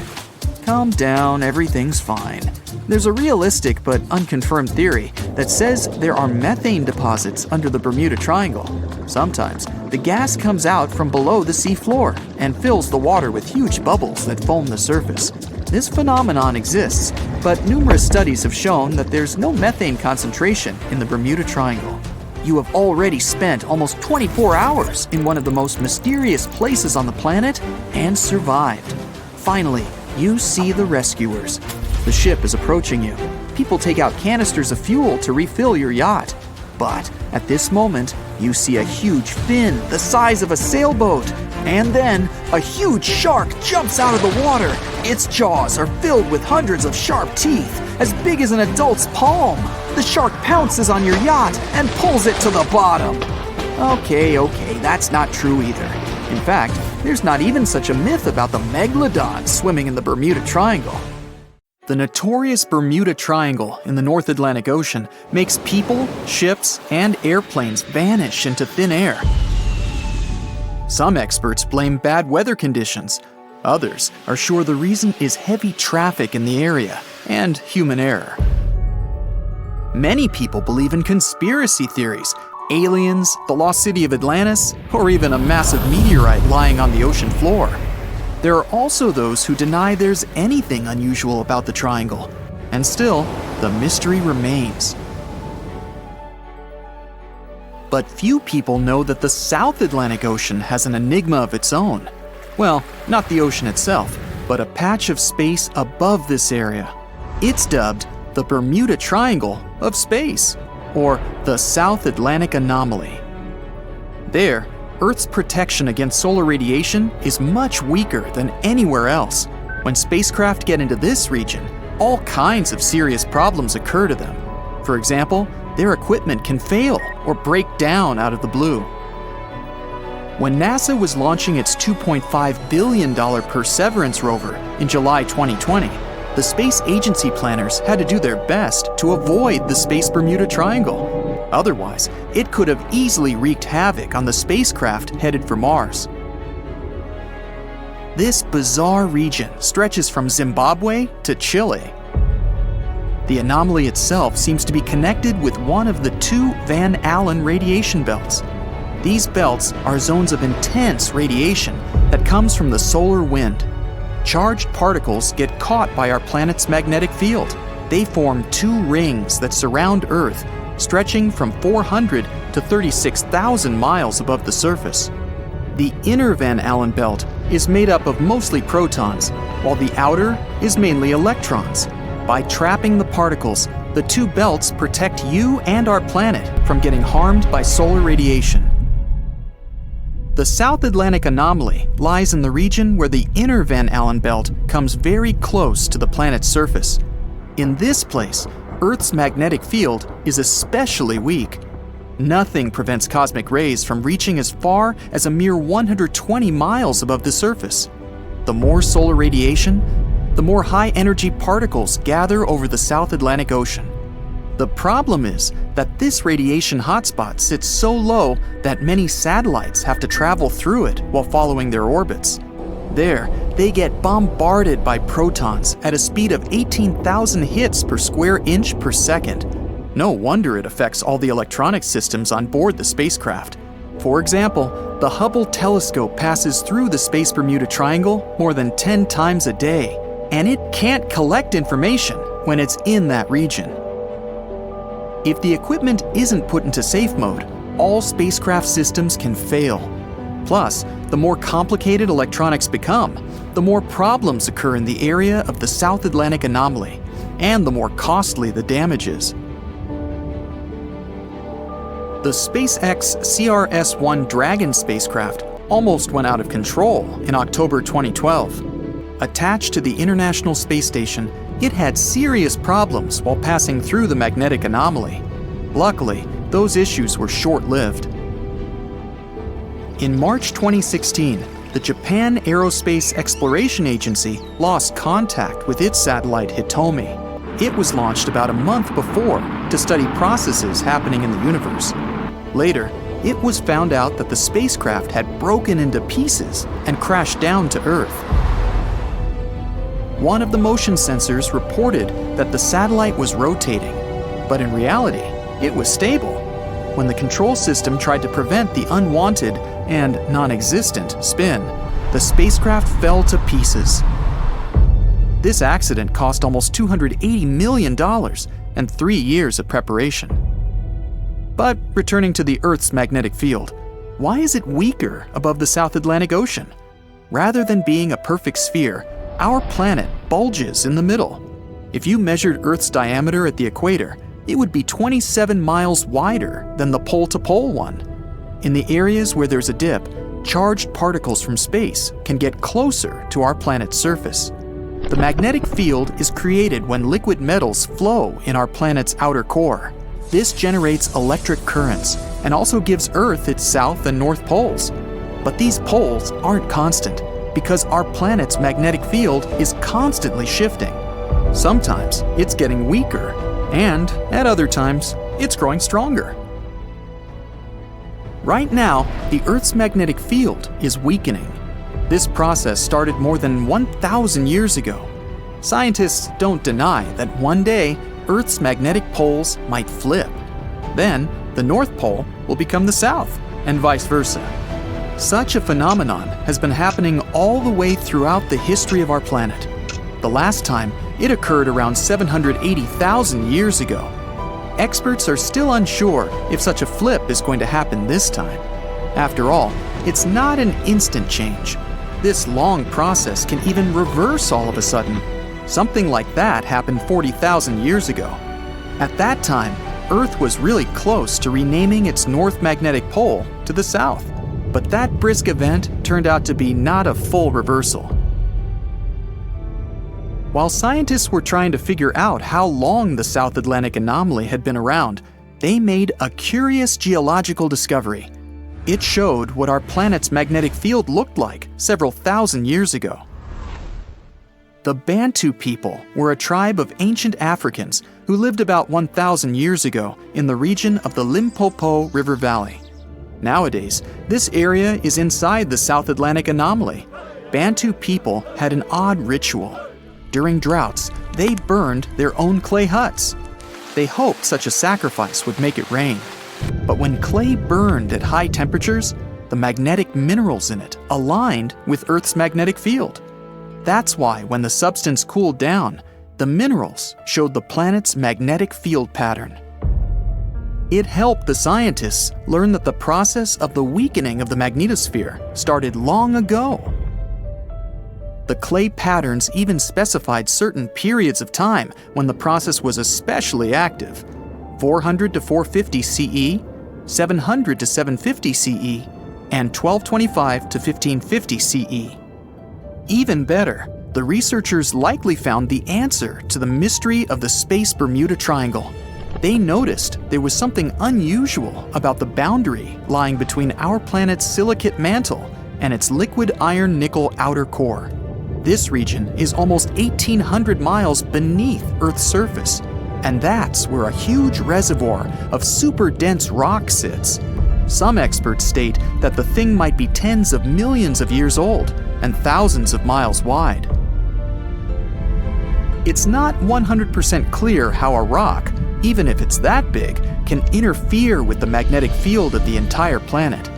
Calm down, everything's fine. There's a realistic but unconfirmed theory that says there are methane deposits under the Bermuda Triangle. Sometimes, the gas comes out from below the sea floor and fills the water with huge bubbles that foam the surface. This phenomenon exists, but numerous studies have shown that there's no methane concentration in the Bermuda Triangle. You have already spent almost 24 hours in one of the most mysterious places on the planet and survived. Finally, you see the rescuers. The ship is approaching you. People take out canisters of fuel to refill your yacht. But at this moment, you see a huge fin the size of a sailboat. And then, a huge shark jumps out of the water. Its jaws are filled with hundreds of sharp teeth, as big as an adult's palm. The shark pounces on your yacht and pulls it to the bottom. Okay, that's not true either. In fact, there's not even such a myth about the megalodon swimming in the Bermuda Triangle. The notorious Bermuda Triangle in the North Atlantic Ocean makes people, ships, and airplanes vanish into thin air. Some experts blame bad weather conditions. Others are sure the reason is heavy traffic in the area and human error. Many people believe in conspiracy theories, aliens, the lost city of Atlantis, or even a massive meteorite lying on the ocean floor. There are also those who deny there's anything unusual about the triangle, and still, the mystery remains. But few people know that the South Atlantic Ocean has an enigma of its own. Well, not the ocean itself, but a patch of space above this area. It's dubbed the Bermuda Triangle of space, or the South Atlantic Anomaly. There, Earth's protection against solar radiation is much weaker than anywhere else. When spacecraft get into this region, all kinds of serious problems occur to them. For example, their equipment can fail or break down out of the blue. When NASA was launching its $2.5 billion Perseverance rover in July 2020, the space agency planners had to do their best to avoid the space Bermuda Triangle. Otherwise, it could have easily wreaked havoc on the spacecraft headed for Mars. This bizarre region stretches from Zimbabwe to Chile. The anomaly itself seems to be connected with one of the two Van Allen radiation belts. These belts are zones of intense radiation that comes from the solar wind. Charged particles get caught by our planet's magnetic field. They form two rings that surround Earth, stretching from 400 to 36,000 miles above the surface. The inner Van Allen belt is made up of mostly protons, while the outer is mainly electrons. By trapping the particles, the two belts protect you and our planet from getting harmed by solar radiation. The South Atlantic anomaly lies in the region where the inner Van Allen belt comes very close to the planet's surface. In this place, Earth's magnetic field is especially weak. Nothing prevents cosmic rays from reaching as far as a mere 120 miles above the surface. The more solar radiation, the more high-energy particles gather over the South Atlantic Ocean. The problem is that this radiation hotspot sits so low that many satellites have to travel through it while following their orbits. There, they get bombarded by protons at a speed of 18,000 hits per square inch per second. No wonder it affects all the electronic systems on board the spacecraft. For example, the Hubble telescope passes through the space Bermuda Triangle more than 10 times a day, and it can't collect information when it's in that region. If the equipment isn't put into safe mode, all spacecraft systems can fail. Plus, the more complicated electronics become, the more problems occur in the area of the South Atlantic anomaly, and the more costly the damage is. The SpaceX CRS-1 Dragon spacecraft almost went out of control in October 2012. Attached to the International Space Station, it had serious problems while passing through the magnetic anomaly. Luckily, those issues were short-lived. In March 2016, the Japan Aerospace Exploration Agency lost contact with its satellite Hitomi. It was launched about a month before to study processes happening in the universe. Later, it was found out that the spacecraft had broken into pieces and crashed down to Earth. One of the motion sensors reported that the satellite was rotating, but in reality, it was stable. When the control system tried to prevent the unwanted and non-existent spin, the spacecraft fell to pieces. This accident cost almost $280 million and 3 years of preparation. But returning to the Earth's magnetic field, why is it weaker above the South Atlantic Ocean? Rather than being a perfect sphere, our planet bulges in the middle. If you measured Earth's diameter at the equator, it would be 27 miles wider than the pole-to-pole one. In the areas where there's a dip, charged particles from space can get closer to our planet's surface. The magnetic field is created when liquid metals flow in our planet's outer core. This generates electric currents and also gives Earth its south and north poles. But these poles aren't constant, because our planet's magnetic field is constantly shifting. Sometimes it's getting weaker, and at other times, it's growing stronger. Right now, the Earth's magnetic field is weakening. This process started more than 1,000 years ago. Scientists don't deny that one day, Earth's magnetic poles might flip. Then, the North Pole will become the South, and vice versa. Such a phenomenon has been happening all the way throughout the history of our planet. The last time, it occurred around 780,000 years ago. Experts are still unsure if such a flip is going to happen this time. After all, it's not an instant change. This long process can even reverse all of a sudden. Something like that happened 40,000 years ago. At that time, Earth was really close to renaming its north magnetic pole to the south. But that brisk event turned out to be not a full reversal. While scientists were trying to figure out how long the South Atlantic anomaly had been around, they made a curious geological discovery. It showed what our planet's magnetic field looked like several thousand years ago. The Bantu people were a tribe of ancient Africans who lived about 1,000 years ago in the region of the Limpopo River Valley. Nowadays, this area is inside the South Atlantic anomaly. Bantu people had an odd ritual. During droughts, they burned their own clay huts. They hoped such a sacrifice would make it rain. But when clay burned at high temperatures, the magnetic minerals in it aligned with Earth's magnetic field. That's why when the substance cooled down, the minerals showed the planet's magnetic field pattern. It helped the scientists learn that the process of the weakening of the magnetosphere started long ago. The clay patterns even specified certain periods of time when the process was especially active: 400 to 450 CE, 700 to 750 CE, and 1225 to 1550 CE. Even better, the researchers likely found the answer to the mystery of the space Bermuda Triangle. They noticed there was something unusual about the boundary lying between our planet's silicate mantle and its liquid iron-nickel outer core. This region is almost 1,800 miles beneath Earth's surface, and that's where a huge reservoir of super dense rock sits. Some experts state that the thing might be tens of millions of years old and thousands of miles wide. It's not 100% clear how a rock, even if it's that big, can interfere with the magnetic field of the entire planet.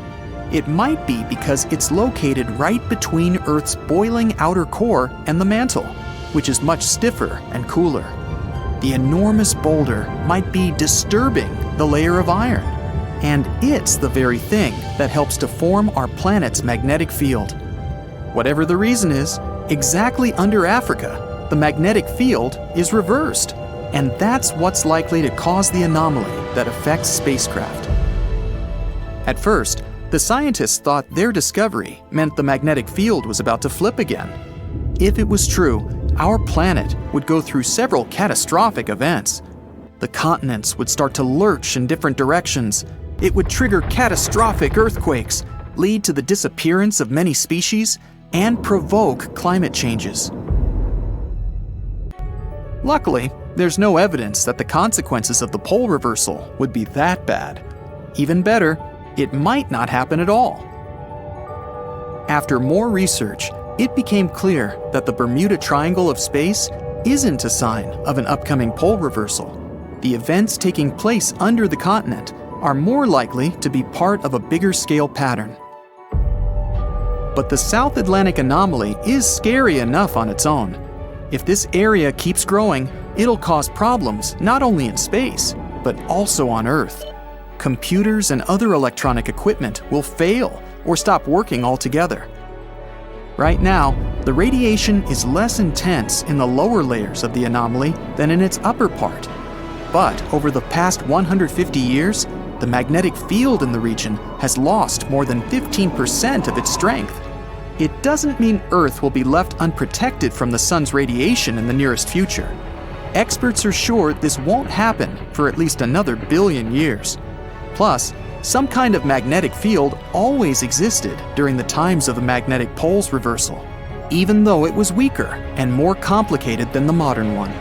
It might be because it's located right between Earth's boiling outer core and the mantle, which is much stiffer and cooler. The enormous boulder might be disturbing the layer of iron, and it's the very thing that helps to form our planet's magnetic field. Whatever the reason is, exactly under Africa, the magnetic field is reversed, and that's what's likely to cause the anomaly that affects spacecraft. At first, the scientists thought their discovery meant the magnetic field was about to flip again. If it was true, our planet would go through several catastrophic events. The continents would start to lurch in different directions. It would trigger catastrophic earthquakes, lead to the disappearance of many species, and provoke climate changes. Luckily, there's no evidence that the consequences of the pole reversal would be that bad. Even better, it might not happen at all. After more research, it became clear that the Bermuda Triangle of space isn't a sign of an upcoming pole reversal. The events taking place under the continent are more likely to be part of a bigger scale pattern. But the South Atlantic anomaly is scary enough on its own. If this area keeps growing, it'll cause problems not only in space, but also on Earth. Computers and other electronic equipment will fail or stop working altogether. Right now, the radiation is less intense in the lower layers of the anomaly than in its upper part. But over the past 150 years, the magnetic field in the region has lost more than 15% of its strength. It doesn't mean Earth will be left unprotected from the sun's radiation in the nearest future. Experts are sure this won't happen for at least another billion years. Plus, some kind of magnetic field always existed during the times of the magnetic poles reversal, even though it was weaker and more complicated than the modern one.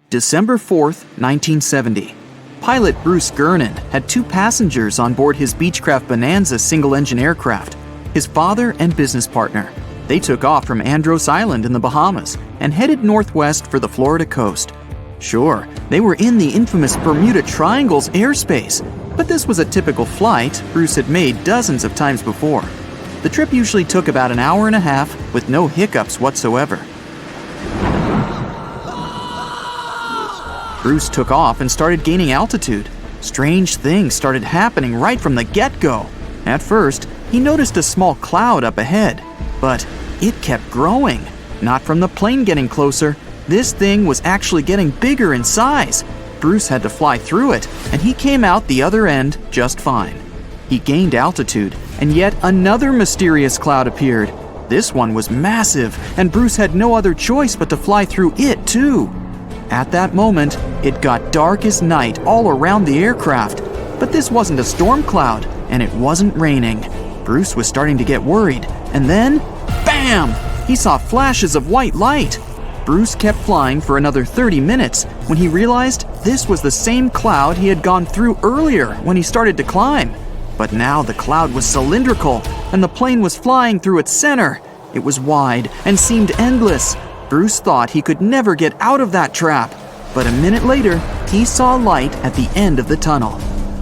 December 4th, 1970. Pilot Bruce Gernon had two passengers on board his Beechcraft Bonanza single-engine aircraft, his father and business partner. They took off from Andros Island in the Bahamas and headed northwest for the Florida coast. Sure, they were in the infamous Bermuda Triangle's airspace, but this was a typical flight Bruce had made dozens of times before. The trip usually took about an hour and a half with no hiccups whatsoever. Bruce took off and started gaining altitude. Strange things started happening right from the get-go. At first, he noticed a small cloud up ahead, but it kept growing. Not from the plane getting closer. This thing was actually getting bigger in size. Bruce had to fly through it, and he came out the other end just fine. He gained altitude, and yet another mysterious cloud appeared. This one was massive, and Bruce had no other choice but to fly through it too. At that moment, it got dark as night all around the aircraft. But this wasn't a storm cloud, and it wasn't raining. Bruce was starting to get worried, and then, bam! He saw flashes of white light. Bruce kept flying for another 30 minutes when he realized this was the same cloud he had gone through earlier when he started to climb. But now the cloud was cylindrical, and the plane was flying through its center. It was wide and seemed endless. Bruce thought he could never get out of that trap. But a minute later, he saw light at the end of the tunnel.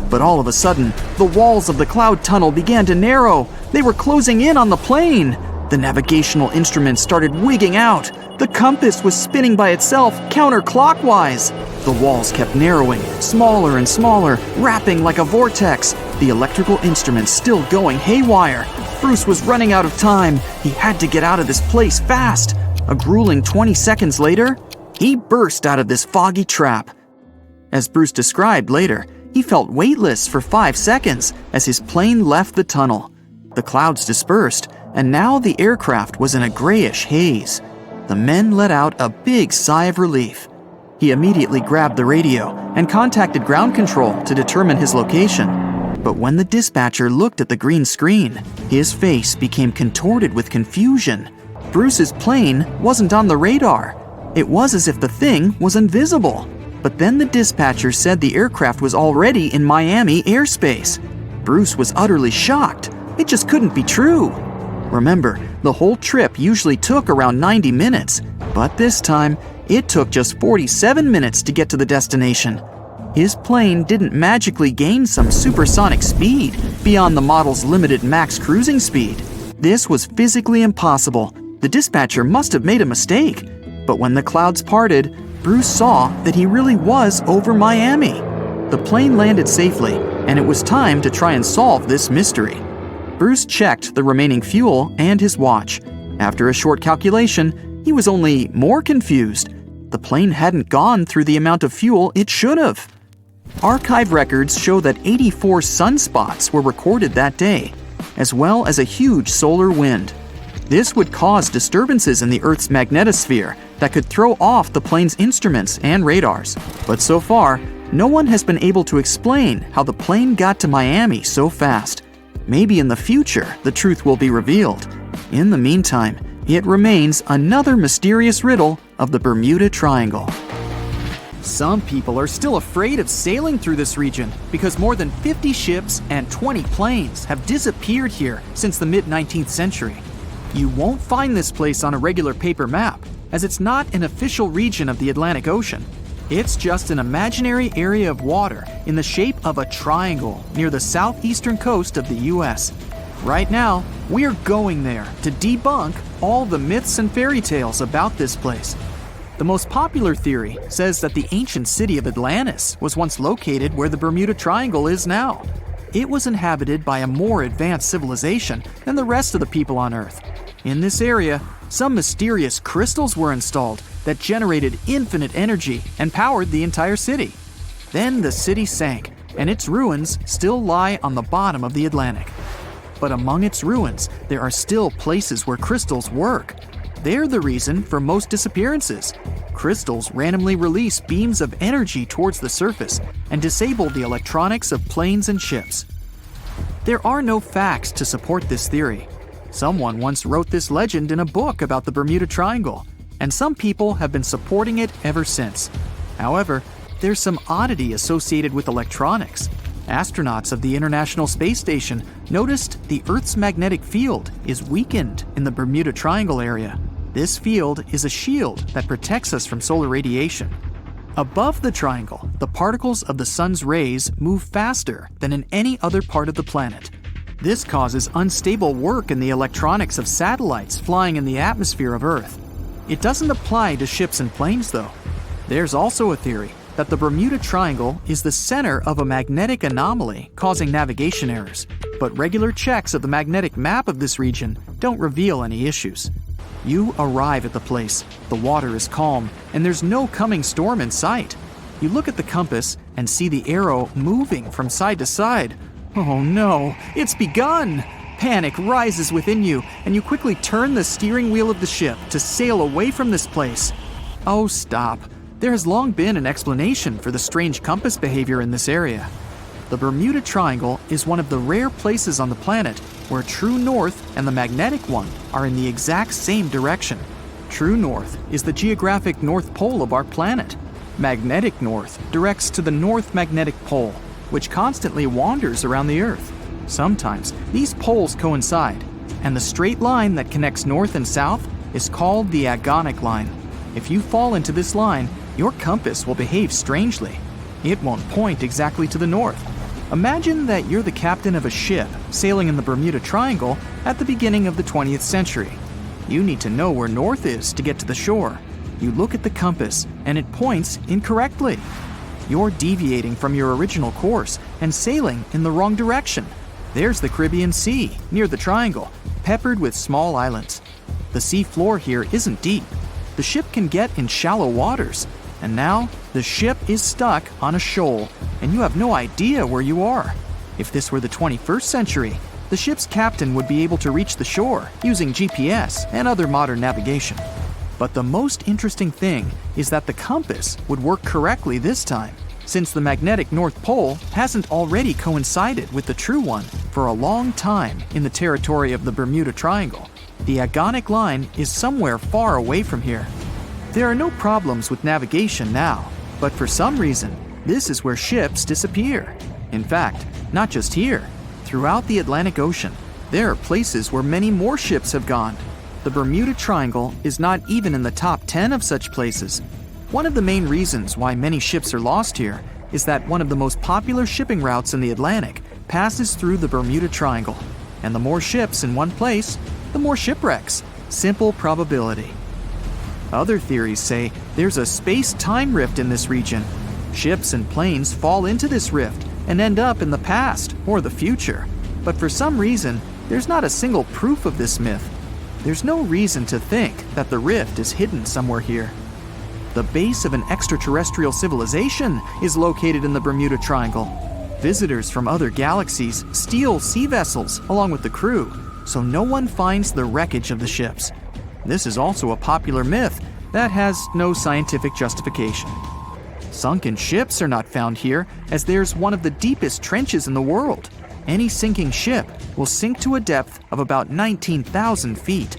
But all of a sudden, the walls of the cloud tunnel began to narrow. They were closing in on the plane. The navigational instruments started wigging out. The compass was spinning by itself counterclockwise. The walls kept narrowing, smaller and smaller, wrapping like a vortex. The electrical instruments still going haywire. Bruce was running out of time. He had to get out of this place fast. A grueling 20 seconds later, he burst out of this foggy trap. As Bruce described later, he felt weightless for 5 seconds as his plane left the tunnel. The clouds dispersed, and now the aircraft was in a grayish haze. The men let out a big sigh of relief. He immediately grabbed the radio and contacted ground control to determine his location. But when the dispatcher looked at the green screen, his face became contorted with confusion. Bruce's plane wasn't on the radar. It was as if the thing was invisible. But then the dispatcher said the aircraft was already in Miami airspace. Bruce was utterly shocked. It just couldn't be true. Remember, the whole trip usually took around 90 minutes, but this time, it took just 47 minutes to get to the destination. His plane didn't magically gain some supersonic speed beyond the model's limited max cruising speed. This was physically impossible. The dispatcher must have made a mistake. But when the clouds parted, Bruce saw that he really was over Miami. The plane landed safely, and it was time to try and solve this mystery. Bruce checked the remaining fuel and his watch. After a short calculation, he was only more confused. The plane hadn't gone through the amount of fuel it should have. Archive records show that 84 sunspots were recorded that day, as well as a huge solar wind. This would cause disturbances in the Earth's magnetosphere that could throw off the plane's instruments and radars. But so far, no one has been able to explain how the plane got to Miami so fast. Maybe in the future, the truth will be revealed. In the meantime, it remains another mysterious riddle of the Bermuda Triangle. Some people are still afraid of sailing through this region because more than 50 ships and 20 planes have disappeared here since the mid-19th century. You won't find this place on a regular paper map, as it's not an official region of the Atlantic Ocean. It's just an imaginary area of water in the shape of a triangle near the southeastern coast of the US. Right now, we're going there to debunk all the myths and fairy tales about this place. The most popular theory says that the ancient city of Atlantis was once located where the Bermuda Triangle is now. It was inhabited by a more advanced civilization than the rest of the people on Earth. In this area, some mysterious crystals were installed that generated infinite energy and powered the entire city. Then the city sank, and its ruins still lie on the bottom of the Atlantic. But among its ruins, there are still places where crystals work. They're the reason for most disappearances. Crystals randomly release beams of energy towards the surface and disable the electronics of planes and ships. There are no facts to support this theory. Someone once wrote this legend in a book about the Bermuda Triangle, and some people have been supporting it ever since. However, there's some oddity associated with electronics. Astronauts of the International Space Station noticed the Earth's magnetic field is weakened in the Bermuda Triangle area. This field is a shield that protects us from solar radiation. Above the triangle, the particles of the sun's rays move faster than in any other part of the planet. This causes unstable work in the electronics of satellites flying in the atmosphere of Earth. It doesn't apply to ships and planes, though. There's also a theory that the Bermuda Triangle is the center of a magnetic anomaly causing navigation errors, but regular checks of the magnetic map of this region don't reveal any issues. You arrive at the place, the water is calm, and there's no coming storm in sight. You look at the compass and see the arrow moving from side to side. Oh no, it's begun! Panic rises within you, and you quickly turn the steering wheel of the ship to sail away from this place. Oh, stop. There has long been an explanation for the strange compass behavior in this area. The Bermuda Triangle is one of the rare places on the planet where true north and the magnetic one are in the exact same direction. True north is the geographic north pole of our planet. Magnetic north directs to the north magnetic pole, which constantly wanders around the Earth. Sometimes these poles coincide, and the straight line that connects north and south is called the agonic line. If you fall into this line, your compass will behave strangely. It won't point exactly to the north. Imagine that you're the captain of a ship sailing in the Bermuda Triangle at the beginning of the 20th century. You need to know where north is to get to the shore. You look at the compass and it points incorrectly. You're deviating from your original course and sailing in the wrong direction. There's the Caribbean Sea near the triangle, peppered with small islands. The sea floor here isn't deep. The ship can get in shallow waters. And now, the ship is stuck on a shoal, and you have no idea where you are. If this were the 21st century, the ship's captain would be able to reach the shore using GPS and other modern navigation. But the most interesting thing is that the compass would work correctly this time, since the magnetic North Pole hasn't already coincided with the true one for a long time in the territory of the Bermuda Triangle. The agonic line is somewhere far away from here. There are no problems with navigation now, but for some reason, this is where ships disappear. In fact, not just here. Throughout the Atlantic Ocean, there are places where many more ships have gone. The Bermuda Triangle is not even in the top 10 of such places. One of the main reasons why many ships are lost here is that one of the most popular shipping routes in the Atlantic passes through the Bermuda Triangle. And the more ships in one place, the more shipwrecks. Simple probability. Other theories say there's a space-time rift in this region. Ships and planes fall into this rift and end up in the past or the future. But for some reason, there's not a single proof of this myth. There's no reason to think that the rift is hidden somewhere here. The base of an extraterrestrial civilization is located in the Bermuda Triangle. Visitors from other galaxies steal sea vessels along with the crew, so no one finds the wreckage of the ships. This is also a popular myth that has no scientific justification. Sunken ships are not found here, as there's one of the deepest trenches in the world. Any sinking ship will sink to a depth of about 19,000 feet.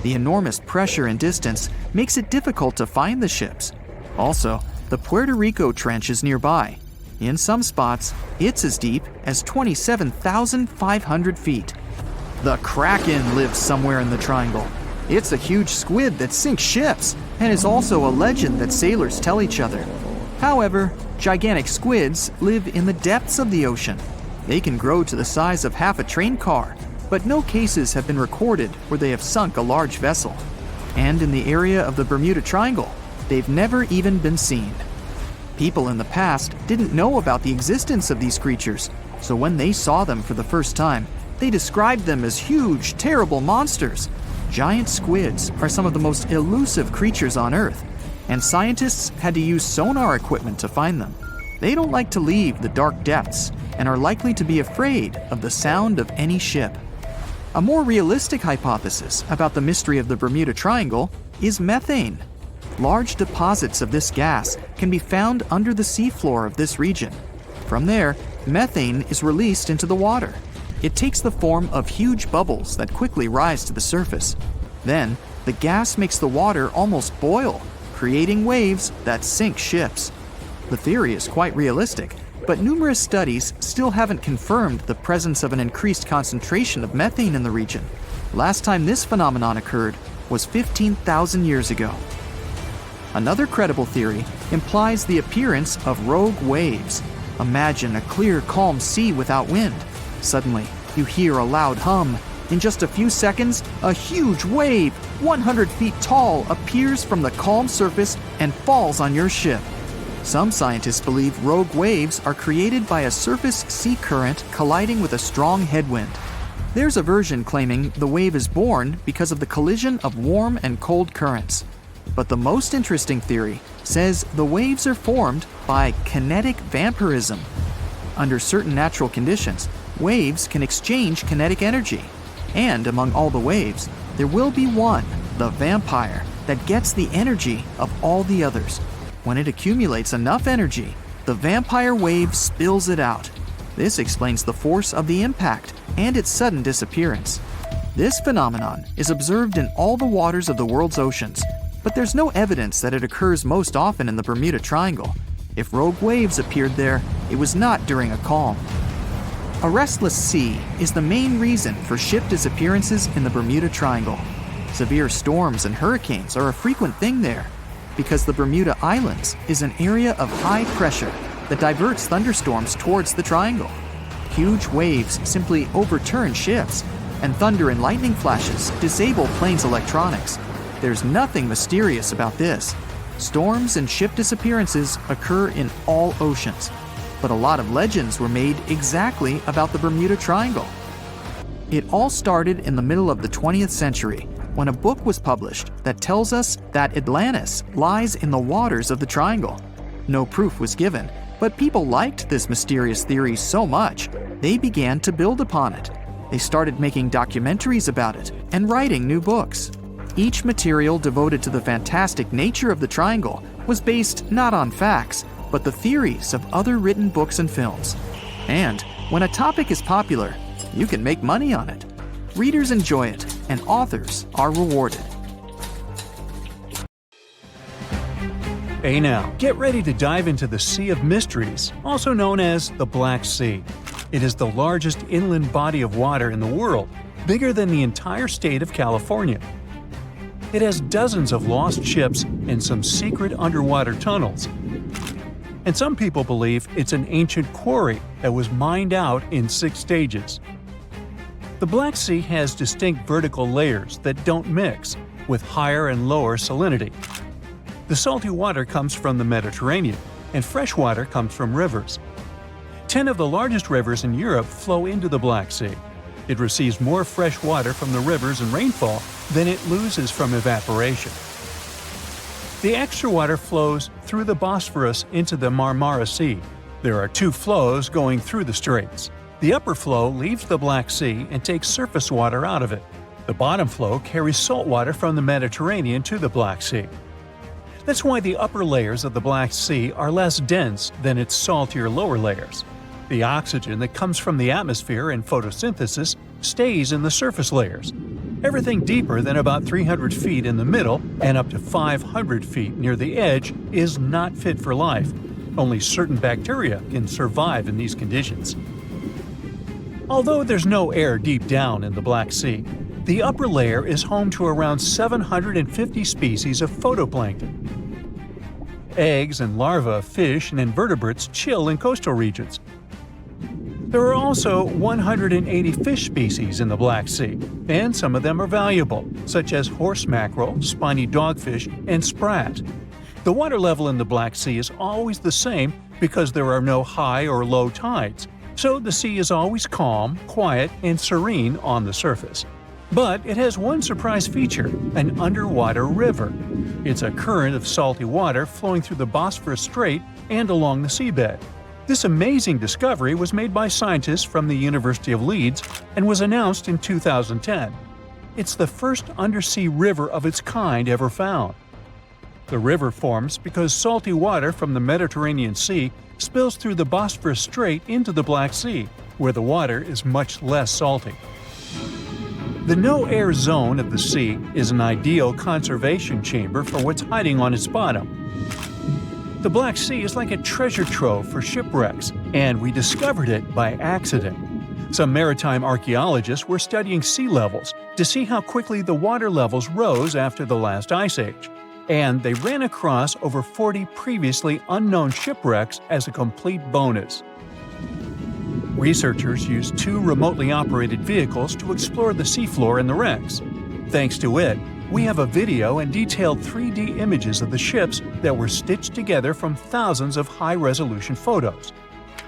The enormous pressure and distance makes it difficult to find the ships. Also, the Puerto Rico Trench is nearby. In some spots, it's as deep as 27,500 feet. The Kraken lives somewhere in the triangle. It's a huge squid that sinks ships, and is also a legend that sailors tell each other. However, gigantic squids live in the depths of the ocean. They can grow to the size of half a train car, but no cases have been recorded where they have sunk a large vessel. And in the area of the Bermuda Triangle, they've never even been seen. People in the past didn't know about the existence of these creatures, so when they saw them for the first time, they described them as huge, terrible monsters. Giant squids are some of the most elusive creatures on Earth, and scientists had to use sonar equipment to find them. They don't like to leave the dark depths and are likely to be afraid of the sound of any ship. A more realistic hypothesis about the mystery of the Bermuda Triangle is methane. Large deposits of this gas can be found under the seafloor of this region. From there, methane is released into the water. It takes the form of huge bubbles that quickly rise to the surface. Then, the gas makes the water almost boil, creating waves that sink ships. The theory is quite realistic, but numerous studies still haven't confirmed the presence of an increased concentration of methane in the region. Last time this phenomenon occurred was 15,000 years ago. Another credible theory implies the appearance of rogue waves. Imagine a clear, calm sea without wind. Suddenly, you hear a loud hum. In just a few seconds, a huge wave, 100 feet tall, appears from the calm surface and falls on your ship. Some scientists believe rogue waves are created by a surface sea current colliding with a strong headwind. There's a version claiming the wave is born because of the collision of warm and cold currents. But the most interesting theory says the waves are formed by kinetic vampirism. Under certain natural conditions, waves can exchange kinetic energy. And among all the waves, there will be one, the vampire, that gets the energy of all the others. When it accumulates enough energy, the vampire wave spills it out. This explains the force of the impact and its sudden disappearance. This phenomenon is observed in all the waters of the world's oceans, but there's no evidence that it occurs most often in the Bermuda Triangle. If rogue waves appeared there, it was not during a calm. A restless sea is the main reason for ship disappearances in the Bermuda Triangle. Severe storms and hurricanes are a frequent thing there, because the Bermuda Islands is an area of high pressure that diverts thunderstorms towards the triangle. Huge waves simply overturn ships, and thunder and lightning flashes disable planes' electronics. There's nothing mysterious about this. Storms and ship disappearances occur in all oceans, but a lot of legends were made exactly about the Bermuda Triangle. It all started in the middle of the 20th century when a book was published that tells us that Atlantis lies in the waters of the triangle. No proof was given, but people liked this mysterious theory so much, they began to build upon it. They started making documentaries about it and writing new books. Each material devoted to the fantastic nature of the triangle was based not on facts, but the theories of other written books and films. And when a topic is popular, you can make money on it. Readers enjoy it, and authors are rewarded. Hey now, get ready to dive into the Sea of Mysteries, also known as the Black Sea. It is the largest inland body of water in the world, bigger than the entire state of California. It has dozens of lost ships and some secret underwater tunnels. And some people believe it's an ancient quarry that was mined out in 6 stages. The Black Sea has distinct vertical layers that don't mix, with higher and lower salinity. The salty water comes from the Mediterranean, and fresh water comes from rivers. 10 of the largest rivers in Europe flow into the Black Sea. It receives more fresh water from the rivers and rainfall than it loses from evaporation. The extra water flows through the Bosphorus into the Marmara Sea. There are 2 flows going through the straits. The upper flow leaves the Black Sea and takes surface water out of it. The bottom flow carries salt water from the Mediterranean to the Black Sea. That's why the upper layers of the Black Sea are less dense than its saltier lower layers. The oxygen that comes from the atmosphere and photosynthesis stays in the surface layers. Everything deeper than about 300 feet in the middle and up to 500 feet near the edge is not fit for life. Only certain bacteria can survive in these conditions. Although there's no air deep down in the Black Sea, the upper layer is home to around 750 species of phytoplankton. Eggs and larvae of fish and invertebrates chill in coastal regions. There are also 180 fish species in the Black Sea, and some of them are valuable, such as horse mackerel, spiny dogfish, and sprat. The water level in the Black Sea is always the same because there are no high or low tides, so the sea is always calm, quiet, and serene on the surface. But it has one surprise feature, an underwater river. It's a current of salty water flowing through the Bosphorus Strait and along the seabed. This amazing discovery was made by scientists from the University of Leeds and was announced in 2010. It's the first undersea river of its kind ever found. The river forms because salty water from the Mediterranean Sea spills through the Bosphorus Strait into the Black Sea, where the water is much less salty. The no-air zone of the sea is an ideal conservation chamber for what's hiding on its bottom. The Black Sea is like a treasure trove for shipwrecks, and we discovered it by accident. Some maritime archaeologists were studying sea levels to see how quickly the water levels rose after the last ice age, and they ran across over 40 previously unknown shipwrecks as a complete bonus. Researchers used 2 remotely operated vehicles to explore the seafloor and the wrecks. Thanks to it, we have a video and detailed 3D images of the ships that were stitched together from thousands of high-resolution photos.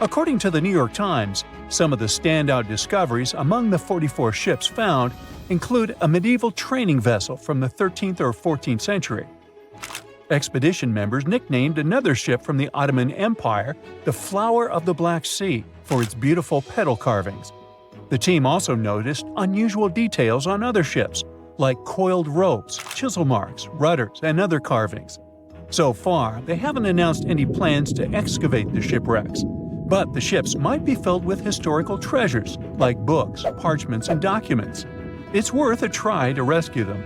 According to the New York Times, some of the standout discoveries among the 44 ships found include a medieval training vessel from the 13th or 14th century. Expedition members nicknamed another ship from the Ottoman Empire the Flower of the Black Sea for its beautiful petal carvings. The team also noticed unusual details on other ships, like coiled ropes, chisel marks, rudders, and other carvings. So far, they haven't announced any plans to excavate the shipwrecks, But the ships might be filled with historical treasures, like books, parchments, and documents. It's worth a try to rescue them.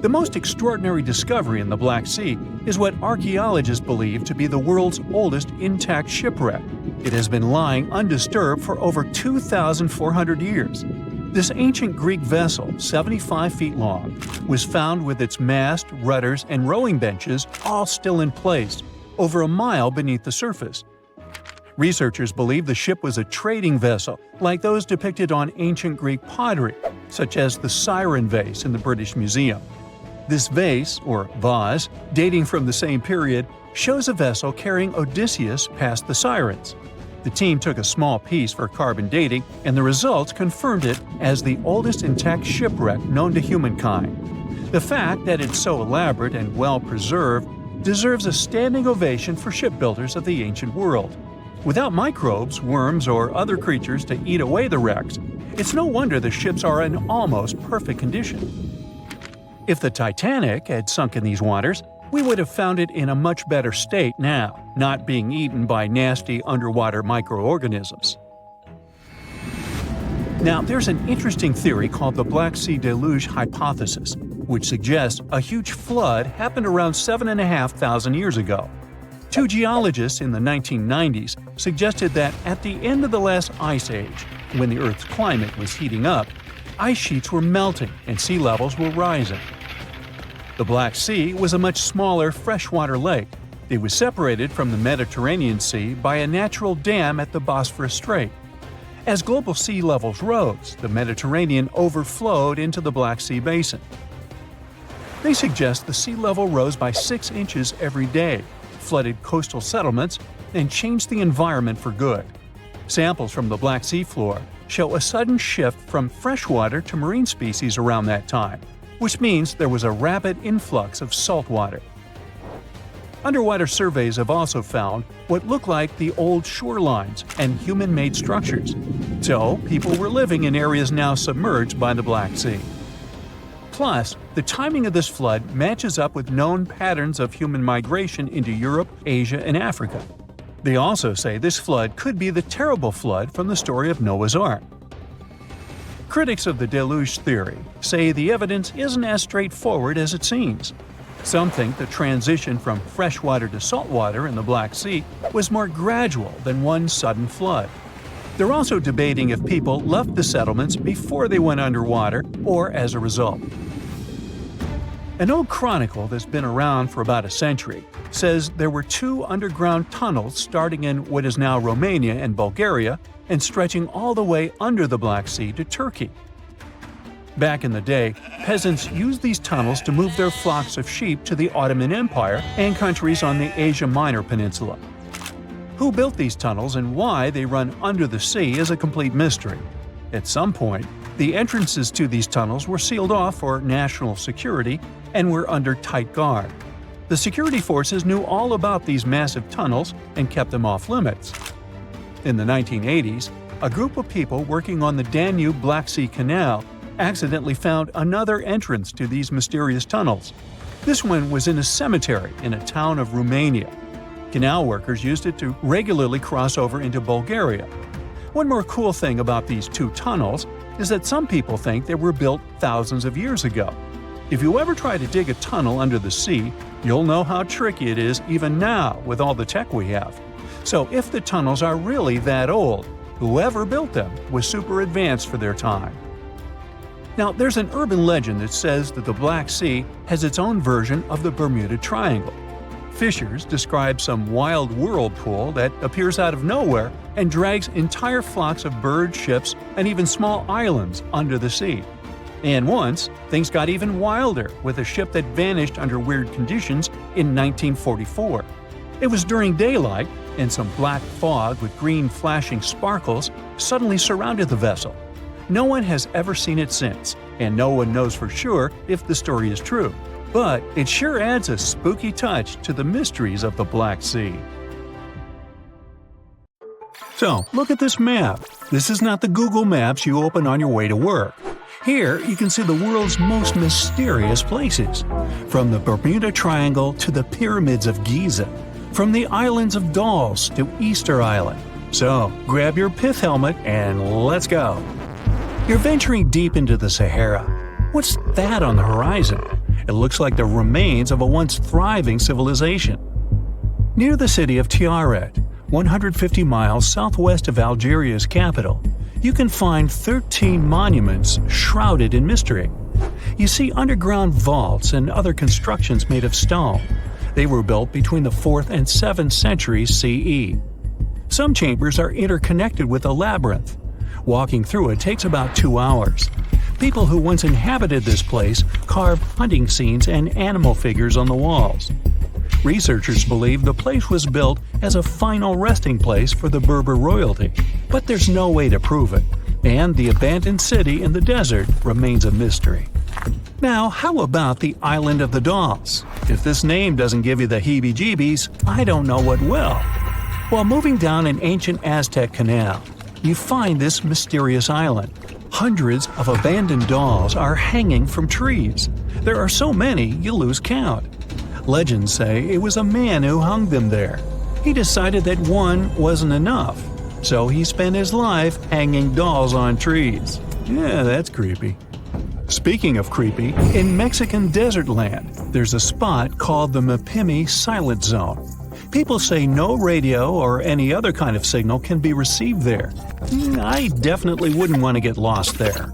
The most extraordinary discovery in the Black Sea is what archaeologists believe to be the world's oldest intact shipwreck. It has been lying undisturbed for over 2,400 years. This ancient Greek vessel, 75 feet long, was found with its mast, rudders, and rowing benches all still in place, over a mile beneath the surface. Researchers believe the ship was a trading vessel, like those depicted on ancient Greek pottery, such as the Siren vase in the British Museum. This vase, or vase, dating from the same period, shows a vessel carrying Odysseus past the Sirens. The team took a small piece for carbon dating, and the results confirmed it as the oldest intact shipwreck known to humankind. The fact that it's so elaborate and well preserved deserves a standing ovation for shipbuilders of the ancient world. Without microbes, worms, or other creatures to eat away the wrecks, it's no wonder the ships are in almost perfect condition. If the Titanic had sunk in these waters, we would have found it in a much better state now, not being eaten by nasty underwater microorganisms. Now, there's an interesting theory called the Black Sea Deluge hypothesis, which suggests a huge flood happened around 7,500 years ago. Two geologists in the 1990s suggested that at the end of the last ice age, when the Earth's climate was heating up, ice sheets were melting and sea levels were rising. The Black Sea was a much smaller freshwater lake. It was separated from the Mediterranean Sea by a natural dam at the Bosphorus Strait. As global sea levels rose, the Mediterranean overflowed into the Black Sea basin. They suggest the sea level rose by 6 inches every day, flooded coastal settlements, and changed the environment for good. Samples from the Black Sea floor show a sudden shift from freshwater to marine species around that time, which means there was a rapid influx of salt water. Underwater surveys have also found what look like the old shorelines and human-made structures. So, people were living in areas now submerged by the Black Sea. Plus, the timing of this flood matches up with known patterns of human migration into Europe, Asia, and Africa. They also say this flood could be the terrible flood from the story of Noah's Ark. Critics of the deluge theory say the evidence isn't as straightforward as it seems. Some think the transition from freshwater to saltwater in the Black Sea was more gradual than one sudden flood. They're also debating if people left the settlements before they went underwater or as a result. An old chronicle that's been around for about a century says there were 2 underground tunnels starting in what is now Romania and Bulgaria and stretching all the way under the Black Sea to Turkey. Back in the day, peasants used these tunnels to move their flocks of sheep to the Ottoman Empire and countries on the Asia Minor Peninsula. Who built these tunnels and why they run under the sea is a complete mystery. At some point, the entrances to these tunnels were sealed off for national security and were under tight guard. The security forces knew all about these massive tunnels and kept them off limits. In the 1980s, a group of people working on the Danube-Black Sea Canal accidentally found another entrance to these mysterious tunnels. This one was in a cemetery in a town of Romania. Canal workers used it to regularly cross over into Bulgaria. One more cool thing about these 2 tunnels is that some people think they were built thousands of years ago. If you ever try to dig a tunnel under the sea, you'll know how tricky it is even now with all the tech we have. So if the tunnels are really that old, whoever built them was super advanced for their time. Now, there's an urban legend that says that the Black Sea has its own version of the Bermuda Triangle. Fishers describe some wild whirlpool that appears out of nowhere and drags entire flocks of birds, ships, and even small islands under the sea. And once, things got even wilder with a ship that vanished under weird conditions in 1944. It was during daylight, and some black fog with green flashing sparkles suddenly surrounded the vessel. No one has ever seen it since, and no one knows for sure if the story is true. But it sure adds a spooky touch to the mysteries of the Black Sea. So, look at this map. This is not the Google Maps you open on your way to work. Here, you can see the world's most mysterious places, from the Bermuda Triangle to the pyramids of Giza, From the islands of Dolls to Easter Island. So, grab your pith helmet and let's go. You're venturing deep into the Sahara. What's that on the horizon? It looks like the remains of a once thriving civilization. Near the city of Tiaret, 150 miles southwest of Algeria's capital, you can find 13 monuments shrouded in mystery. You see underground vaults and other constructions made of stone. They were built between the 4th and 7th centuries CE. Some chambers are interconnected with a labyrinth. Walking through it takes about 2 hours. People who once inhabited this place carved hunting scenes and animal figures on the walls. Researchers believe the place was built as a final resting place for the Berber royalty, but there's no way to prove it, and the abandoned city in the desert remains a mystery. Now, how about the Island of the Dolls? If this name doesn't give you the heebie-jeebies, I don't know what will. While moving down an ancient Aztec canal, you find this mysterious island. Hundreds of abandoned dolls are hanging from trees. There are so many, you lose count. Legends say it was a man who hung them there. He decided that one wasn't enough, so he spent his life hanging dolls on trees. Yeah, that's creepy. Speaking of creepy, in Mexican desert land, there's a spot called the Mapimi Silent Zone. People say no radio or any other kind of signal can be received there. I definitely wouldn't want to get lost there.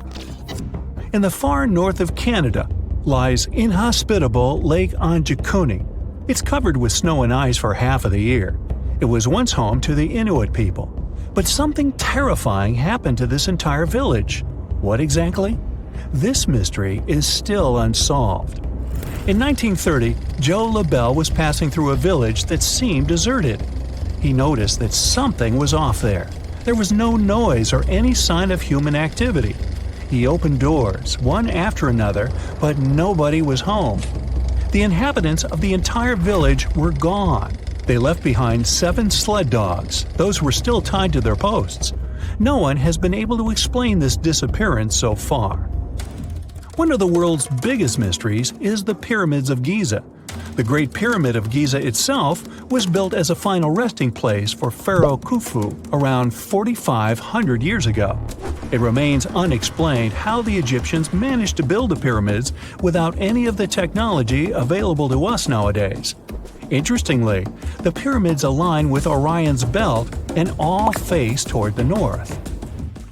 In the far north of Canada lies inhospitable Lake Anjikuni. It's covered with snow and ice for half of the year. It was once home to the Inuit people. But something terrifying happened to this entire village. What exactly? This mystery is still unsolved. In 1930, Joe LaBelle was passing through a village that seemed deserted. He noticed that something was off there. There was no noise or any sign of human activity. He opened doors, one after another, but nobody was home. The inhabitants of the entire village were gone. They left behind 7 sled dogs. Those were still tied to their posts. No one has been able to explain this disappearance so far. One of the world's biggest mysteries is the Pyramids of Giza. The Great Pyramid of Giza itself was built as a final resting place for Pharaoh Khufu around 4,500 years ago. It remains unexplained how the Egyptians managed to build the pyramids without any of the technology available to us nowadays. Interestingly, the pyramids align with Orion's belt and all face toward the north.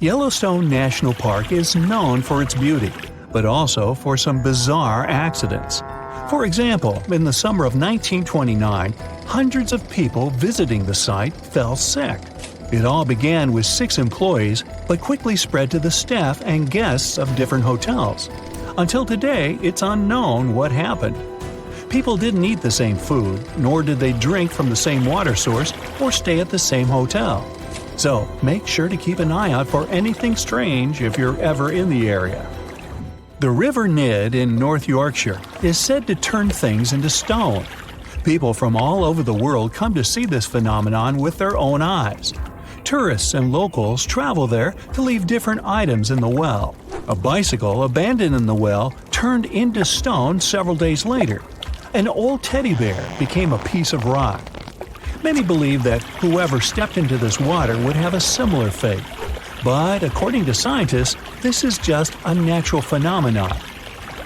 Yellowstone National Park is known for its beauty, but also for some bizarre accidents. For example, in the summer of 1929, hundreds of people visiting the site fell sick. It all began with 6 employees, but quickly spread to the staff and guests of different hotels. Until today, it's unknown what happened. People didn't eat the same food, nor did they drink from the same water source or stay at the same hotel. So, make sure to keep an eye out for anything strange if you're ever in the area. The River Nid in North Yorkshire is said to turn things into stone. People from all over the world come to see this phenomenon with their own eyes. Tourists and locals travel there to leave different items in the well. A bicycle abandoned in the well turned into stone several days later. An old teddy bear became a piece of rock. Many believe that whoever stepped into this water would have a similar fate. But according to scientists, this is just a natural phenomenon.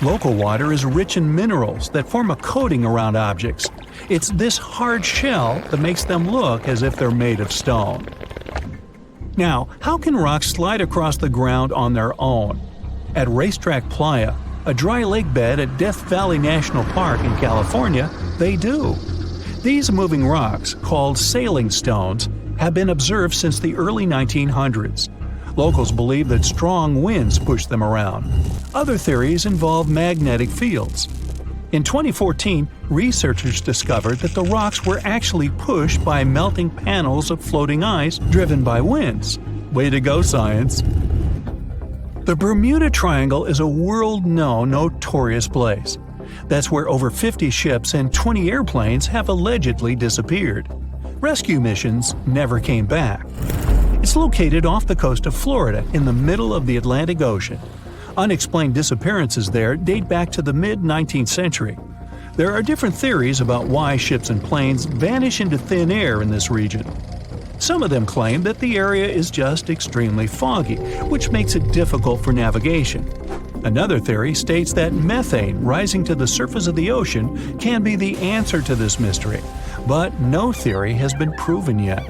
Local water is rich in minerals that form a coating around objects. It's this hard shell that makes them look as if they're made of stone. Now, how can rocks slide across the ground on their own? At Racetrack Playa, a dry lake bed at Death Valley National Park in California, they do. These moving rocks, called sailing stones, have been observed since the early 1900s. Locals believe that strong winds push them around. Other theories involve magnetic fields. In 2014, researchers discovered that the rocks were actually pushed by melting panels of floating ice driven by winds. Way to go, science! The Bermuda Triangle is a world-known notorious place. That's where over 50 ships and 20 airplanes have allegedly disappeared. Rescue missions never came back. It's located off the coast of Florida in the middle of the Atlantic Ocean. Unexplained disappearances there date back to the mid-19th century. There are different theories about why ships and planes vanish into thin air in this region. Some of them claim that the area is just extremely foggy, which makes it difficult for navigation. Another theory states that methane rising to the surface of the ocean can be the answer to this mystery, but no theory has been proven yet.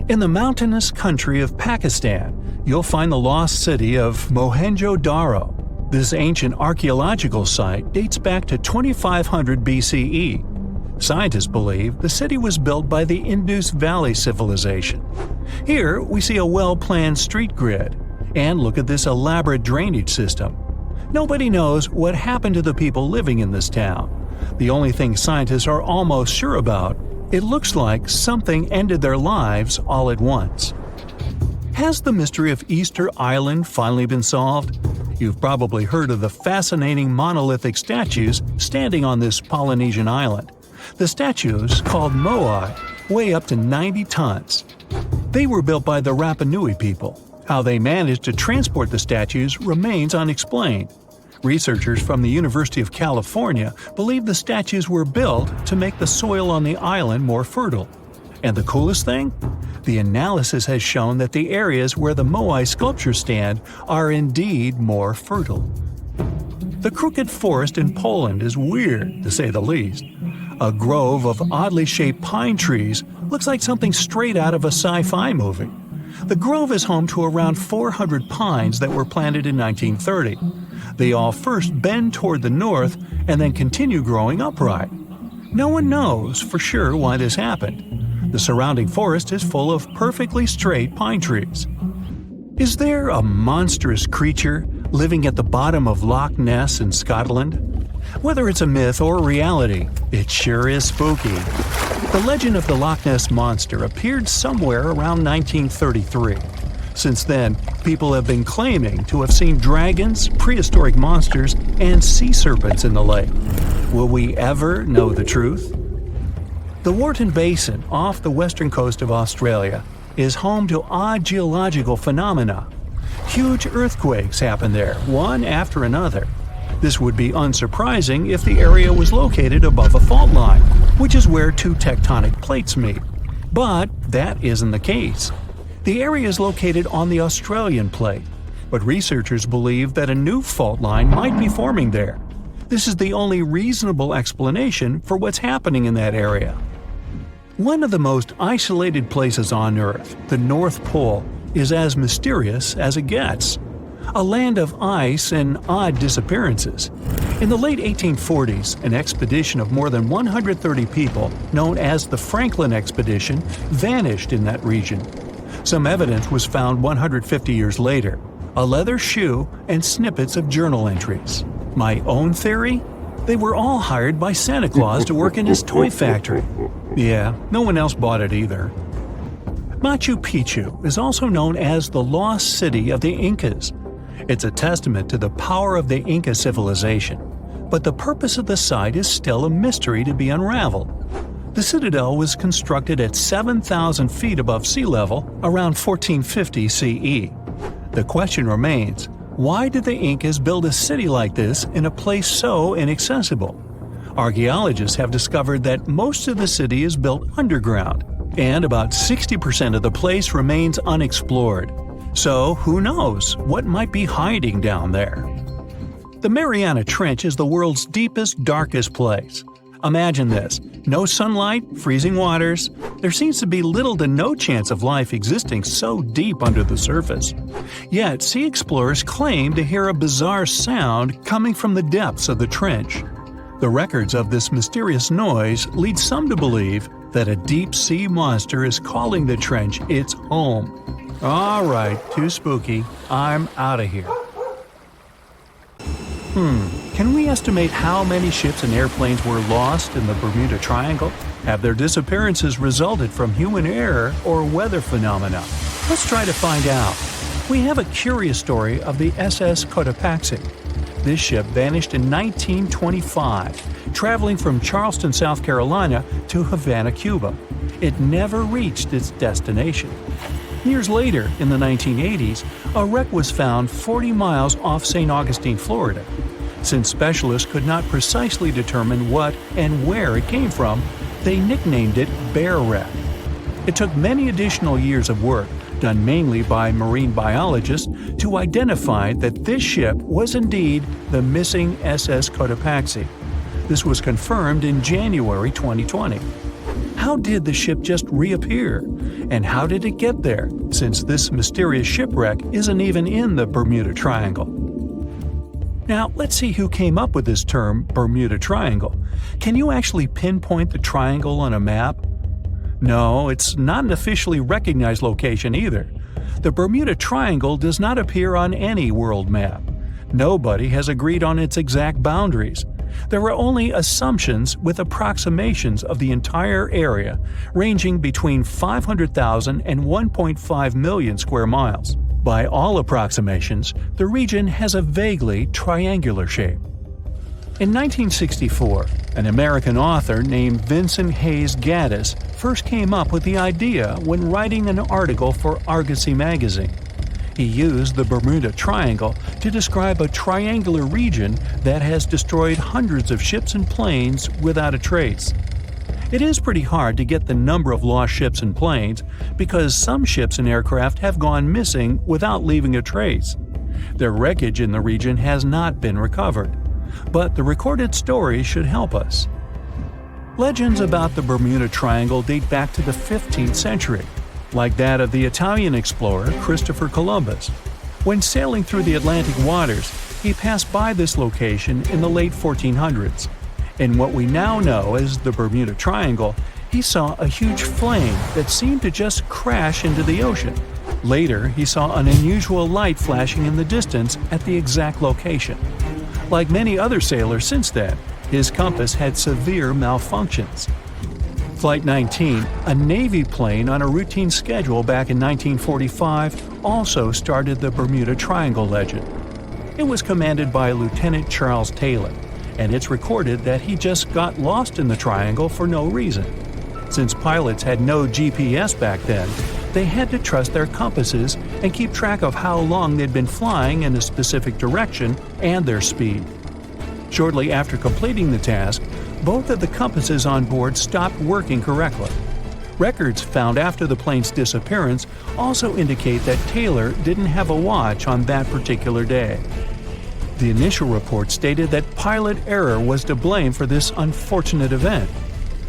In the mountainous country of Pakistan, you'll find the lost city of Mohenjo-Daro. This ancient archaeological site dates back to 2500 BCE. Scientists believe the city was built by the Indus Valley civilization. Here we see a well-planned street grid. And look at this elaborate drainage system. Nobody knows what happened to the people living in this town. The only thing scientists are almost sure about, it looks like something ended their lives all at once. Has the mystery of Easter Island finally been solved? You've probably heard of the fascinating monolithic statues standing on this Polynesian island. The statues, called moai, weigh up to 90 tons. They were built by the Rapa Nui people. How they managed to transport the statues remains unexplained. Researchers from the University of California believe the statues were built to make the soil on the island more fertile. And the coolest thing? The analysis has shown that the areas where the moai sculptures stand are indeed more fertile. The crooked forest in Poland is weird, to say the least. A grove of oddly shaped pine trees looks like something straight out of a sci-fi movie. The grove is home to around 400 pines that were planted in 1930. They all first bend toward the north and then continue growing upright. No one knows for sure why this happened. The surrounding forest is full of perfectly straight pine trees. Is there a monstrous creature living at the bottom of Loch Ness in Scotland? Whether it's a myth or reality, it sure is spooky. The legend of the Loch Ness Monster appeared somewhere around 1933. Since then, people have been claiming to have seen dragons, prehistoric monsters, and sea serpents in the lake. Will we ever know the truth? The Wharton Basin, off the western coast of Australia, is home to odd geological phenomena. Huge earthquakes happen there, one after another. This would be unsurprising if the area was located above a fault line, which is where two tectonic plates meet. But that isn't the case. The area is located on the Australian plate, but researchers believe that a new fault line might be forming there. This is the only reasonable explanation for what's happening in that area. One of the most isolated places on Earth, the North Pole, is as mysterious as it gets. A land of ice and odd disappearances. In the late 1840s, an expedition of more than 130 people, known as the Franklin Expedition, vanished in that region. Some evidence was found 150 years later, a leather shoe and snippets of journal entries. My own theory? They were all hired by Santa Claus to work in his toy factory. Yeah, no one else bought it either. Machu Picchu is also known as the Lost City of the Incas. It's a testament to the power of the Inca civilization, but the purpose of the site is still a mystery to be unraveled. The citadel was constructed at 7,000 feet above sea level around 1450 CE. The question remains, why did the Incas build a city like this in a place so inaccessible? Archaeologists have discovered that most of the city is built underground, and about 60% of the place remains unexplored. So who knows what might be hiding down there? The Mariana Trench is the world's deepest, darkest place. Imagine this: no sunlight, freezing waters. There seems to be little to no chance of life existing so deep under the surface. Yet, sea explorers claim to hear a bizarre sound coming from the depths of the trench. The records of this mysterious noise lead some to believe that a deep-sea monster is calling the trench its home. Alright, too spooky. I'm out of here. Can we estimate how many ships and airplanes were lost in the Bermuda Triangle? Have their disappearances resulted from human error or weather phenomena? Let's try to find out. We have a curious story of the SS Cotopaxi. This ship vanished in 1925, traveling from Charleston, South Carolina to Havana, Cuba. It never reached its destination. Years later, in the 1980s, a wreck was found 40 miles off St. Augustine, Florida. Since specialists could not precisely determine what and where it came from, they nicknamed it Bear Wreck. It took many additional years of work, done mainly by marine biologists, to identify that this ship was indeed the missing SS Cotopaxi. This was confirmed in January 2020. How did the ship just reappear? And how did it get there, since this mysterious shipwreck isn't even in the Bermuda Triangle? Now, let's see who came up with this term, Bermuda Triangle. Can you actually pinpoint the triangle on a map? No, it's not an officially recognized location either. The Bermuda Triangle does not appear on any world map. Nobody has agreed on its exact boundaries. There are only assumptions with approximations of the entire area, ranging between 500,000 and 1.5 million square miles. By all approximations, the region has a vaguely triangular shape. In 1964, an American author named Vincent Hayes Gaddis first came up with the idea when writing an article for Argosy magazine. He used the Bermuda Triangle to describe a triangular region that has destroyed hundreds of ships and planes without a trace. It is pretty hard to get the number of lost ships and planes because some ships and aircraft have gone missing without leaving a trace. Their wreckage in the region has not been recovered, but the recorded stories should help us. Legends about the Bermuda Triangle date back to the 15th century, like that of the Italian explorer Christopher Columbus. When sailing through the Atlantic waters, he passed by this location in the late 1400s. In what we now know as the Bermuda Triangle, he saw a huge flame that seemed to just crash into the ocean. Later, he saw an unusual light flashing in the distance at the exact location. Like many other sailors since then, his compass had severe malfunctions. Flight 19, a Navy plane on a routine schedule back in 1945, also started the Bermuda Triangle legend. It was commanded by Lieutenant Charles Taylor, and it's recorded that he just got lost in the triangle for no reason. Since pilots had no GPS back then, they had to trust their compasses and keep track of how long they'd been flying in a specific direction and their speed. Shortly after completing the task, both of the compasses on board stopped working correctly. Records found after the plane's disappearance also indicate that Taylor didn't have a watch on that particular day. The initial report stated that pilot error was to blame for this unfortunate event.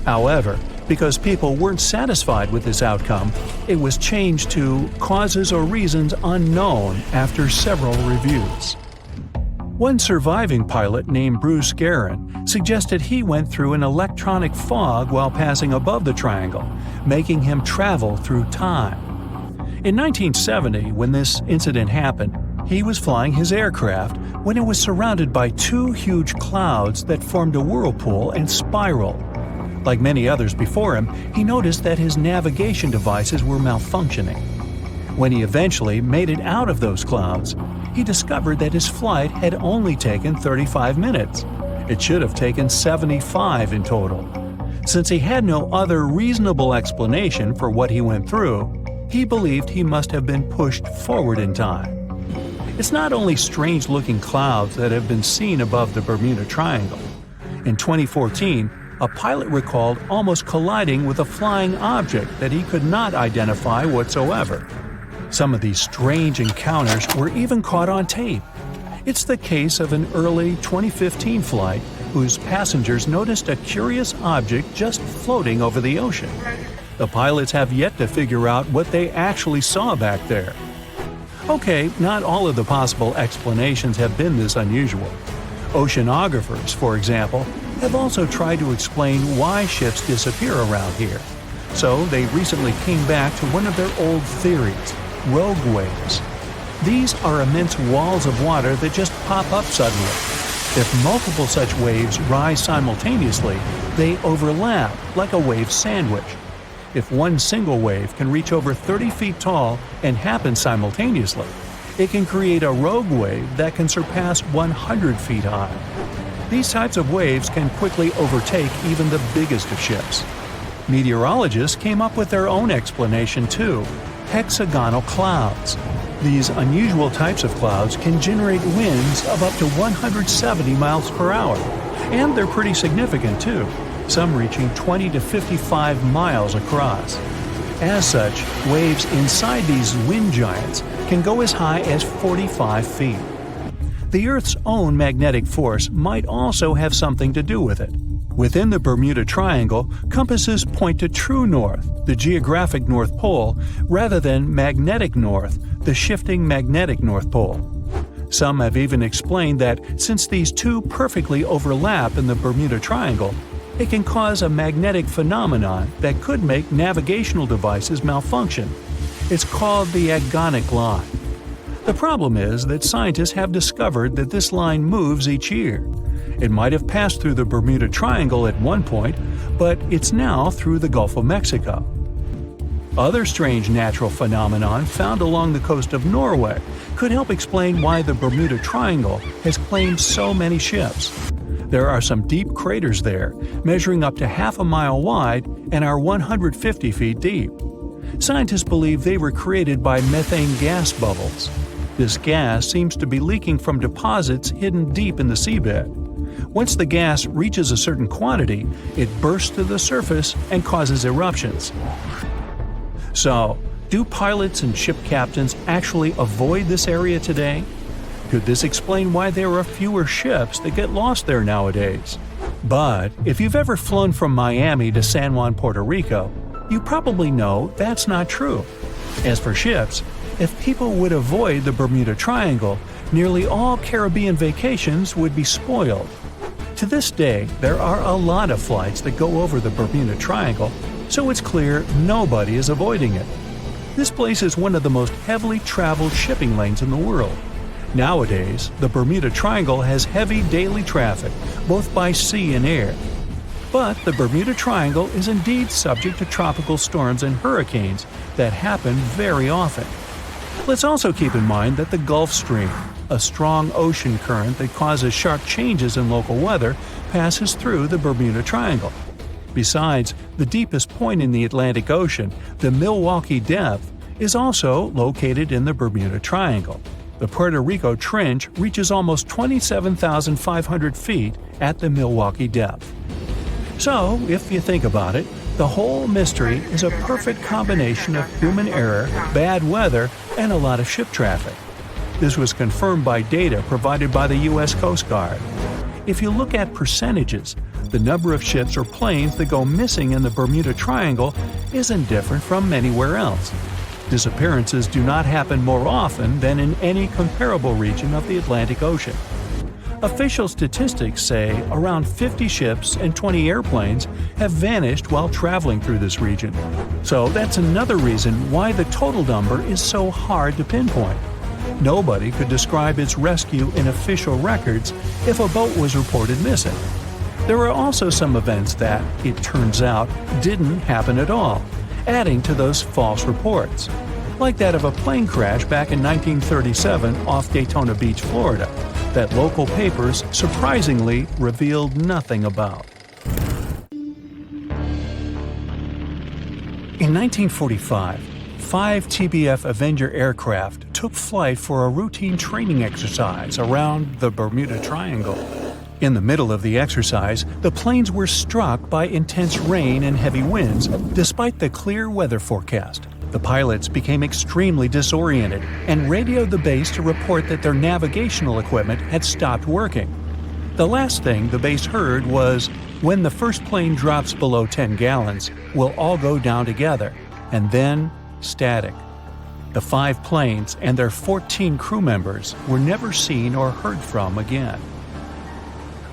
However, because people weren't satisfied with this outcome, it was changed to causes or reasons unknown after several reviews. One surviving pilot named Bruce Guerin suggested he went through an electronic fog while passing above the triangle, making him travel through time. In 1970, when this incident happened, he was flying his aircraft when it was surrounded by two huge clouds that formed a whirlpool and spiraled. Like many others before him, he noticed that his navigation devices were malfunctioning. When he eventually made it out of those clouds, he discovered that his flight had only taken 35 minutes. It should have taken 75 in total. Since he had no other reasonable explanation for what he went through, he believed he must have been pushed forward in time. It's not only strange-looking clouds that have been seen above the Bermuda Triangle. In 2014, a pilot recalled almost colliding with a flying object that he could not identify whatsoever. Some of these strange encounters were even caught on tape. It's the case of an early 2015 flight whose passengers noticed a curious object just floating over the ocean. The pilots have yet to figure out what they actually saw back there. Okay, not all of the possible explanations have been this unusual. Oceanographers, for example, have also tried to explain why ships disappear around here. So they recently came back to one of their old theories: rogue waves. These are immense walls of water that just pop up suddenly. If multiple such waves rise simultaneously, they overlap like a wave sandwich. If one single wave can reach over 30 feet tall and happen simultaneously, it can create a rogue wave that can surpass 100 feet high. These types of waves can quickly overtake even the biggest of ships. Meteorologists came up with their own explanation too: hexagonal clouds. These unusual types of clouds can generate winds of up to 170 miles per hour, and they're pretty significant too, some reaching 20 to 55 miles across. As such, waves inside these wind giants can go as high as 45 feet. The Earth's own magnetic force might also have something to do with it. Within the Bermuda Triangle, compasses point to true north, the geographic North Pole, rather than magnetic north, the shifting magnetic North Pole. Some have even explained that since these two perfectly overlap in the Bermuda Triangle, it can cause a magnetic phenomenon that could make navigational devices malfunction. It's called the agonic line. The problem is that scientists have discovered that this line moves each year. It might have passed through the Bermuda Triangle at one point, but it's now through the Gulf of Mexico. Other strange natural phenomenon found along the coast of Norway could help explain why the Bermuda Triangle has claimed so many ships. There are some deep craters there, measuring up to half a mile wide and are 150 feet deep. Scientists believe they were created by methane gas bubbles. This gas seems to be leaking from deposits hidden deep in the seabed. Once the gas reaches a certain quantity, it bursts to the surface and causes eruptions. So, do pilots and ship captains actually avoid this area today? Could this explain why there are fewer ships that get lost there nowadays? But if you've ever flown from Miami to San Juan, Puerto Rico, you probably know that's not true. As for ships, if people would avoid the Bermuda Triangle, nearly all Caribbean vacations would be spoiled. To this day, there are a lot of flights that go over the Bermuda Triangle, so it's clear nobody is avoiding it. This place is one of the most heavily traveled shipping lanes in the world. Nowadays, the Bermuda Triangle has heavy daily traffic, both by sea and air. But the Bermuda Triangle is indeed subject to tropical storms and hurricanes that happen very often. Let's also keep in mind that the Gulf Stream, a strong ocean current that causes sharp changes in local weather, passes through the Bermuda Triangle. Besides, the deepest point in the Atlantic Ocean, the Milwaukee Depth, is also located in the Bermuda Triangle. The Puerto Rico Trench reaches almost 27,500 feet at the Milwaukee Depth. So, if you think about it, the whole mystery is a perfect combination of human error, bad weather, and a lot of ship traffic. This was confirmed by data provided by the U.S. Coast Guard. If you look at percentages, the number of ships or planes that go missing in the Bermuda Triangle isn't different from anywhere else. Disappearances do not happen more often than in any comparable region of the Atlantic Ocean. Official statistics say around 50 ships and 20 airplanes have vanished while traveling through this region. So that's another reason why the total number is so hard to pinpoint. Nobody could describe its rescue in official records if a boat was reported missing. There are also some events that, it turns out, didn't happen at all, adding to those false reports, like that of a plane crash back in 1937 off Daytona Beach, Florida, that local papers surprisingly revealed nothing about. In 1945, 5 TBF Avenger aircraft took flight for a routine training exercise around the Bermuda Triangle. In the middle of the exercise, the planes were struck by intense rain and heavy winds, despite the clear weather forecast. The pilots became extremely disoriented and radioed the base to report that their navigational equipment had stopped working. The last thing the base heard was, "When the first plane drops below 10 gallons, we'll all go down together," and then static. The 5 planes and their 14 crew members were never seen or heard from again.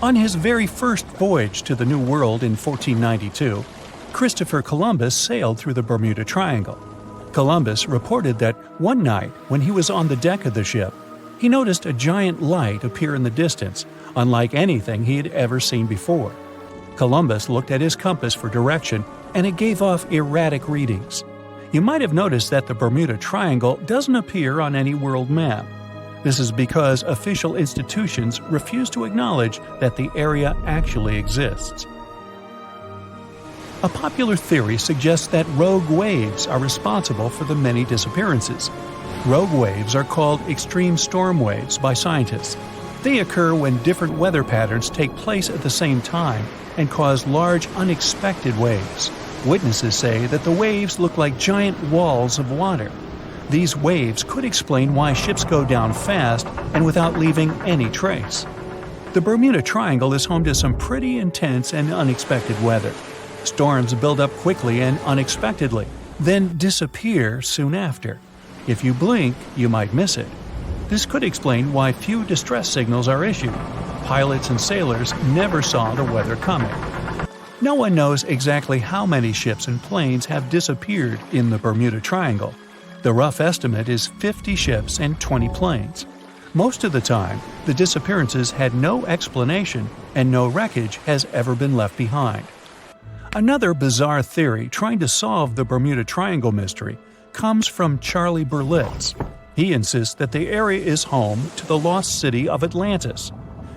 On his very first voyage to the New World in 1492, Christopher Columbus sailed through the Bermuda Triangle. Columbus reported that one night when he was on the deck of the ship, he noticed a giant light appear in the distance, unlike anything he had ever seen before. Columbus looked at his compass for direction, and it gave off erratic readings. You might have noticed that the Bermuda Triangle doesn't appear on any world map. This is because official institutions refuse to acknowledge that the area actually exists. A popular theory suggests that rogue waves are responsible for the many disappearances. Rogue waves are called extreme storm waves by scientists. They occur when different weather patterns take place at the same time and cause large unexpected waves. Witnesses say that the waves look like giant walls of water. These waves could explain why ships go down fast and without leaving any trace. The Bermuda Triangle is home to some pretty intense and unexpected weather. Storms build up quickly and unexpectedly, then disappear soon after. If you blink, you might miss it. This could explain why few distress signals are issued. Pilots and sailors never saw the weather coming. No one knows exactly how many ships and planes have disappeared in the Bermuda Triangle. The rough estimate is 50 ships and 20 planes. Most of the time, the disappearances had no explanation and no wreckage has ever been left behind. Another bizarre theory trying to solve the Bermuda Triangle mystery comes from Charlie Berlitz. He insists that the area is home to the lost city of Atlantis.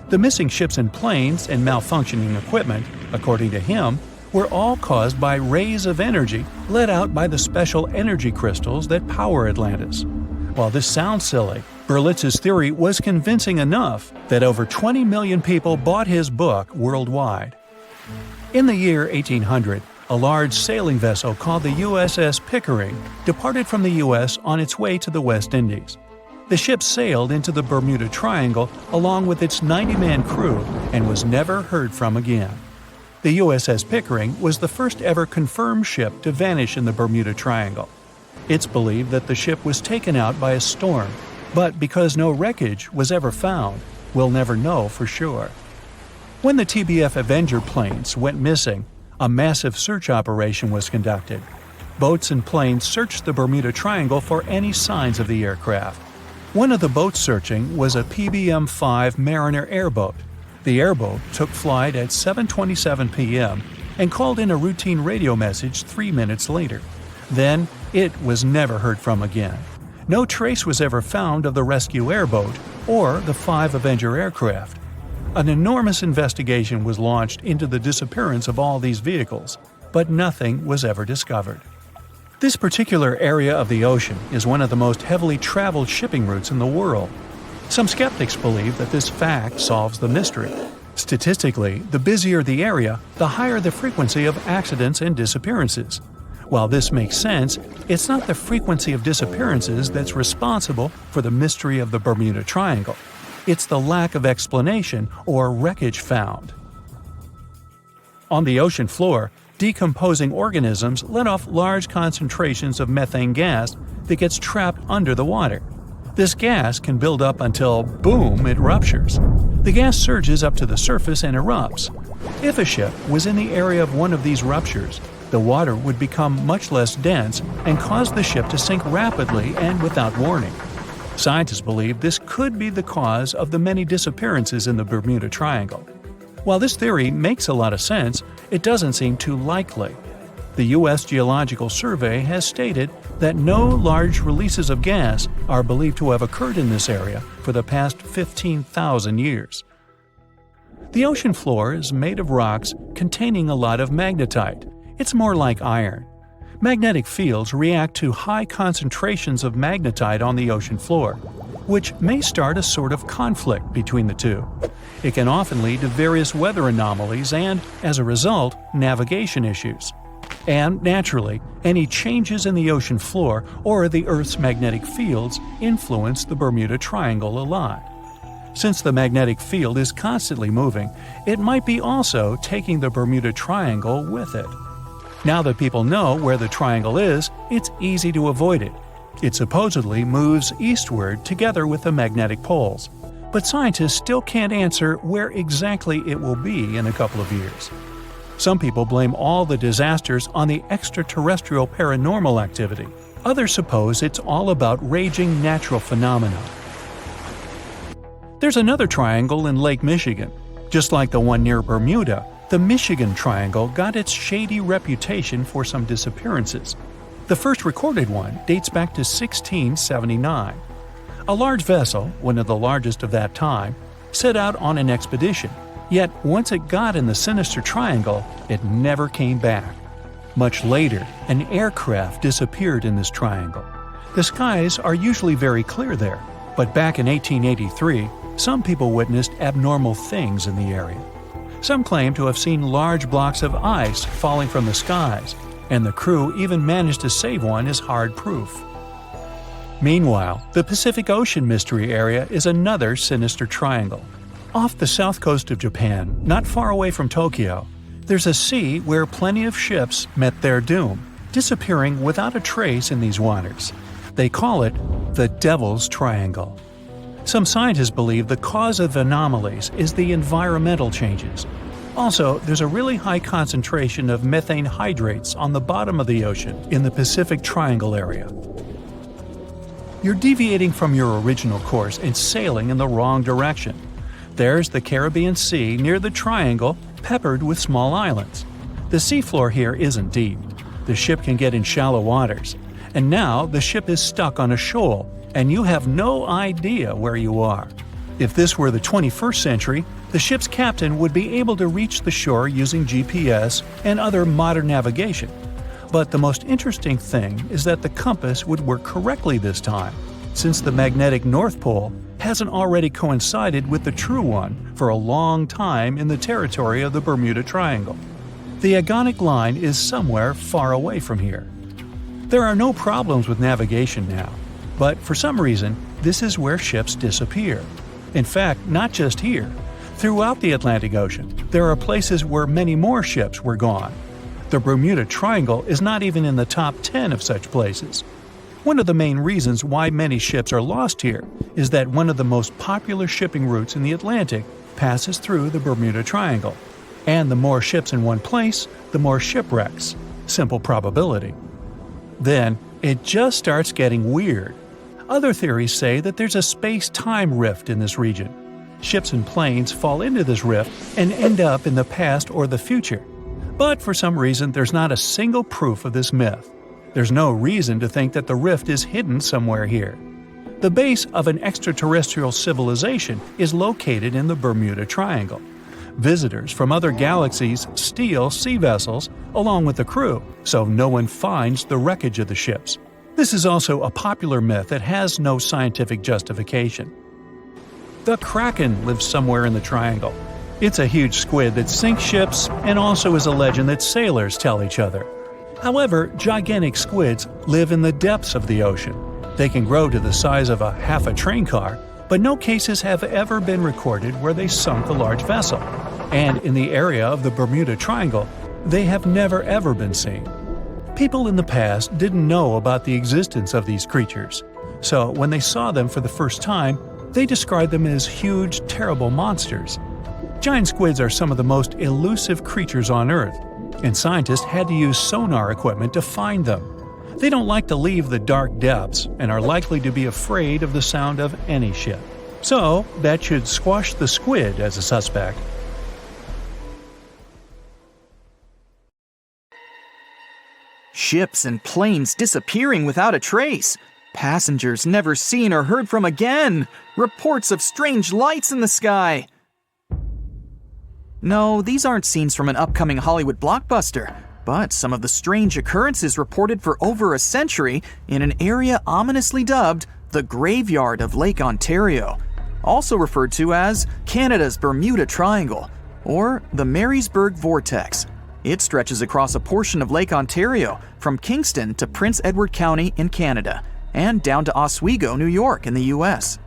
The missing ships and planes and malfunctioning equipment, according to him, were all caused by rays of energy let out by the special energy crystals that power Atlantis. While this sounds silly, Berlitz's theory was convincing enough that over 20 million people bought his book worldwide. In the year 1800, a large sailing vessel called the USS Pickering departed from the U.S. on its way to the West Indies. The ship sailed into the Bermuda Triangle along with its 90-man crew and was never heard from again. The USS Pickering was the first ever confirmed ship to vanish in the Bermuda Triangle. It's believed that the ship was taken out by a storm, but because no wreckage was ever found, we'll never know for sure. When the TBF Avenger planes went missing, a massive search operation was conducted. Boats and planes searched the Bermuda Triangle for any signs of the aircraft. One of the boats searching was a PBM-5 Mariner airboat. The airboat took flight at 7:27 p.m. and called in a routine radio message 3 minutes later. Then, it was never heard from again. No trace was ever found of the rescue airboat or the 5 Avenger aircraft. An enormous investigation was launched into the disappearance of all these vehicles, but nothing was ever discovered. This particular area of the ocean is one of the most heavily traveled shipping routes in the world. Some skeptics believe that this fact solves the mystery. Statistically, the busier the area, the higher the frequency of accidents and disappearances. While this makes sense, it's not the frequency of disappearances that's responsible for the mystery of the Bermuda Triangle. It's the lack of explanation or wreckage found. On the ocean floor, decomposing organisms let off large concentrations of methane gas that gets trapped under the water. This gas can build up until, boom, it ruptures. The gas surges up to the surface and erupts. If a ship was in the area of one of these ruptures, the water would become much less dense and cause the ship to sink rapidly and without warning. Scientists believe this could be the cause of the many disappearances in the Bermuda Triangle. While this theory makes a lot of sense, it doesn't seem too likely. The U.S. Geological Survey has stated that no large releases of gas are believed to have occurred in this area for the past 15,000 years. The ocean floor is made of rocks containing a lot of magnetite. It's more like iron. Magnetic fields react to high concentrations of magnetite on the ocean floor, which may start a sort of conflict between the two. It can often lead to various weather anomalies and, as a result, navigation issues. And, naturally, any changes in the ocean floor or the Earth's magnetic fields influence the Bermuda Triangle a lot. Since the magnetic field is constantly moving, it might be also taking the Bermuda Triangle with it. Now that people know where the triangle is, it's easy to avoid it. It supposedly moves eastward together with the magnetic poles, but scientists still can't answer where exactly it will be in a couple of years. Some people blame all the disasters on the extraterrestrial paranormal activity. Others suppose it's all about raging natural phenomena. There's another triangle in Lake Michigan. Just like the one near Bermuda, the Michigan Triangle got its shady reputation for some disappearances. The first recorded one dates back to 1679. A large vessel, one of the largest of that time, set out on an expedition. Yet, once it got in the sinister triangle, it never came back. Much later, an aircraft disappeared in this triangle. The skies are usually very clear there, but back in 1883, some people witnessed abnormal things in the area. Some claim to have seen large blocks of ice falling from the skies, and the crew even managed to save one as hard proof. Meanwhile, the Pacific Ocean Mystery Area is another sinister triangle. Off the south coast of Japan, not far away from Tokyo, there's a sea where plenty of ships met their doom, disappearing without a trace in these waters. They call it the Devil's Triangle. Some scientists believe the cause of anomalies is the environmental changes. Also, there's a really high concentration of methane hydrates on the bottom of the ocean in the Pacific Triangle area. You're deviating from your original course and sailing in the wrong direction. There's the Caribbean Sea near the triangle, peppered with small islands. The seafloor here isn't deep. The ship can get in shallow waters. And now the ship is stuck on a shoal, and you have no idea where you are. If this were the 21st century, the ship's captain would be able to reach the shore using GPS and other modern navigation. But the most interesting thing is that the compass would work correctly this time, since the magnetic North Pole hasn't already coincided with the true one for a long time in the territory of the Bermuda Triangle. The agonic line is somewhere far away from here. There are no problems with navigation now, but for some reason, this is where ships disappear. In fact, not just here. Throughout the Atlantic Ocean, there are places where many more ships were gone. The Bermuda Triangle is not even in the top 10 of such places. One of the main reasons why many ships are lost here is that one of the most popular shipping routes in the Atlantic passes through the Bermuda Triangle. And the more ships in one place, the more shipwrecks. Simple probability. Then, it just starts getting weird. Other theories say that there's a space-time rift in this region. Ships and planes fall into this rift and end up in the past or the future. But for some reason, there's not a single proof of this myth. There's no reason to think that the rift is hidden somewhere here. The base of an extraterrestrial civilization is located in the Bermuda Triangle. Visitors from other galaxies steal sea vessels along with the crew, so no one finds the wreckage of the ships. This is also a popular myth that has no scientific justification. The Kraken lives somewhere in the triangle. It's a huge squid that sinks ships and also is a legend that sailors tell each other. However, gigantic squids live in the depths of the ocean. They can grow to the size of half a train car, but no cases have ever been recorded where they sunk a large vessel. And in the area of the Bermuda Triangle, they have never ever been seen. People in the past didn't know about the existence of these creatures, so when they saw them for the first time, they described them as huge, terrible monsters. Giant squids are some of the most elusive creatures on Earth, and scientists had to use sonar equipment to find them. They don't like to leave the dark depths and are likely to be afraid of the sound of any ship. So, that should squash the squid as a suspect. Ships and planes disappearing without a trace. Passengers never seen or heard from again. Reports of strange lights in the sky. No, these aren't scenes from an upcoming Hollywood blockbuster, but some of the strange occurrences reported for over a century in an area ominously dubbed the Graveyard of Lake Ontario, also referred to as Canada's Bermuda Triangle, or the Marysburg Vortex. It stretches across a portion of Lake Ontario from Kingston to Prince Edward County in Canada, and down to Oswego, New York in the US.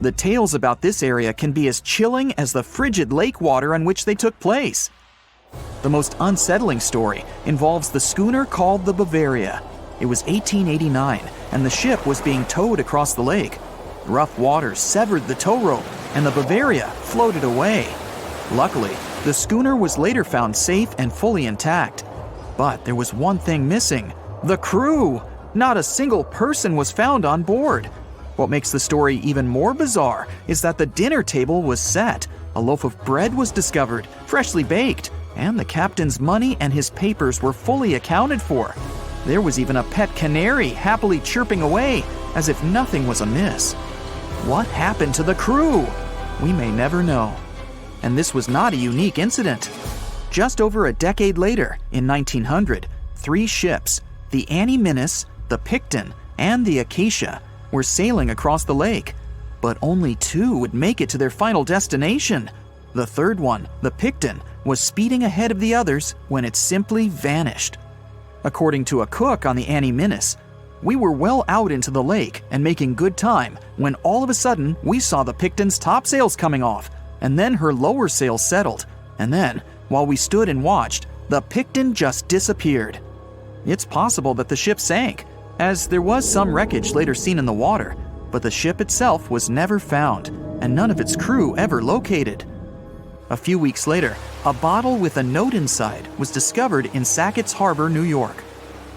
The tales about this area can be as chilling as the frigid lake water on which they took place. The most unsettling story involves the schooner called the Bavaria. It was 1889, and the ship was being towed across the lake. Rough waters severed the tow rope, and the Bavaria floated away. Luckily, the schooner was later found safe and fully intact. But there was one thing missing: the crew. Not a single person was found on board. What makes the story even more bizarre is that the dinner table was set, a loaf of bread was discovered, freshly baked, and the captain's money and his papers were fully accounted for. There was even a pet canary happily chirping away, as if nothing was amiss. What happened to the crew? We may never know. And this was not a unique incident. Just over a decade later, in 1900, 3 ships, the Annie Minnis, the Picton, and the Acacia were sailing across the lake, but only 2 would make it to their final destination. The third one, the Picton, was speeding ahead of the others when it simply vanished. According to a cook on the Annie Minnis, "We were well out into the lake and making good time when all of a sudden we saw the Picton's topsails coming off, and then her lower sails settled, and then, while we stood and watched, the Picton just disappeared." It's possible that the ship sank, as there was some wreckage later seen in the water, but the ship itself was never found, and none of its crew ever located. A few weeks later, a bottle with a note inside was discovered in Sackett's Harbor, New York.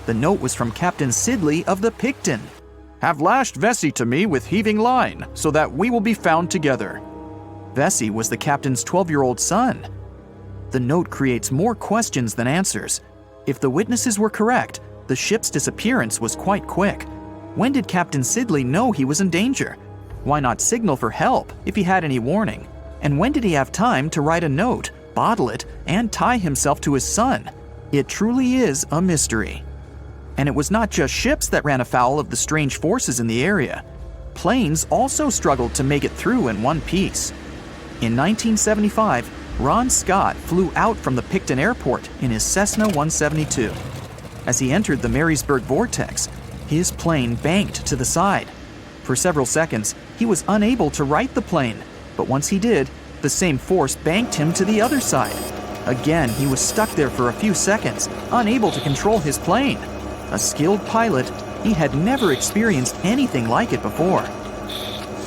The note was from Captain Sidley of the Picton. "Have lashed Vesey to me with heaving line, so that we will be found together." Vesey was the captain's 12-year-old son. The note creates more questions than answers. If the witnesses were correct, the ship's disappearance was quite quick. When did Captain Sidley know he was in danger? Why not signal for help if he had any warning? And when did he have time to write a note, bottle it, and tie himself to his son? It truly is a mystery. And it was not just ships that ran afoul of the strange forces in the area. Planes also struggled to make it through in one piece. In 1975, Ron Scott flew out from the Picton Airport in his Cessna 172. As he entered the Marysburg vortex, his plane banked to the side. For several seconds, he was unable to right the plane, but once he did, the same force banked him to the other side. Again, he was stuck there for a few seconds, unable to control his plane. A skilled pilot, he had never experienced anything like it before.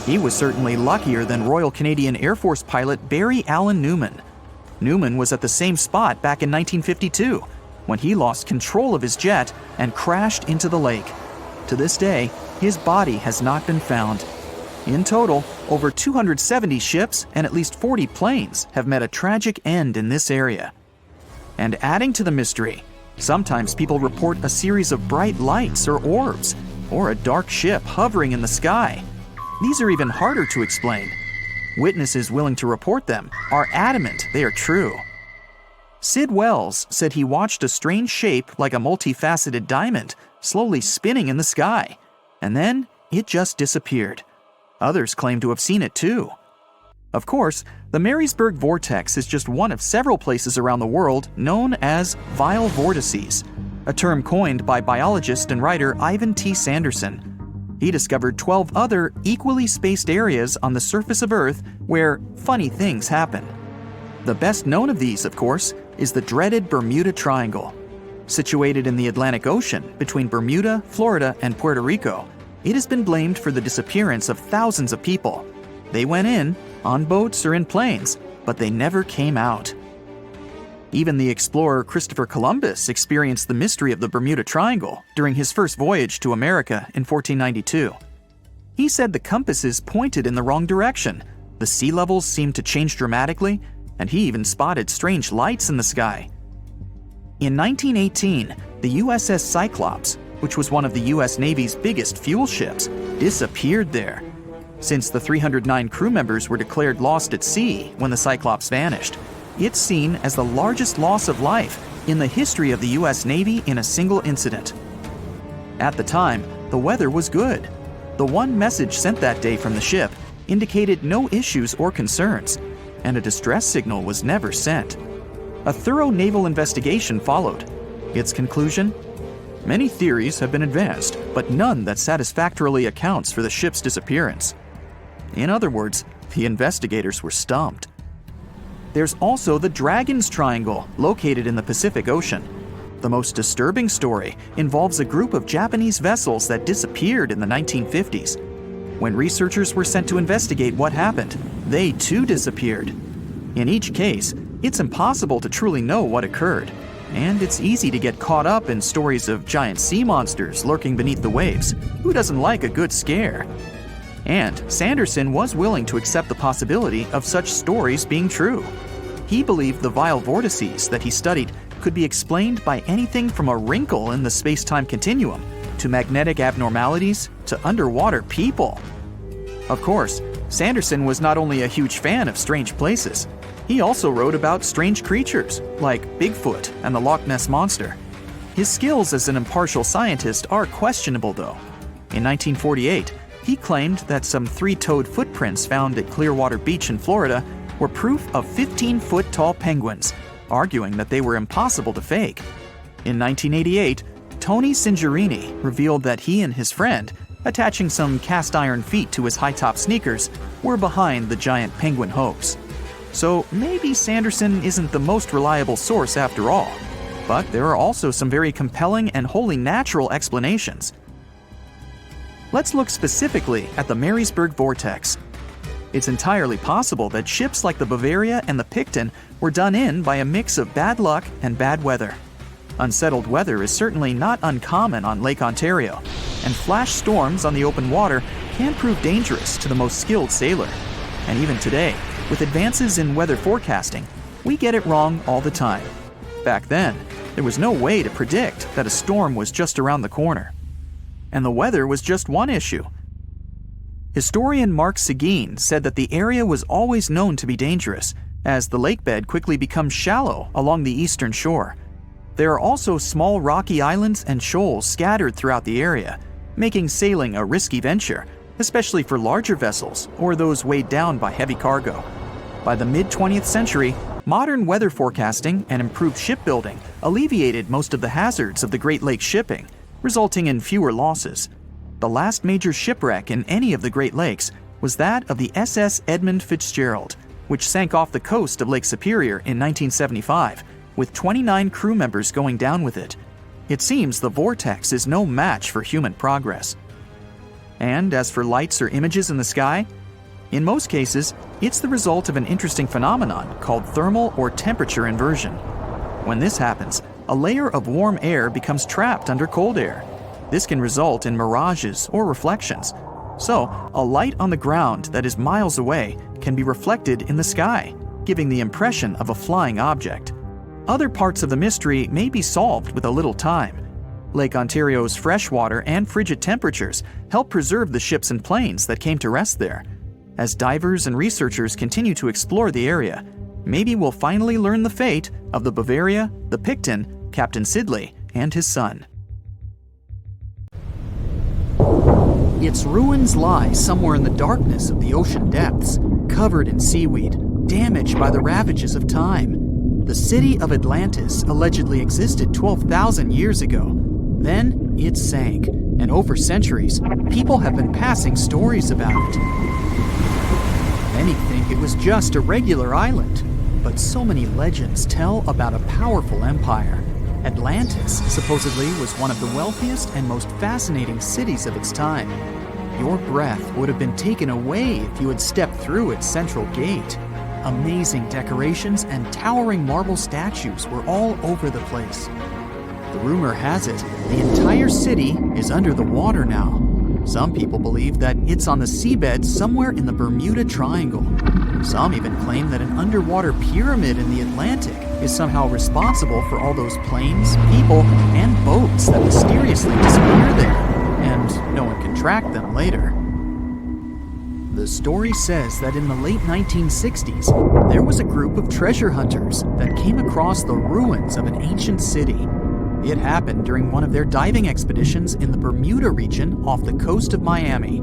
He was certainly luckier than Royal Canadian Air Force pilot Barry Allen Newman. Newman was at the same spot back in 1952, when he lost control of his jet and crashed into the lake. To this day, his body has not been found. In total, over 270 ships and at least 40 planes have met a tragic end in this area. And adding to the mystery, sometimes people report a series of bright lights or orbs, or a dark ship hovering in the sky. These are even harder to explain. Witnesses willing to report them are adamant they are true. Sid Wells said he watched a strange shape like a multifaceted diamond slowly spinning in the sky, and then it just disappeared. Others claim to have seen it too. Of course, the Marysburg vortex is just one of several places around the world known as vile vortices, a term coined by biologist and writer Ivan T. Sanderson. He discovered 12 other equally spaced areas on the surface of Earth where funny things happen. The best known of these, of course, is the dreaded Bermuda Triangle. Situated in the Atlantic Ocean between Bermuda, Florida, and Puerto Rico, it has been blamed for the disappearance of thousands of people. They went in, on boats or in planes, but they never came out. Even the explorer Christopher Columbus experienced the mystery of the Bermuda Triangle during his first voyage to America in 1492. He said the compasses pointed in the wrong direction, the sea levels seemed to change dramatically, and he even spotted strange lights in the sky. In 1918, the USS Cyclops, which was one of the US Navy's biggest fuel ships, disappeared there. Since the 309 crew members were declared lost at sea when the Cyclops vanished, it's seen as the largest loss of life in the history of the US Navy in a single incident. At the time, the weather was good. The one message sent that day from the ship indicated no issues or concerns, and a distress signal was never sent. A thorough naval investigation followed. Its conclusion? Many theories have been advanced, but none that satisfactorily accounts for the ship's disappearance. In other words, the investigators were stumped. There's also the Dragon's Triangle, located in the Pacific Ocean. The most disturbing story involves a group of Japanese vessels that disappeared in the 1950s. When researchers were sent to investigate what happened, they too disappeared. In each case, it's impossible to truly know what occurred, and it's easy to get caught up in stories of giant sea monsters lurking beneath the waves. Who doesn't like a good scare? And Sanderson was willing to accept the possibility of such stories being true. He believed the vile vortices that he studied could be explained by anything from a wrinkle in the space-time continuum to magnetic abnormalities to underwater people. Of course, Sanderson was not only a huge fan of strange places, he also wrote about strange creatures like Bigfoot and the Loch Ness Monster. His skills as an impartial scientist are questionable though. In 1948, he claimed that some three-toed footprints found at Clearwater Beach in Florida were proof of 15-foot-tall penguins, arguing that they were impossible to fake. In 1988, Tony Singerini revealed that he and his friend, attaching some cast-iron feet to his high-top sneakers, were behind the giant penguin hoax. So maybe Sanderson isn't the most reliable source after all. But there are also some very compelling and wholly natural explanations. Let's look specifically at the Marysburg vortex. It's entirely possible that ships like the Bavaria and the Picton were done in by a mix of bad luck and bad weather. Unsettled weather is certainly not uncommon on Lake Ontario, and flash storms on the open water can prove dangerous to the most skilled sailor. And even today, with advances in weather forecasting, we get it wrong all the time. Back then, there was no way to predict that a storm was just around the corner. And the weather was just one issue. Historian Mark Seguin said that the area was always known to be dangerous, as the lakebed quickly becomes shallow along the eastern shore. There are also small rocky islands and shoals scattered throughout the area, making sailing a risky venture, especially for larger vessels or those weighed down by heavy cargo. By the mid-20th century, modern weather forecasting and improved shipbuilding alleviated most of the hazards of the Great Lakes shipping, resulting in fewer losses. The last major shipwreck in any of the Great Lakes was that of the SS Edmund Fitzgerald, which sank off the coast of Lake Superior in 1975, with 29 crew members going down with it. It seems the vortex is no match for human progress. And as for lights or images in the sky, in most cases, it's the result of an interesting phenomenon called thermal or temperature inversion. When this happens, a layer of warm air becomes trapped under cold air. This can result in mirages or reflections. So, a light on the ground that is miles away can be reflected in the sky, giving the impression of a flying object. Other parts of the mystery may be solved with a little time. Lake Ontario's freshwater and frigid temperatures help preserve the ships and planes that came to rest there. As divers and researchers continue to explore the area, maybe we'll finally learn the fate of the Bavaria, the Picton, Captain Sidley, and his son. Its ruins lie somewhere in the darkness of the ocean depths, covered in seaweed, damaged by the ravages of time. The city of Atlantis allegedly existed 12,000 years ago. Then it sank, and over centuries, people have been passing stories about it. Many think it was just a regular island, but so many legends tell about a powerful empire. Atlantis supposedly was one of the wealthiest and most fascinating cities of its time. Your breath would have been taken away if you had stepped through its central gate. Amazing decorations and towering marble statues were all over the place. The rumor has it, the entire city is under the water now. Some people believe that it's on the seabed somewhere in the Bermuda Triangle. Some even claim that an underwater pyramid in the Atlantic is somehow responsible for all those planes, people, and boats that mysteriously disappear there, and no one can track them later. The story says that in the late 1960s, there was a group of treasure hunters that came across the ruins of an ancient city. It happened during one of their diving expeditions in the Bermuda region off the coast of Miami.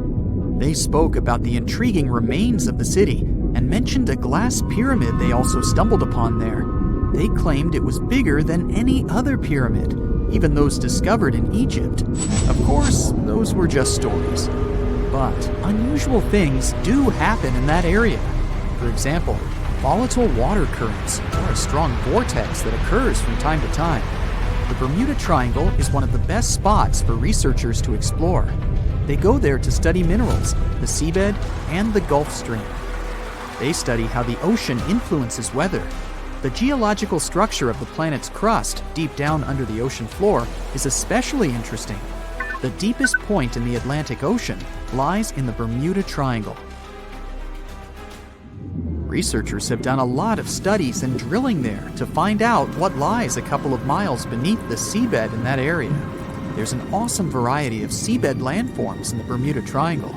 They spoke about the intriguing remains of the city and mentioned a glass pyramid they also stumbled upon there. They claimed it was bigger than any other pyramid, even those discovered in Egypt. Of course, those were just stories. But unusual things do happen in that area. For example, volatile water currents or a strong vortex that occurs from time to time. The Bermuda Triangle is one of the best spots for researchers to explore. They go there to study minerals, the seabed, and the Gulf Stream. They study how the ocean influences weather. The geological structure of the planet's crust deep down under the ocean floor is especially interesting. The deepest point in the Atlantic Ocean lies in the Bermuda Triangle. Researchers have done a lot of studies and drilling there to find out what lies a couple of miles beneath the seabed in that area. There's an awesome variety of seabed landforms in the Bermuda Triangle.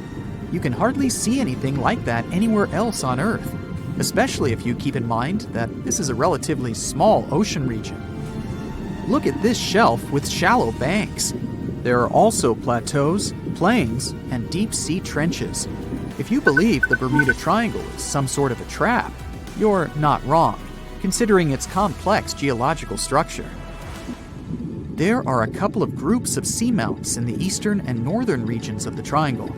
You can hardly see anything like that anywhere else on Earth, especially if you keep in mind that this is a relatively small ocean region. Look at this shelf with shallow banks. There are also plateaus, planes, and deep-sea trenches. If you believe the Bermuda Triangle is some sort of a trap, you're not wrong, considering its complex geological structure. There are a couple of groups of seamounts in the eastern and northern regions of the triangle.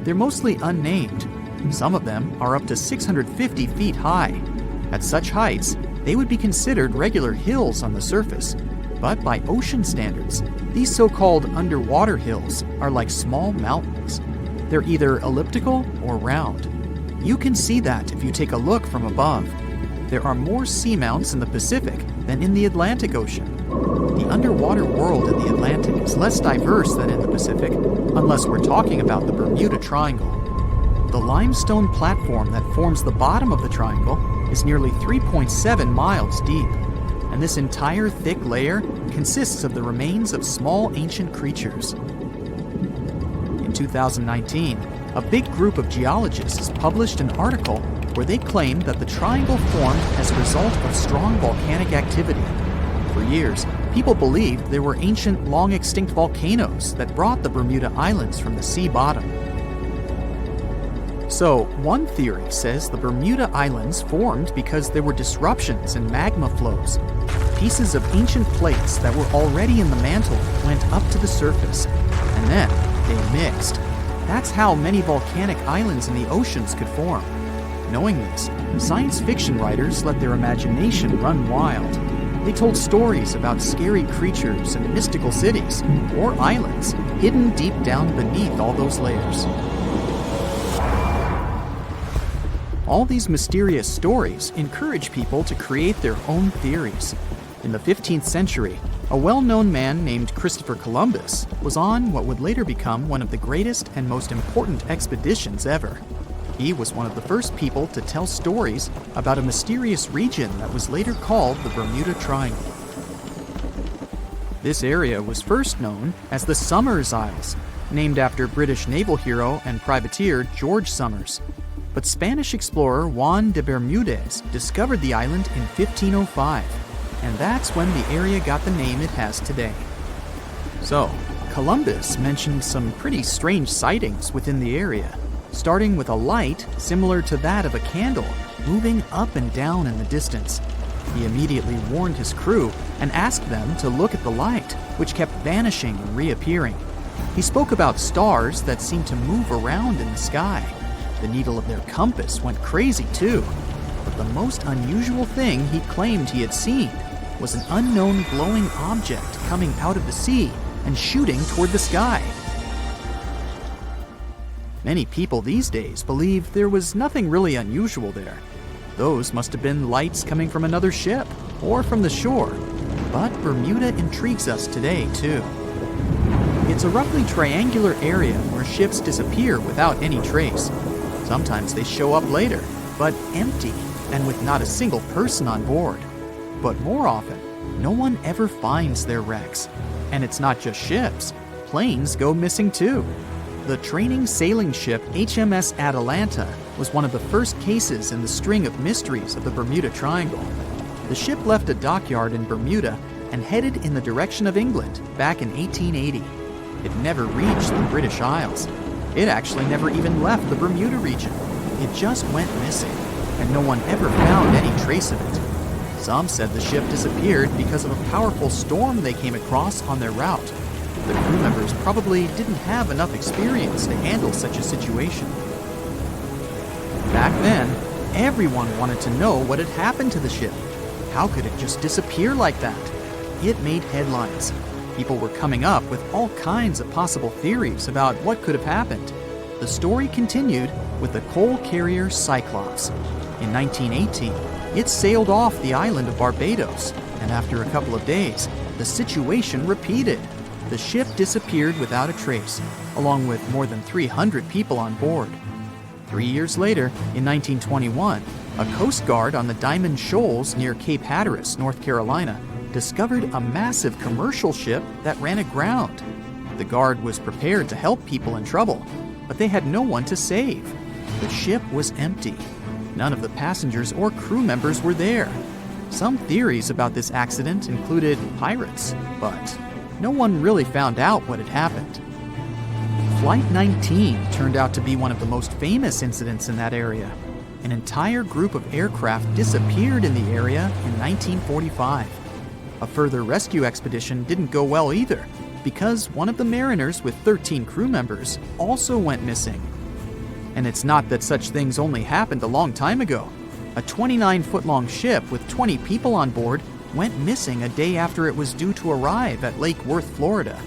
They're mostly unnamed. Some of them are up to 650 feet high. At such heights, they would be considered regular hills on the surface, but by ocean standards, these so-called underwater hills are like small mountains. They're either elliptical or round. You can see that if you take a look from above. There are more seamounts in the Pacific than in the Atlantic Ocean. The underwater world in the Atlantic is less diverse than in the Pacific, unless we're talking about the Bermuda Triangle. The limestone platform that forms the bottom of the triangle is nearly 3.7 miles deep, and this entire thick layer consists of the remains of small ancient creatures. In 2019, a big group of geologists published an article where they claimed that the triangle formed as a result of strong volcanic activity. For years, people believed there were ancient, long-extinct volcanoes that brought the Bermuda Islands from the sea bottom. So, one theory says the Bermuda Islands formed because there were disruptions in magma flows. Pieces of ancient plates that were already in the mantle went up to the surface, and then they mixed. That's how many volcanic islands in the oceans could form. Knowing this, science fiction writers let their imagination run wild. They told stories about scary creatures and mystical cities, or islands, hidden deep down beneath all those layers. All these mysterious stories encourage people to create their own theories. In the 15th century, a well-known man named Christopher Columbus was on what would later become one of the greatest and most important expeditions ever. He was one of the first people to tell stories about a mysterious region that was later called the Bermuda Triangle. This area was first known as the Somers Isles, named after British naval hero and privateer George Somers. But Spanish explorer Juan de Bermudez discovered the island in 1505, and that's when the area got the name it has today. So, Columbus mentioned some pretty strange sightings within the area, starting with a light similar to that of a candle moving up and down in the distance. He immediately warned his crew and asked them to look at the light, which kept vanishing and reappearing. He spoke about stars that seemed to move around in the sky. The needle of their compass went crazy too. But the most unusual thing he claimed he had seen was an unknown glowing object coming out of the sea and shooting toward the sky. Many people these days believe there was nothing really unusual there. Those must have been lights coming from another ship or from the shore. But Bermuda intrigues us today too. It's a roughly triangular area where ships disappear without any trace. Sometimes they show up later, but empty and with not a single person on board. But more often, no one ever finds their wrecks. And it's not just ships. Planes go missing too. The training sailing ship HMS Atalanta was one of the first cases in the string of mysteries of the Bermuda Triangle. The ship left a dockyard in Bermuda and headed in the direction of England back in 1880. It never reached the British Isles. It actually never even left the Bermuda region. It just went missing, and no one ever found any trace of it. Some said the ship disappeared because of a powerful storm they came across on their route. The crew members probably didn't have enough experience to handle such a situation. Back then, everyone wanted to know what had happened to the ship. How could it just disappear like that? It made headlines. People were coming up with all kinds of possible theories about what could have happened. The story continued with the coal carrier Cyclops. In 1918, it sailed off the island of Barbados, and after a couple of days, the situation repeated. The ship disappeared without a trace, along with more than 300 people on board. 3 years later, in 1921, a Coast Guard on the Diamond Shoals near Cape Hatteras, North Carolina, discovered a massive commercial ship that ran aground. The Guard was prepared to help people in trouble, but they had no one to save. The ship was empty. None of the passengers or crew members were there. Some theories about this accident included pirates, but no one really found out what had happened. Flight 19 turned out to be one of the most famous incidents in that area. An entire group of aircraft disappeared in the area in 1945. A further rescue expedition didn't go well either, because one of the mariners with 13 crew members also went missing. And it's not that such things only happened a long time ago. A 29-foot-long ship with 20 people on board went missing a day after it was due to arrive at Lake Worth, Florida.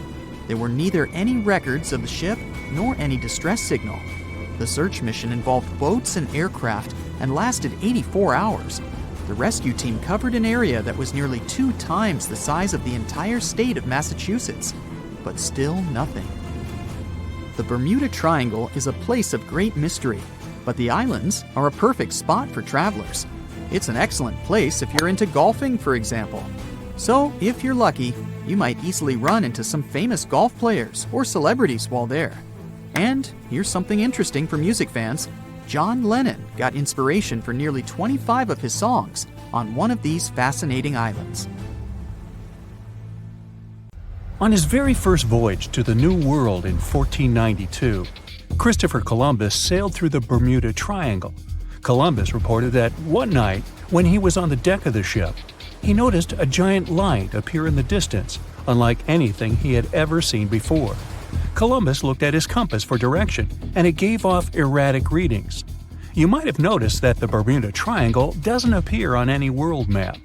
There were neither any records of the ship nor any distress signal. The search mission involved boats and aircraft and lasted 84 hours. The rescue team covered an area that was nearly 2 times the size of the entire state of Massachusetts, but still nothing. The Bermuda Triangle is a place of great mystery, but the islands are a perfect spot for travelers. It's an excellent place if you're into golfing, for example. So, if you're lucky, you might easily run into some famous golf players or celebrities while there. And here's something interesting for music fans. John Lennon got inspiration for nearly 25 of his songs on one of these fascinating islands. On his very first voyage to the New World in 1492, Christopher Columbus sailed through the Bermuda Triangle. Columbus reported that one night, when he was on the deck of the ship, he noticed a giant light appear in the distance, unlike anything he had ever seen before. Columbus looked at his compass for direction, and it gave off erratic readings. You might have noticed that the Bermuda Triangle doesn't appear on any world map.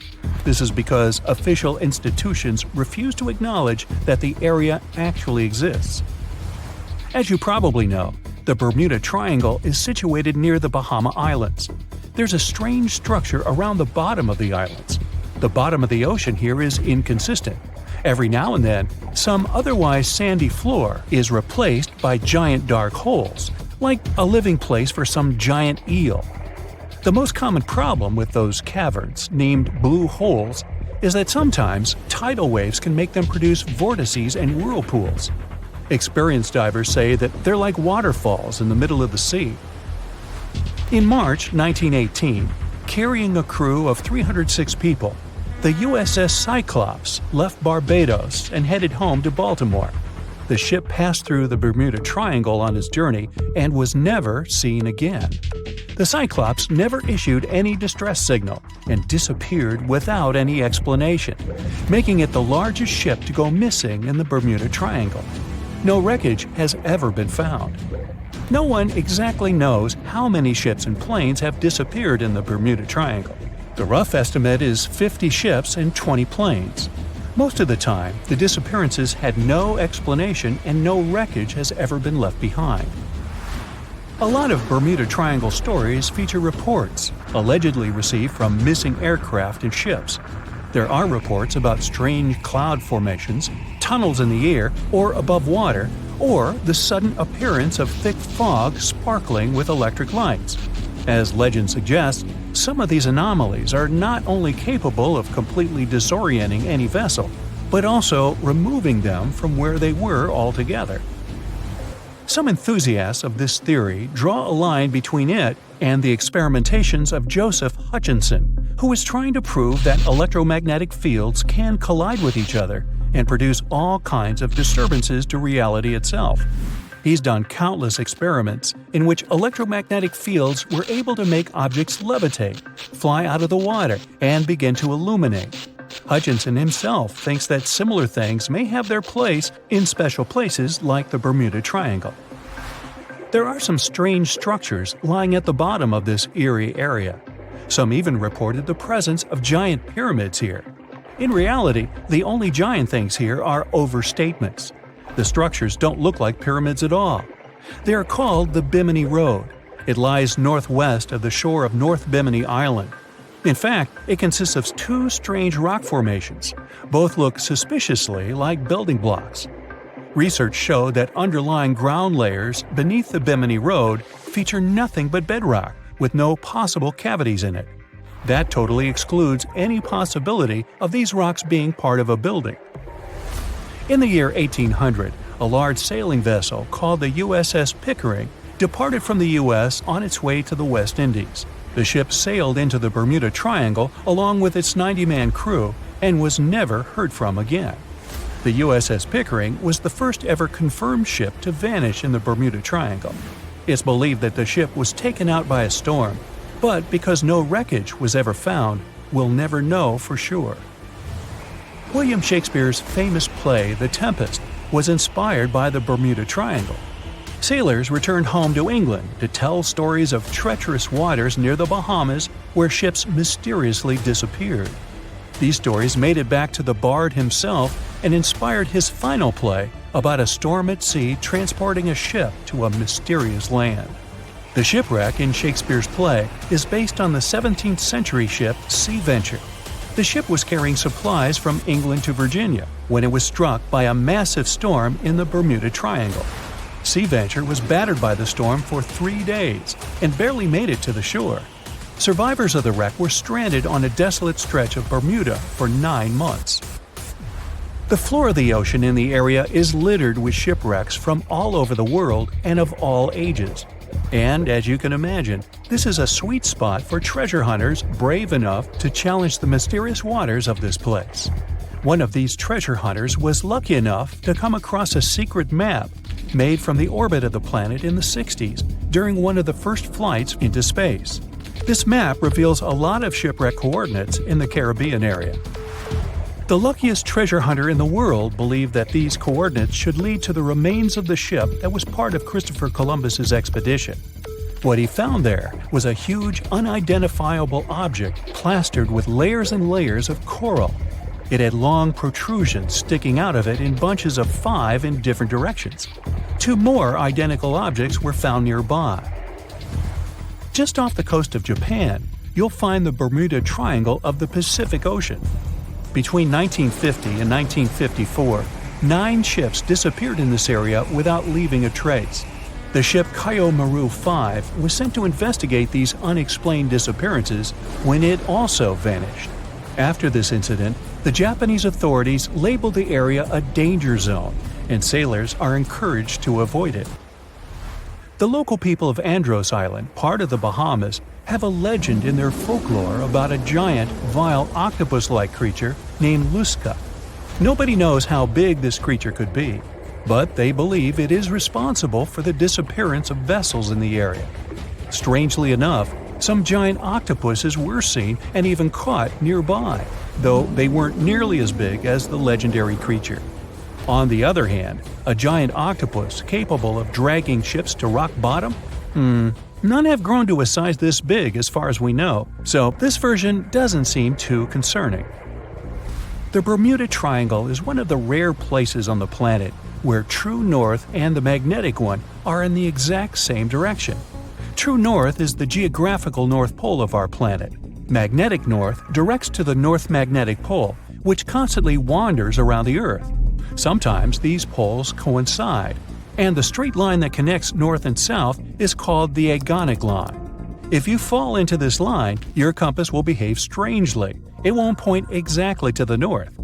This is because official institutions refuse to acknowledge that the area actually exists. As you probably know, the Bermuda Triangle is situated near the Bahama Islands. There's a strange structure around the bottom of the islands. The bottom of the ocean here is inconsistent. Every now and then, some otherwise sandy floor is replaced by giant dark holes, like a living place for some giant eel. The most common problem with those caverns, named blue holes, is that sometimes tidal waves can make them produce vortices and whirlpools. Experienced divers say that they're like waterfalls in the middle of the sea. In March 1918, carrying a crew of 306 people, the USS Cyclops left Barbados and headed home to Baltimore. The ship passed through the Bermuda Triangle on its journey and was never seen again. The Cyclops never issued any distress signal and disappeared without any explanation, making it the largest ship to go missing in the Bermuda Triangle. No wreckage has ever been found. No one exactly knows how many ships and planes have disappeared in the Bermuda Triangle. The rough estimate is 50 ships and 20 planes. Most of the time, the disappearances had no explanation and no wreckage has ever been left behind. A lot of Bermuda Triangle stories feature reports allegedly received from missing aircraft and ships. There are reports about strange cloud formations, tunnels in the air or above water, or the sudden appearance of thick fog sparkling with electric lights. As legend suggests, some of these anomalies are not only capable of completely disorienting any vessel, but also removing them from where they were altogether. Some enthusiasts of this theory draw a line between it and the experimentations of Joseph Hutchinson, who is trying to prove that electromagnetic fields can collide with each other and produce all kinds of disturbances to reality itself. He's done countless experiments in which electromagnetic fields were able to make objects levitate, fly out of the water, and begin to illuminate. Hutchinson himself thinks that similar things may have their place in special places like the Bermuda Triangle. There are some strange structures lying at the bottom of this eerie area. Some even reported the presence of giant pyramids here. In reality, the only giant things here are overstatements. The structures don't look like pyramids at all. They are called the Bimini Road. It lies northwest of the shore of North Bimini Island. In fact, it consists of 2 strange rock formations. Both look suspiciously like building blocks. Research showed that underlying ground layers beneath the Bimini Road feature nothing but bedrock, with no possible cavities in it. That totally excludes any possibility of these rocks being part of a building. In the year 1800, a large sailing vessel called the USS Pickering departed from the U.S. on its way to the West Indies. The ship sailed into the Bermuda Triangle along with its 90-man crew and was never heard from again. The USS Pickering was the first ever confirmed ship to vanish in the Bermuda Triangle. It's believed that the ship was taken out by a storm, but because no wreckage was ever found, we'll never know for sure. William Shakespeare's famous play The Tempest was inspired by the Bermuda Triangle. Sailors returned home to England to tell stories of treacherous waters near the Bahamas where ships mysteriously disappeared. These stories made it back to the bard himself and inspired his final play about a storm at sea transporting a ship to a mysterious land. The shipwreck in Shakespeare's play is based on the 17th century ship Sea Venture. The ship was carrying supplies from England to Virginia when it was struck by a massive storm in the Bermuda Triangle. Sea Venture was battered by the storm for 3 days and barely made it to the shore. Survivors of the wreck were stranded on a desolate stretch of Bermuda for 9 months. The floor of the ocean in the area is littered with shipwrecks from all over the world and of all ages. And as you can imagine, this is a sweet spot for treasure hunters brave enough to challenge the mysterious waters of this place. One of these treasure hunters was lucky enough to come across a secret map made from the orbit of the planet in the 60s during one of the first flights into space. This map reveals a lot of shipwreck coordinates in the Caribbean area. The luckiest treasure hunter in the world believed that these coordinates should lead to the remains of the ship that was part of Christopher Columbus's expedition. What he found there was a huge, unidentifiable object plastered with layers and layers of coral. It had long protrusions sticking out of it in bunches of 5 in different directions. 2 more identical objects were found nearby. Just off the coast of Japan, you'll find the Bermuda Triangle of the Pacific Ocean. Between 1950 and 1954, 9 ships disappeared in this area without leaving a trace. The ship Kaiomaru 5 was sent to investigate these unexplained disappearances when it also vanished. After this incident, the Japanese authorities labeled the area a danger zone, and sailors are encouraged to avoid it. The local people of Andros Island, part of the Bahamas, have a legend in their folklore about a giant, vile octopus-like creature named Lusca. Nobody knows how big this creature could be, but they believe it is responsible for the disappearance of vessels in the area. Strangely enough, some giant octopuses were seen and even caught nearby, though they weren't nearly as big as the legendary creature. On the other hand, a giant octopus capable of dragging ships to rock bottom? None have grown to a size this big as far as we know, so this version doesn't seem too concerning. The Bermuda Triangle is one of the rare places on the planet where true north and the magnetic one are in the exact same direction. True north is the geographical north pole of our planet. Magnetic north directs to the North Magnetic Pole, which constantly wanders around the Earth. Sometimes these poles coincide, and the straight line that connects north and south is called the agonic line. If you fall into this line, your compass will behave strangely. It won't point exactly to the north.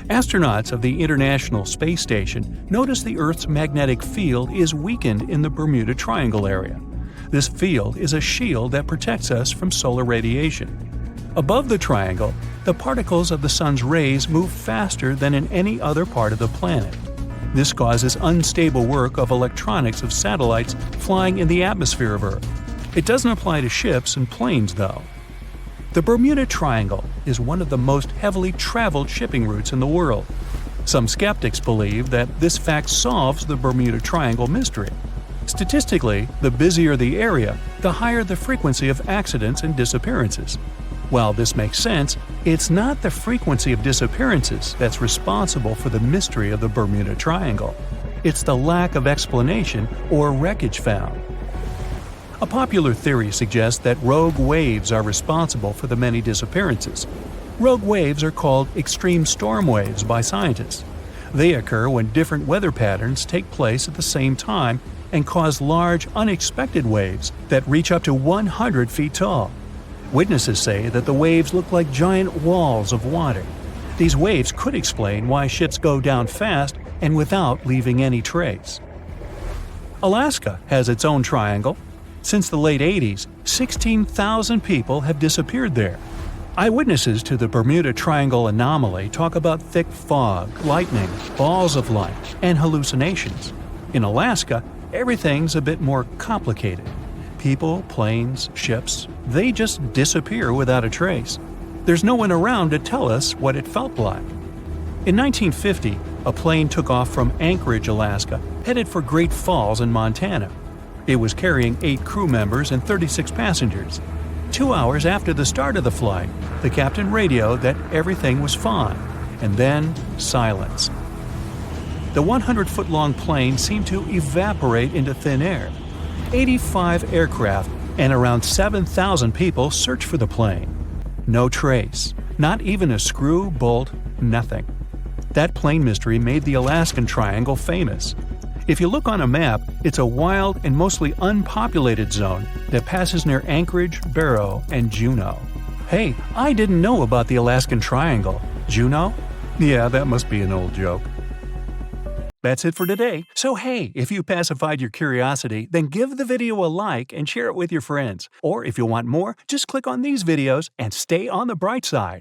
Astronauts of the International Space Station notice the Earth's magnetic field is weakened in the Bermuda Triangle area. This field is a shield that protects us from solar radiation. Above the triangle, the particles of the sun's rays move faster than in any other part of the planet. This causes unstable work of electronics of satellites flying in the atmosphere of Earth. It doesn't apply to ships and planes, though. The Bermuda Triangle is one of the most heavily traveled shipping routes in the world. Some skeptics believe that this fact solves the Bermuda Triangle mystery. Statistically, the busier the area, the higher the frequency of accidents and disappearances. While this makes sense, it's not the frequency of disappearances that's responsible for the mystery of the Bermuda Triangle. It's the lack of explanation or wreckage found. A popular theory suggests that rogue waves are responsible for the many disappearances. Rogue waves are called extreme storm waves by scientists. They occur when different weather patterns take place at the same time and cause large, unexpected waves that reach up to 100 feet tall. Witnesses say that the waves look like giant walls of water. These waves could explain why ships go down fast and without leaving any trace. Alaska has its own triangle. Since the late 80s, 16,000 people have disappeared there. Eyewitnesses to the Bermuda Triangle anomaly talk about thick fog, lightning, balls of light, and hallucinations. In Alaska, everything's a bit more complicated. People, planes, ships, they just disappear without a trace. There's no one around to tell us what it felt like. In 1950, a plane took off from Anchorage, Alaska, headed for Great Falls in Montana. It was carrying 8 crew members and 36 passengers. 2 hours after the start of the flight, the captain radioed that everything was fine, and then silence. The 100-foot-long plane seemed to evaporate into thin air. 85 aircraft and around 7,000 people searched for the plane. No trace, not even a screw, bolt, nothing. That plane mystery made the Alaskan Triangle famous. If you look on a map, it's a wild and mostly unpopulated zone that passes near Anchorage, Barrow, and Juneau. Hey, I didn't know about the Alaskan Triangle. Juneau? Yeah, that must be an old joke. That's it for today. So hey, if you pacified your curiosity, then give the video a like and share it with your friends. Or if you want more, just click on these videos and stay on the bright side.